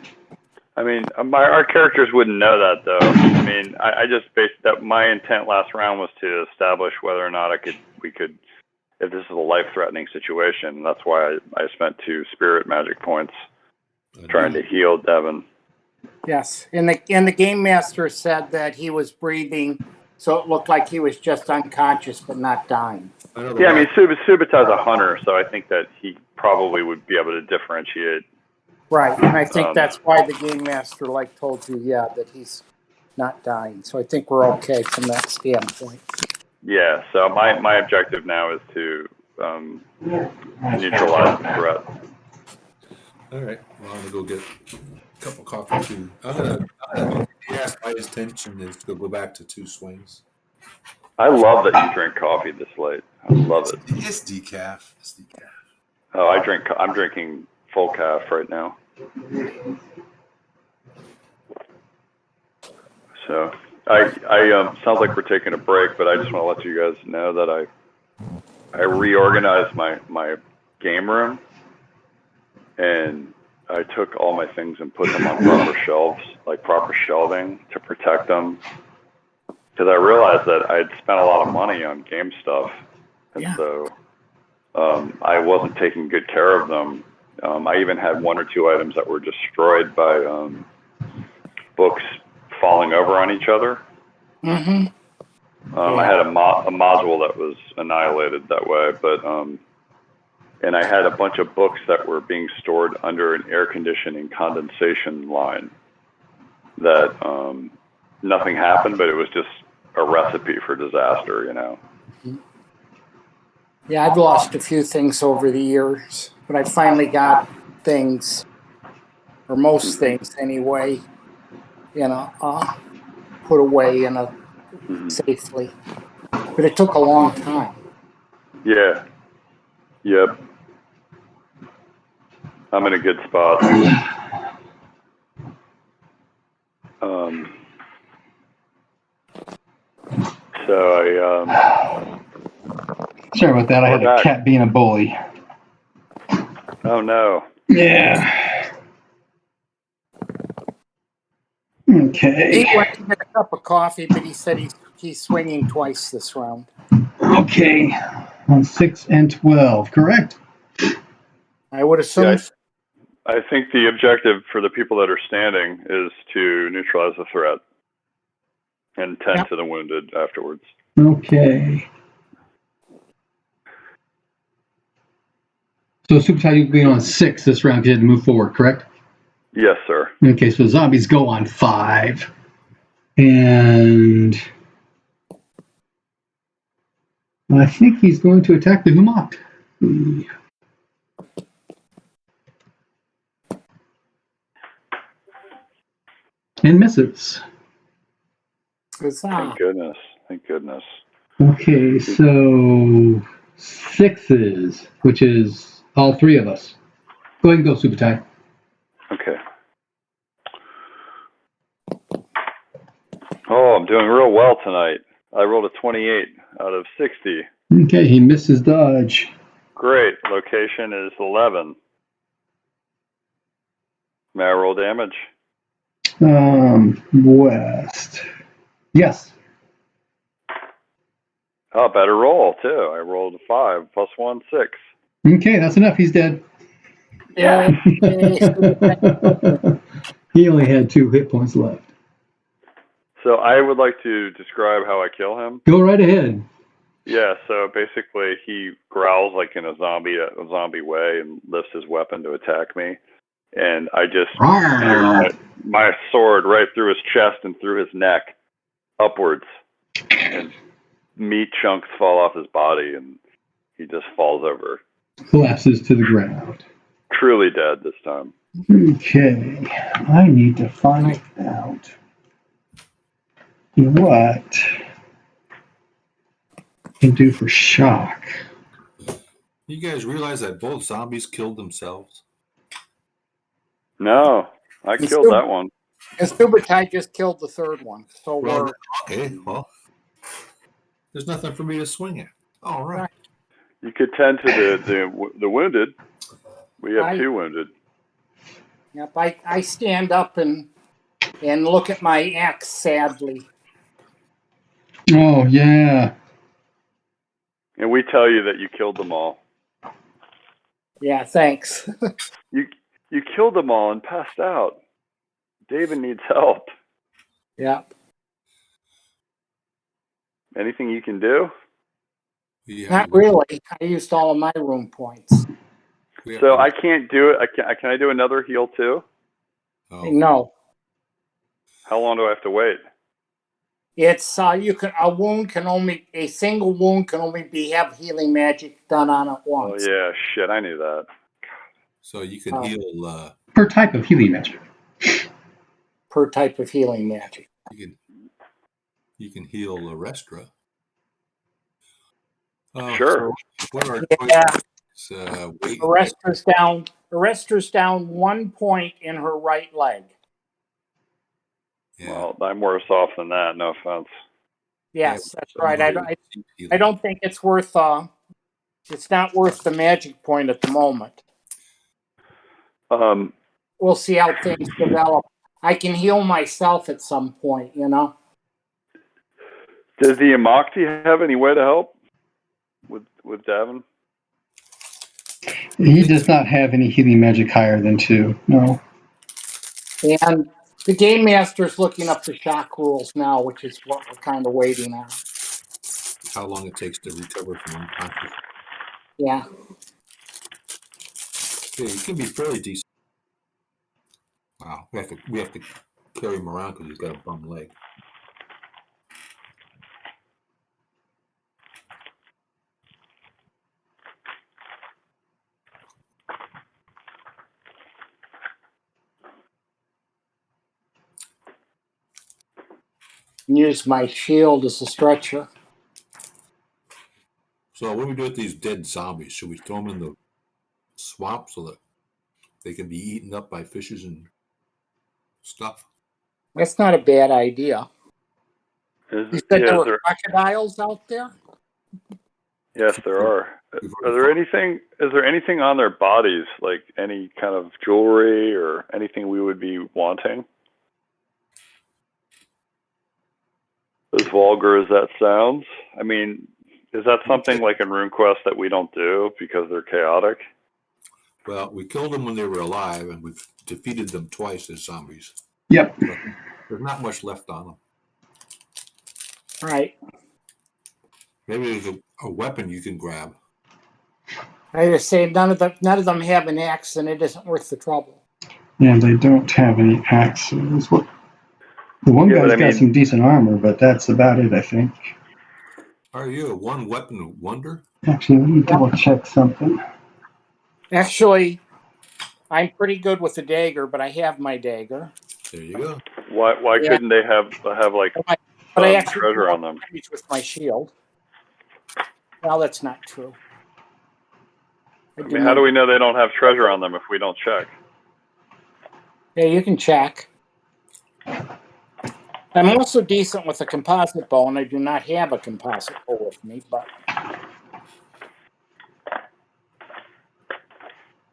I mean, our characters wouldn't know that, though. I mean, I just based that. My intent last round was to establish whether or not we could, if this is a life-threatening situation. That's why I spent 2 spirit magic points trying to heal Devin. Yes, and the game master said that he was breathing, so it looked like he was just unconscious but not dying. Yeah, I mean, Subutai's a hunter, so I think that he probably would be able to differentiate. Right, and I think that's why the game master told you, that he's not dying. So I think we're okay from that standpoint. Yeah, so my objective now is to neutralize the threat. All right. Well, I'm gonna go get a cup of coffee too. I'm gonna ask my intention is to go back to 2 swings. I love that you drink coffee this late. I love it. It's decaf. Oh, I'm drinking full calf right now. So I sounds like we're taking a break, but I just want to let you guys know that I reorganized my game room, and I took all my things and put them on proper shelves, like proper shelving to protect them. Because I realized that I'd spent a lot of money on game stuff, and so I wasn't taking good care of them. I even had 1 or 2 items that were destroyed by books falling over on each other. Mm-hmm. I had a module that was annihilated that way, but and I had a bunch of books that were being stored under an air conditioning condensation line that nothing happened, but it was just a recipe for disaster, you know. Yeah, I've lost a few things over the years, but I finally got things, or most things anyway, put away safely. But it took a long time. Yeah. Yep. I'm in a good spot. So Sorry about that. I had a cat being a bully. Oh no. Yeah. Okay. He went to get a cup of coffee, but he said he's swinging twice this round. Okay. On 6 and 12, correct? I would assume. Yeah, I think the objective for the people that are standing is to neutralize the threat and tend to the wounded afterwards. Okay. So Subutai, you've been on 6 this round because you had to move forward, correct? Yes, sir. Okay, so zombies go on 5. And I think he's going to attack the Humak. And misses. Thank goodness. Thank goodness. Okay, so 6s, which is all 3 of us. Go ahead and go, Subutai. Okay. Oh, I'm doing real well tonight. I rolled a 28 out of 60. Okay, he misses dodge. Great. Location is 11. May I roll damage? West. Yes. Oh, better roll too. I rolled a 5 plus 1, 6. Okay, that's enough. He's dead. Yeah. He only had 2 hit points left. So I would like to describe how I kill him. Go right ahead. Yeah, so basically he growls like in a zombie way and lifts his weapon to attack me. And I just enter my sword right through his chest and through his neck upwards. And meat chunks fall off his body and he just falls over. Collapses to the ground. Truly dead this time. Okay, I need to find out what I can do for shock. You guys realize that both zombies killed themselves? No, I killed that one. And Subutai just killed the third one. So Well, okay, well, there's nothing for me to swing at. All right. You could tend to the wounded. We have 2 wounded. Yep, I stand up and look at my axe sadly. Oh, yeah. And we tell you that you killed them all. Yeah, thanks. You killed them all and passed out. David needs help. Yep. Anything you can do? Yeah, Not really. I used all of my room points. So I can't do it. Can I do another heal too? Oh. No. How long do I have to wait? It's a single wound can only have healing magic done on it once. Oh yeah, shit, I knew that. So you can heal Per type of healing magic. Per type of healing magic. You can heal Restra. Sure. What are Arestra's down 1 point in her right leg. Yeah. Well, I'm worse off than that. No offense. Yes, that's right. I don't think it's worth. It's not worth the magic point at the moment. We'll see how things develop. I can heal myself at some point, you know. Does the Amakti have any way to help with Davin? He does not have any healing magic higher than 2. No. And the game master's looking up the shock rules now, which is what we're kind of waiting on. How long it takes to recover from unconscious? Yeah. Yeah, it can be fairly decent. Wow, we have to carry him around because he's got a bum leg. Use my shield as a stretcher. So what do we do with these dead zombies? Should we throw them in the swamp so that they can be eaten up by fishes and stuff? That's not a bad idea. You said there were there, crocodiles out there? yes, there are. Is there anything on their bodies, like any kind of jewelry or anything we would be wanting? As vulgar as that sounds, I mean, is that something like in RuneQuest that we don't do because they're chaotic? Well, we killed them when they were alive, and we've defeated them twice as zombies. Yep. But there's not much left on them. Right. Maybe there's a weapon you can grab. I just say none of them have an axe, and it isn't worth the trouble. Yeah, they don't have any axes. What? The one guy's got some decent armor, but that's about it, I think. Are you a one-weapon wonder? Actually, let me double check something. Actually, I'm pretty good with the dagger, but I have my dagger. There you go. Why couldn't they have like I actually treasure on them with my shield? Well, that's not true. I mean, how do we know they don't have treasure on them if we don't check? Yeah, you can check. I'm also decent with a composite bow, and I do not have a composite bow with me, but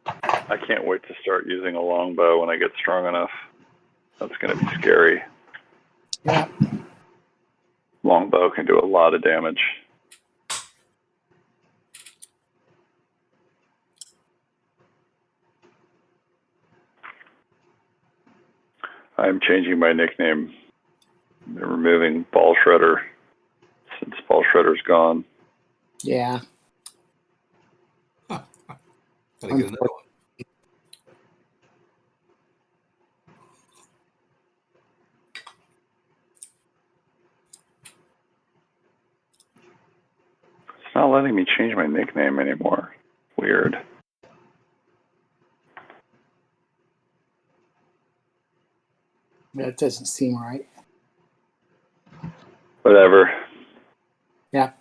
I can't wait to start using a longbow when I get strong enough. That's going to be scary. Yeah. Longbow can do a lot of damage. I'm changing my nickname. They're removing Ball Shredder since Ball Shredder's gone. Yeah. Gotta get another one. It's not letting me change my nickname anymore. Weird. That doesn't seem right. Whatever. Yeah.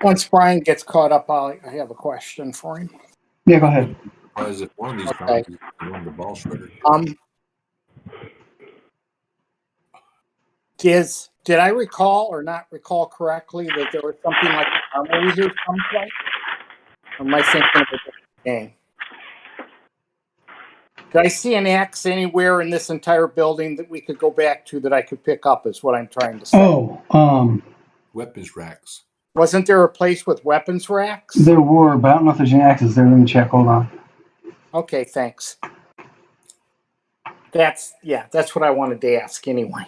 Once Brian gets caught up, I have a question for him. Yeah, go ahead. Surprised if one of these Okay. zombies is one of the Ball Shredder. Did I recall or not recall correctly that there was something like an armory here someplace? Or am I thinking of a different game? Did I see an axe anywhere in this entire building that we could go back to that I could pick up is what I'm trying to say. Oh, Weapons racks. Wasn't there a place with weapons racks? there were, but I don't know if there's any axes there. Let me check. Hold on. Okay, thanks. That's what I wanted to ask anyway.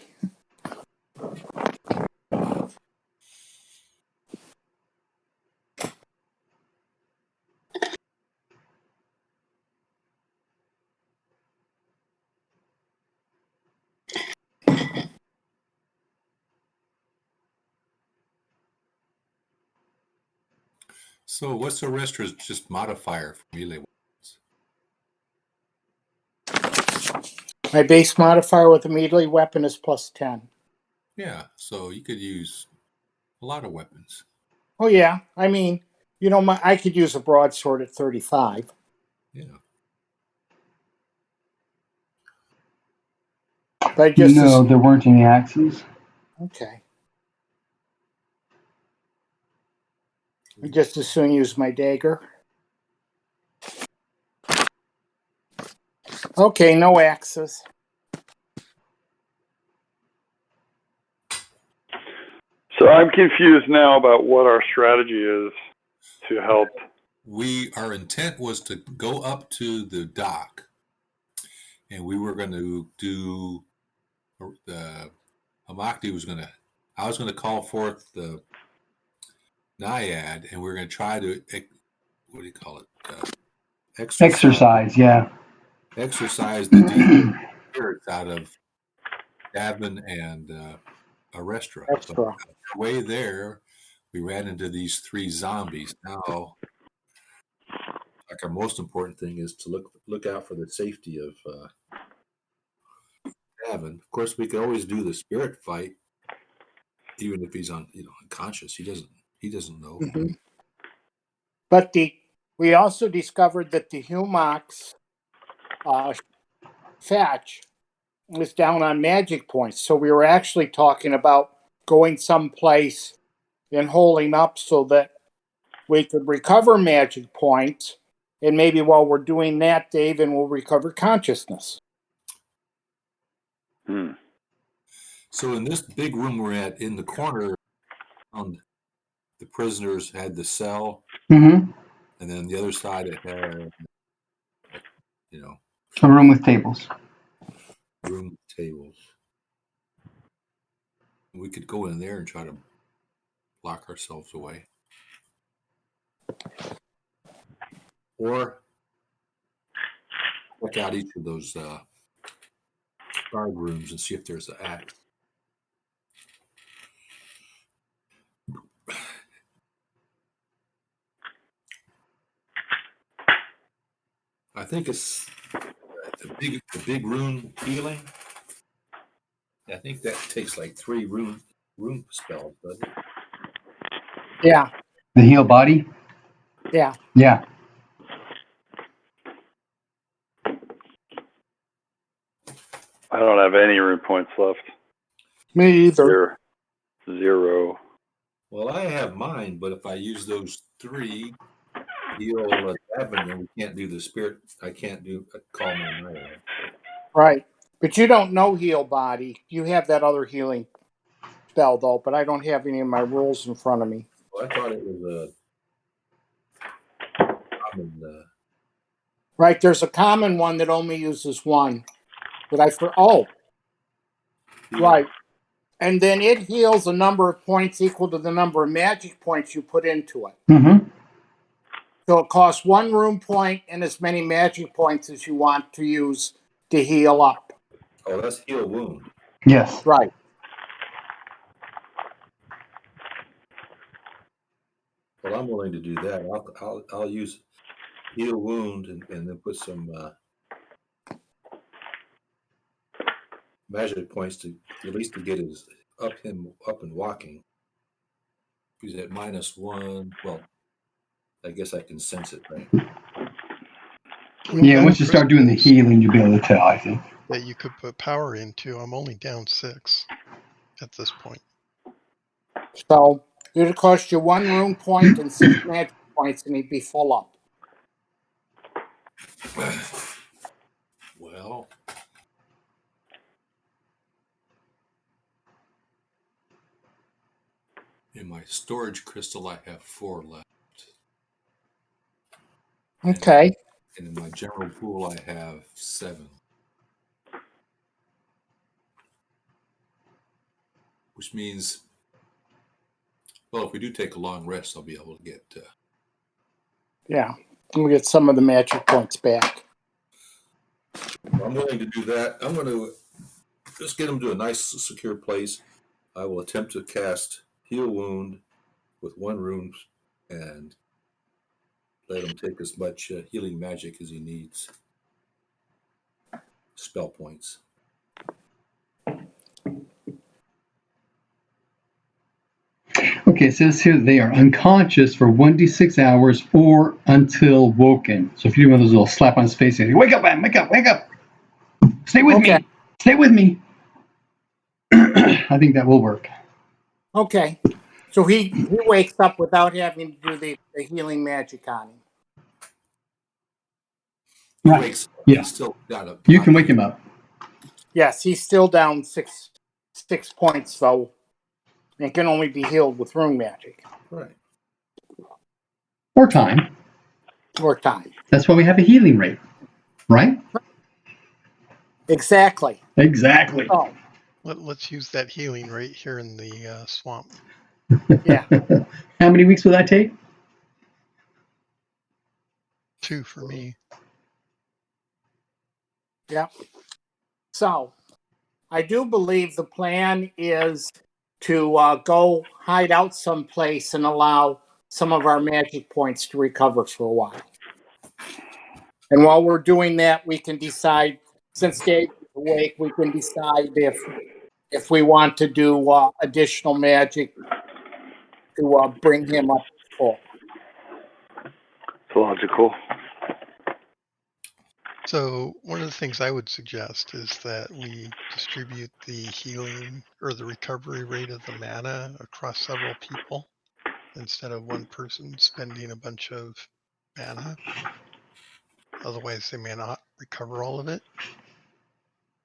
So what's the Restra's just modifier for melee weapons? My base modifier with a melee weapon is +10. Yeah, so you could use a lot of weapons. Oh yeah, I mean, I could use a broadsword at 35. Yeah. But No, there weren't any axes. Okay. I just as soon use my dagger. Okay, no axes. So I'm confused now about what our strategy is to help. Our intent was to go up to the dock, and we were going to do the Hamakti I was going to call forth the Naiad, and we were going to try to, what do you call it? Exercise, yeah. Exercise the demon spirits out of Davin and Arestra. But on the way there, we ran into these 3 zombies. Now, like, our most important thing is to look out for the safety of Davin. Of course, we could always do the spirit fight, even if he's unconscious. He doesn't know. Mm-hmm. But we also discovered that the Humox fetch was down on magic points. So we were actually talking about going someplace and holding up so that we could recover magic points. And maybe while we're doing that, David will recover consciousness. So in this big room we're at, in the corner, the prisoners had the cell, and then the other side it had, a room with tables. Room with tables. We could go in there and try to lock ourselves away, or check out each of those guard rooms and see if there's an axe. I think it's the big rune healing. I think that takes like 3 rune spells, doesn't it? Yeah. The heal body? Yeah. Yeah. I don't have any rune points left. Me either. 0. Well, I have mine, but if I use those 3, heal Davin, then we can't do the spirit. I can't call my Naiad. Right. But you don't know heal body. You have that other healing spell, though, but I don't have any of my rules in front of me. Well, I thought it was a common. Right. There's a common one that only uses one. Right. And then it heals a number of points equal to the number of magic points you put into it. Mm-hmm. So it costs 1 room point and as many magic points as you want to use to heal up. Oh, that's heal wound. Yes. Right. Well, I'm willing to do that. I'll use heal wound and then put some magic points to at least to get his up and walking. He's at -1. Well, I guess I can sense it, right? With Yeah, that once you start doing the crystals healing, you'll be able to tell, I think. that you could put power into, I'm only down 6 at this point. So it'd cost you 1 room point and 6 magic points and he'd be full up. Well, in my storage crystal, I have 4 left. Okay. And in my general pool, I have 7. Which means, well, if we do take a long rest, I'll be able to get. Yeah. We'll get some of the magic points back. I'm willing to do that. I'm going to just get him to a nice, secure place. I will attempt to cast Heal Wound with 1 rune and let him take as much healing magic as he needs. Spell points. Okay, it says here they are unconscious for 1d6 hours or until woken. So if you do one of those little slap on his face, and wake up, man, wake up, wake up. Stay with me. Stay with me. I think that will work. Okay. So he wakes up without having to do the healing magic on him. He Right. wakes up. Yeah. He's still got a. You can wake him up. Yes, he's still down 6 points, though. It can only be healed with rune magic. Right. Or time. Or time. That's why we have a healing rate. Right? Exactly. Exactly. Oh, Let's use that healing right here in the swamp. yeah. How many weeks will that take? 2 for me. Yep. So, I do believe the plan is to go hide out someplace and allow some of our magic points to recover for a while. And while we're doing that, we can decide, since Dave's awake, we can decide if we want to do additional magic to bring him up full. It's logical. So one of the things I would suggest is that we distribute the healing or the recovery rate of the mana across several people instead of one person spending a bunch of mana. Otherwise, they may not recover all of it.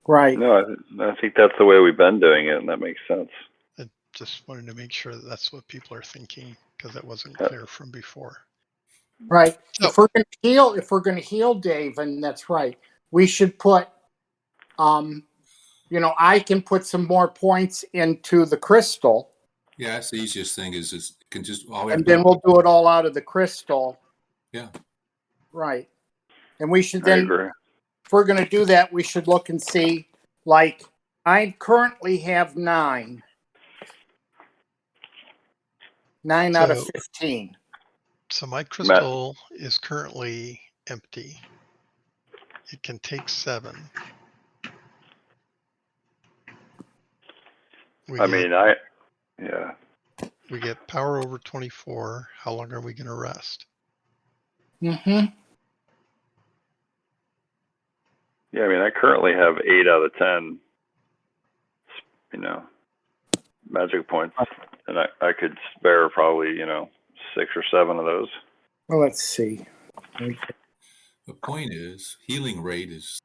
Right. No, I think that's the way we've been doing it, and that makes sense. I just wanted to make sure that that's what people are thinking because that wasn't clear from before. Right. So, If we're going to heal Dave, and that's right, we should put, I can put some more points into the crystal. Yeah, that's the easiest thing. Is can just and then we'll do it all out of the crystal. Yeah. Right. And we should I then, agree. if we're going to do that, we should look and see, like, I currently have 9. 9 out of 15. So my crystal is currently empty. It can take 7. Yeah. We get power over 24. How long are we going to rest? Mm-hmm. Yeah, I currently have 8 out of 10, magic points, and I could spare probably, 6 or 7 of those. Well, let's see. The point is, healing rate is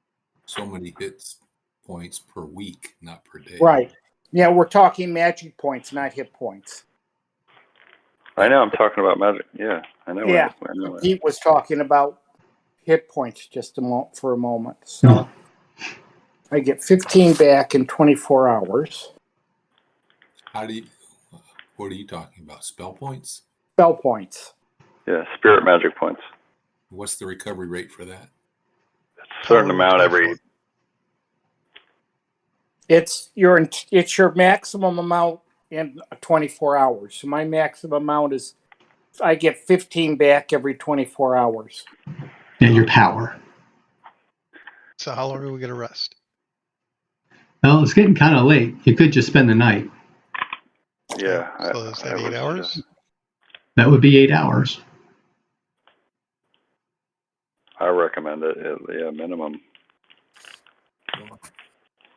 so many points per week, not per day. Right. Yeah, we're talking magic points, not hit points. I know I'm talking about magic. Yeah, I know. Yeah, I know it. Pete was talking about hit points just for a moment. So No. I get 15 back in 24 hours. What are you talking about? Spell points? Spell points. Yeah, spirit magic points. What's the recovery rate for that? It's a certain Power amount every. threshold. It's your maximum amount in 24 hours. So my maximum amount is I get 15 back every 24 hours. Yeah, your power. So how long are we going to rest? Well, it's getting kind of late. You could just spend the night. Yeah. So is that 8 hours? That would be 8 hours. I recommend it. Yeah, minimum.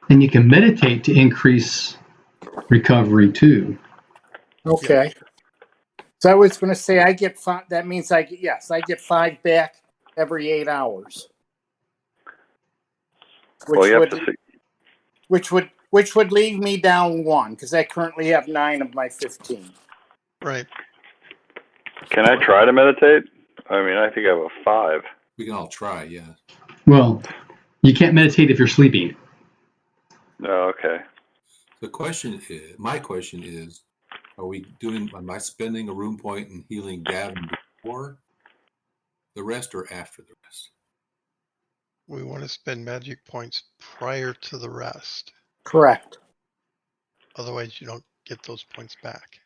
And you can meditate to increase recovery too. Okay. So I was going to say I get 5. That means I get 5 back every 8 hours. Well, you have to see. Which would leave me down 1 because I currently have 9 of my 15. Right. Can I try to meditate? I mean, I think I have a 5. We can all try, yeah. Well, you can't meditate if you're sleeping. Oh, okay. My question is, am I spending a room point and healing Gavin before the rest or after the rest? We want to spend magic points prior to the rest. Correct. Otherwise, you don't get those points back.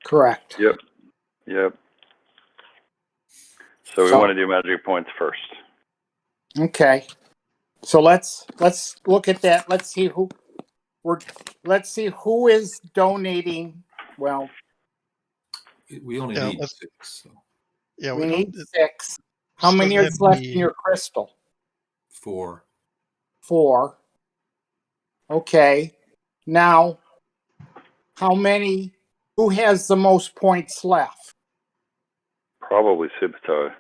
Correct. Yep. So we want to do magic points first. Okay. So let's look at that. Let's see who is donating. Well, We only need 6. So. Yeah, we need 6. How many is left in your crystal? 4. 4. Okay. Now, who has the most points left? Probably Subito.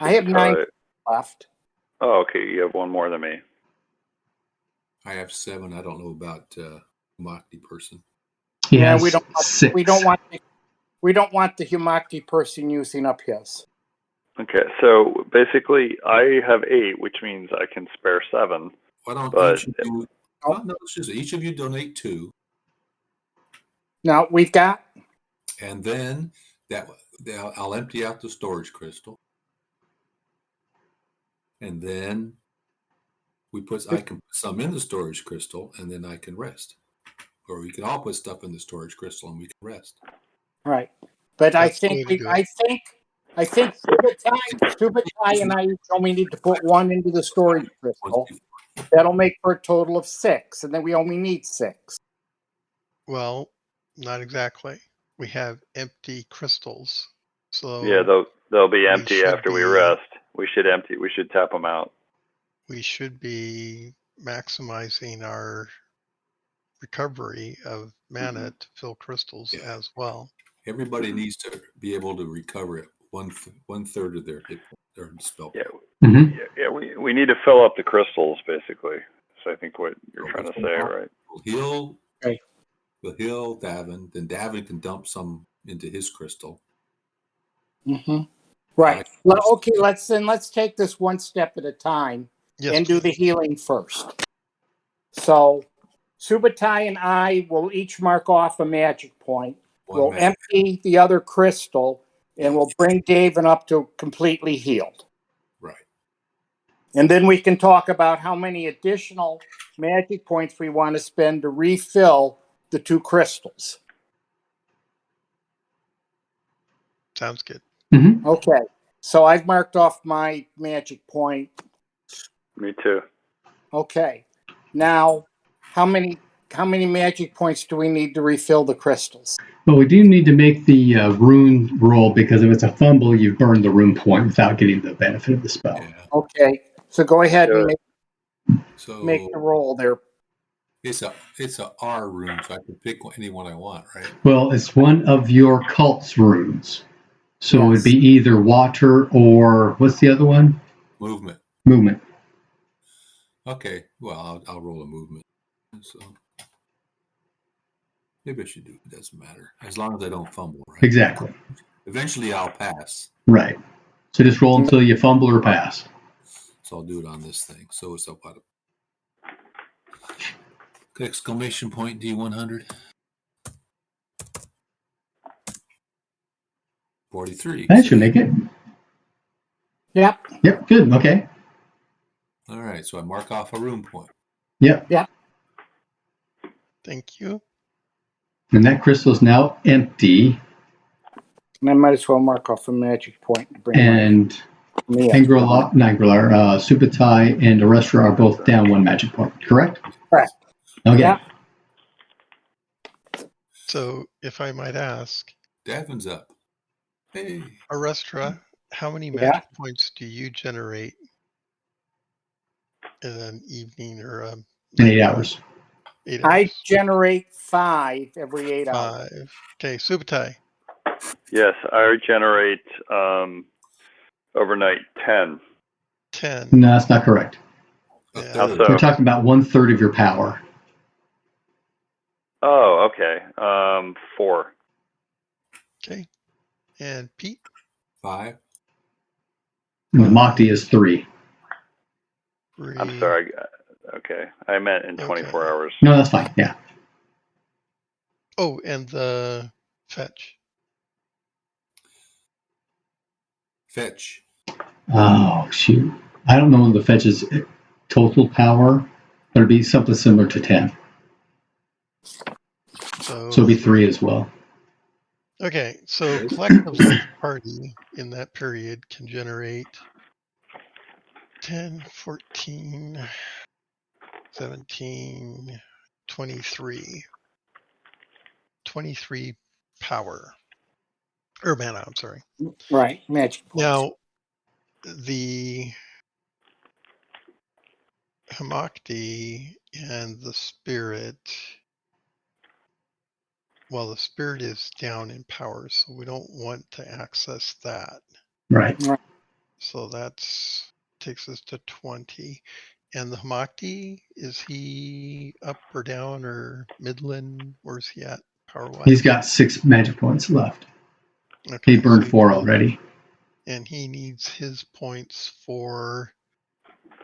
I have 9 left. Oh, okay. You have 1 more than me. I have 7. I don't know about Humakti person. Yeah, we don't want the Humakti person using up his. Okay, so basically, I have 8, which means I can spare 7. Why don't but, each of you? No, it's just each of you donate 2. Now we've got, and then I'll empty out the storage crystal, and then I can put some in the storage crystal, and then I can rest, or we can all put stuff in the storage crystal and we can rest. Right, but I think Subutai and I only need to put 1 into the storage crystal. That'll make for a total of 6, and then we only need 6. Well, not exactly. We have empty crystals. So yeah, they'll be empty after we rest. We should tap them out. We should be maximizing our recovery of mana to fill crystals as well. Everybody needs to be able to recover 1/3 of their hit or spell. Yeah, we need to fill up the crystals basically. So I think what you're trying to say, right? We'll heal Davin, then Davin can dump some into his crystal. Mm-hmm. Right. Well, okay, let's take this 1 step at a time and do the healing first. So Subutai and I will each mark off a magic point. We'll empty the other crystal, and we'll bring Davin up to completely healed. Right. And then we can talk about how many additional magic points we want to spend to refill the 2 crystals. Sounds good. Mm-hmm. Okay. So I've marked off my magic point. Me too. Okay. Now, how many magic points do we need to refill the crystals? Well, we do need to make the rune roll, because if it's a fumble, you've burned the rune point without getting the benefit of the spell. Yeah. Okay. So go ahead and make the roll there. It's a R rune, so I can pick any one I want, right? Well, it's one of your cult's runes. So it would Yes. be either water or what's the other one? Movement. Movement. Okay. Well, I'll roll a movement. So maybe I should do it. It doesn't matter. As long as I don't fumble, right? Exactly. Eventually I'll pass. Right. So just roll until you fumble or pass. So I'll do it on this thing. So it's up. Exclamation point D100. 43. That should make it. Yep. Yep, good. Okay. All right. So I mark off a room point. Yep. Thank you. And that crystal is now empty. And I might as well mark off a magic point to bring And me up. Subutai, and Arestra are both down 1 magic point, correct? Correct. Okay. Yeah. So, if I might ask, Davin's up. Hey. Arestra, how many Yeah. magic points do you generate in an evening or In 8 hours. 8 I hours? generate 5 every 8 hours. 5. Okay, Subutai. Yes, I regenerate overnight 10. 10. No, that's not correct. A Yeah. How third. so? We're talking about 1/3 of your power. Oh, okay. 4. Okay. And Pete? 5. And the Mokti is 3. 3. I'm sorry. Okay, I meant in 24 Okay. hours. No, that's fine. Yeah. Oh, and the fetch. Fetch. Oh, shoot. I don't know the fetch's total power, but it'd be something similar to 10. So So it'd be 3 as well. okay, so collectively the party in that period can generate 10, 14, 17, 23. 23 power. Or mana, I'm sorry. Right. Magic points. Now, the Hamakti and the spirit, well, the spirit is down in power, so we don't want to access that. Right. So that's takes us to 20. And the Hamakti, is he up or down or midland? Where's he at power-wise? He's got 6 magic points left. Okay, He burned so 4 already. and he needs his points for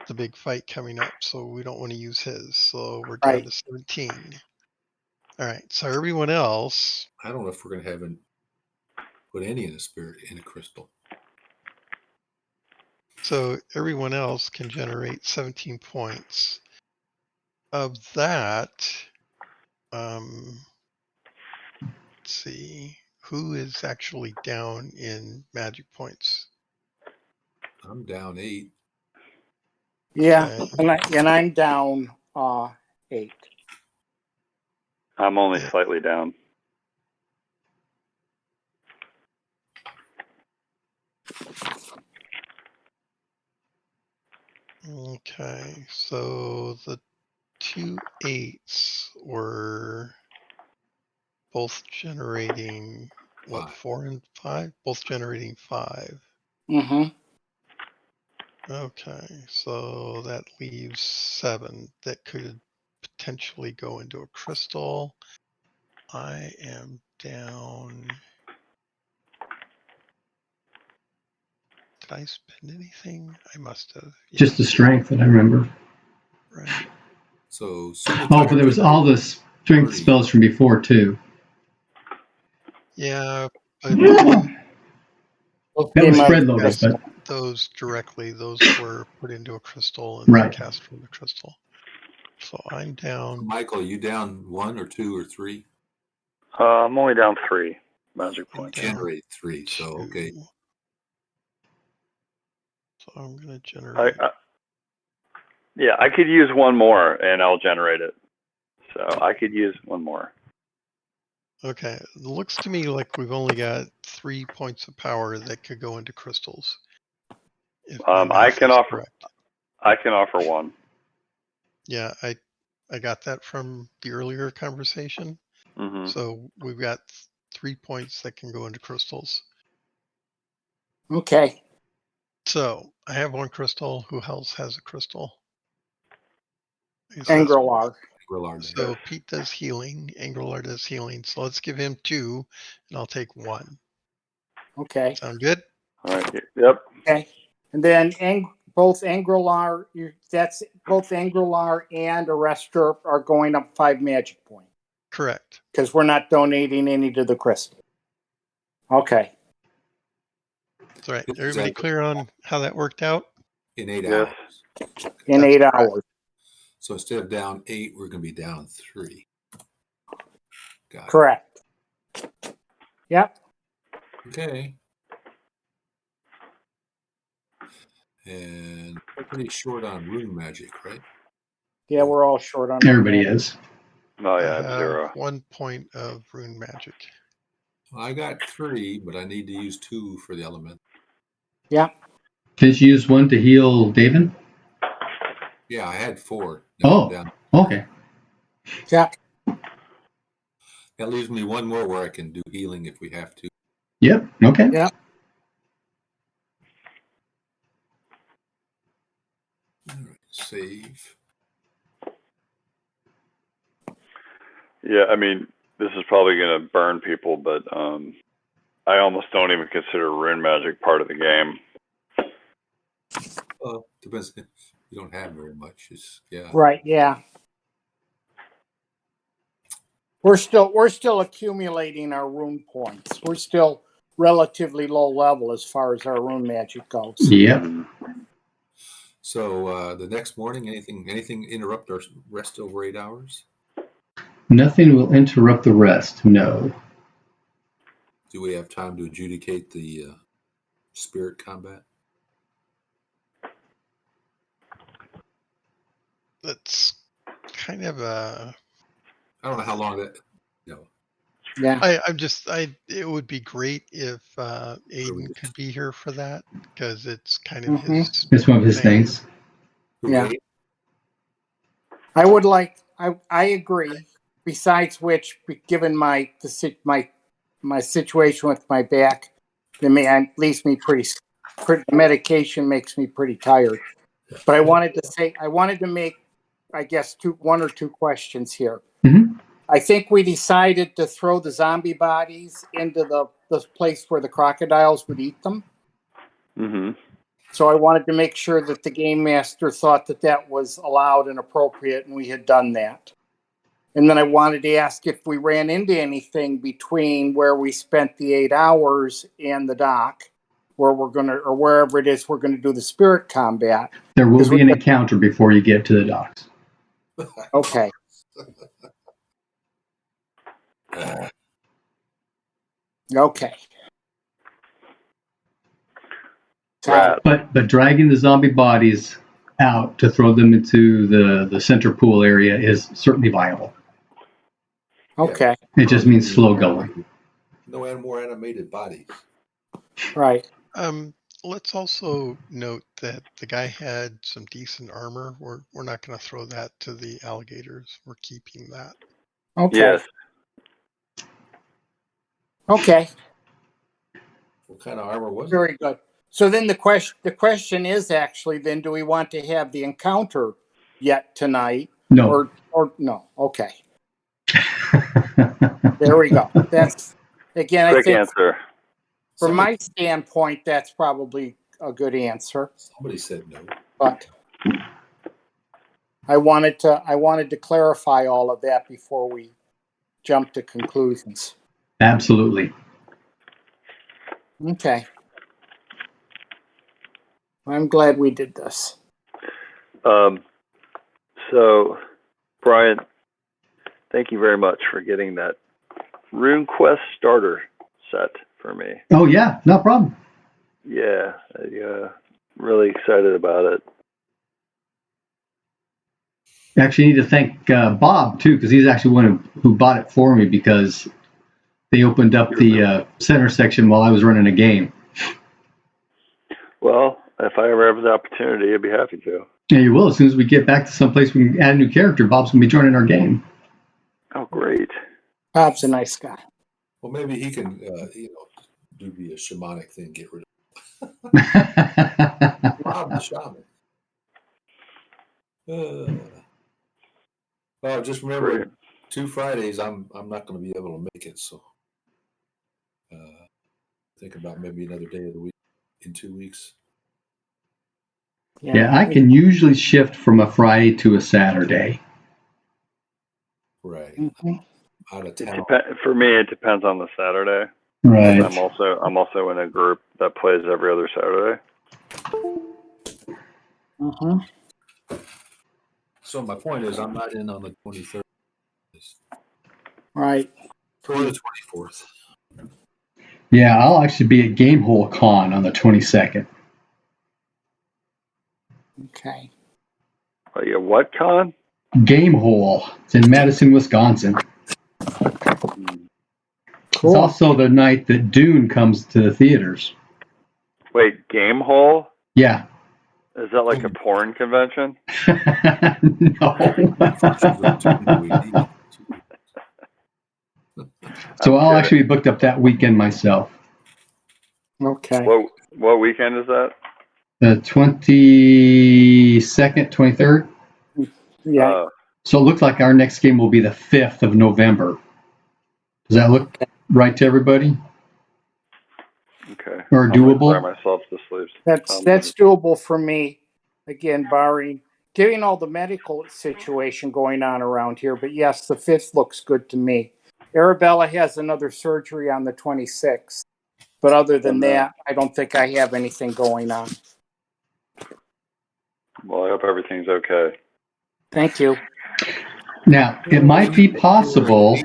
the big fight coming up, so we don't want to use his. So we're down Right. to 17. All right, so everyone else, I don't know if we're going to have put any in a spirit in a crystal. so everyone else can generate 17 points. Of that, let's see, who is actually down in magic points? I'm down 8. Yeah. Okay. And I'm down 8. I'm only Yeah. slightly down. Okay, so the 2 8s were both generating what, 5. 4 and 5? Both generating 5. Mm-hmm. Okay, so that leaves 7 that could potentially go into a crystal. I am down. Did I spend anything? I must have. Yeah, Just the strength that I remember. right. So Oh, but there was all the strength 30. spells from before, too. Yeah, but That was spread loaded, but those directly, those were put into a crystal and then right. cast from the crystal. So I'm down. Michael, are you down 1 or 2 or 3? I'm only down 3 magic I'm points. down Generate 3. So, okay. 2. So I'm going to generate. Yeah, I could use one more and I'll generate it. So I could use one more. Okay, it looks to me like we've only got 3 points of power that could go into crystals. If my I math can is offer. correct. I can offer one. Yeah, I got that from the earlier conversation. Mm-hmm. So we've got 3 points that can go into crystals. Okay. So I have one crystal. Who else has a crystal? Angrelar. So Pete does healing. Angrelar does healing. So let's give him 2, and I'll take 1. Okay. Sound good? All right. Yep. Okay. And then both Angrelar, both Angrelar and Arrestor are going up 5 magic points Correct. because we're not donating any to the crystal. Okay. That's right. Everybody clear on how that worked out? In 8 Yes. hours. In That's 8 correct. hours. So instead of down 8, we're going to be down 3. Got Correct. Yep. it. Okay. And we're pretty short on rune magic, right? Yeah, we're all short on Everybody magic. is. Oh I yeah, I have have 0. 1 point of rune magic. Well, I got 3, but I need to use 2 for the element. Yeah. Did you use one to heal David? Yeah, I had 4. Now I'm down. Okay. Yeah. That leaves me 1 more where I can do healing if we have to. Yep. Okay. Yeah. All right, save. Yeah, I mean, this is probably going to burn people, but I almost don't even consider rune magic part of the game. Well, depends. You don't have very much. Yeah. Right. Yeah. We're still accumulating our rune points. We're still relatively low level as far as our rune magic goes. Yep. So the next morning, anything interrupt our rest over 8 hours? Nothing will interrupt the rest. No. Do we have time to adjudicate the spirit combat? That's kind of a. I don't know how long that. Yeah. It would be great if Aiden could be here for that because it's kind of Mhm. his. It's one of his thing. things. Yeah. I would like. I agree. Besides which, given my situation with my back, it leaves me pretty. Medication makes me pretty tired. But I wanted to make, I guess, 1 or 2 questions here. Mhm. I think we decided to throw the zombie bodies into the place where the crocodiles would eat them. Mm-hmm. So I wanted to make sure that the game master thought that was allowed and appropriate, and we had done that. And then I wanted to ask if we ran into anything between where we spent the 8 hours and the dock, where we're gonna, or wherever it is we're gonna do the spirit combat. There will be an encounter before you get to the docks. Okay. Okay. Rat. But dragging the zombie bodies out to throw them into the center pool area is certainly viable. Okay. It just means slow going. No more animated bodies. Right. Let's also note that the guy had some decent armor. We're not going to throw that to the alligators. We're keeping that. Okay. Yes. Okay. What kind of armor was it? Very good. So then the question is actually then, do we want to have the encounter yet tonight? No. Or no? Okay. There we go. That's again. Quick I think answer. from my standpoint, that's probably a good answer. Somebody said no. But I wanted to clarify all of that before we jump to conclusions. Absolutely. Okay. I'm glad we did this. So, Brian, thank you very much for getting that Runequest starter set for me. Oh yeah, no problem. Yeah, really excited about it. Actually, need to thank Bob too, because he's actually one who bought it for me because they opened up the center section while I was running a game. Well, if I ever have the opportunity, I'd be happy to. Yeah, you will. As soon as we get back to someplace we can add a new character, Bob's going to be joining our game. Oh, great. Bob's a nice guy. Well, maybe he can, do the shamanic thing, get rid of Bob the shaman. Well, just remember, Great. 2 Fridays. I'm not going to be able to make it, so think about maybe another day of the week in 2 weeks. Yeah, I can usually shift from a Friday to a Saturday. Right. Mhm. Out of town. For me, it depends on the Saturday. Right. I'm also in a group that plays every other Saturday. Mhm. So my point is, I'm not in on the 23rd Right. or the 24th. Yeah, I'll actually be at Gamehole Con on the 22nd. Okay. Like a what con? Gamehole. It's in Madison, Wisconsin. It's Cool. also the night that Dune comes to the theaters. Wait, Game Hole? Yeah. Is that like a porn convention? No. So I'll actually be booked up that weekend myself. Okay. What weekend is that? The 22nd, 23rd. Yeah. So it looks like our next game will be the 5th of November. Does that look right to everybody? Okay. Or doable? I'm gonna cry myself to sleep. That's doable for me. Again, barring getting all the medical situation going on around here. But yes, the 5th looks good to me. Arabella has another surgery on the 26th. But other than that, I don't think I have anything going on. Well, I hope everything's okay. Thank you. Now, it might be possible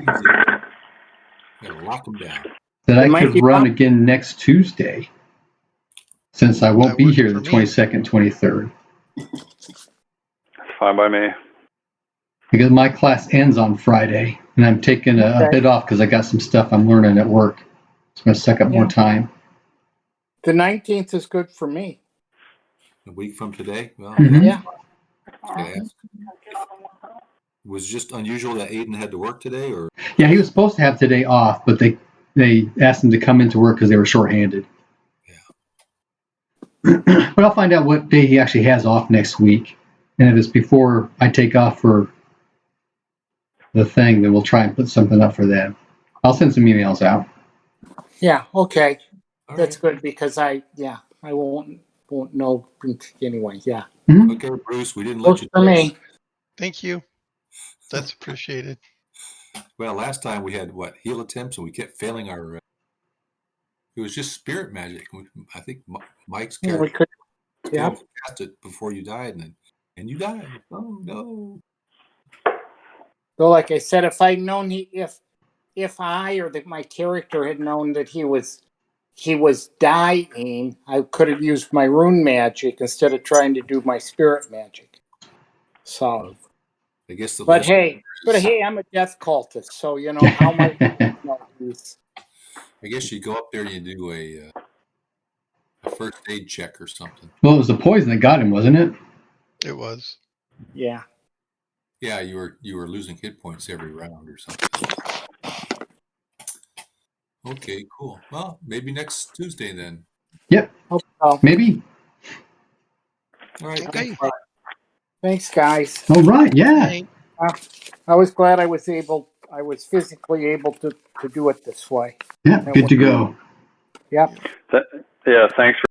Gotta lock them down. that I could run again next Tuesday, since I won't be here the 22nd, 23rd. It's fine by me. Because my class ends on Friday, and I'm taking a bit off because I got some stuff I'm learning at work. It's going to suck up more time. The 19th is good for me. A week from today? Well, Yeah. Was it just unusual that Aiden had to work today, or? Yeah, he was supposed to have today off, but they asked him to come into work because they were shorthanded. Yeah. But I'll find out what day he actually has off next week. And if it's before I take off for the thing, then we'll try and put something up for them. I'll send some emails out. Yeah, okay. That's good because I won't know anyway. Yeah. Mm-hmm. Okay, Bruce, we didn't let you for me. Thank you. That's appreciated. Well, last time we had heal attempts, and we kept failing our. It was just spirit magic. I think Mike's character cast it before you died, and you died. Oh no! So, like I said, if I'd known if I or my character had known that he was dying, I could have used my rune magic instead of trying to do my spirit magic. So, I guess but hey, I'm a death cultist, so how am I? I guess you go up there and you do a first aid check or something. Well, it was the poison that got him, wasn't it? It was. Yeah. Yeah, you were losing hit points every round or something. Okay, cool. Well, maybe next Tuesday then. Yep. Maybe. All right. Okay. Thanks, guys. All right. Yeah. I was glad I was physically able to do it this way. Yeah. Good to go. Yep. Yeah. Thanks for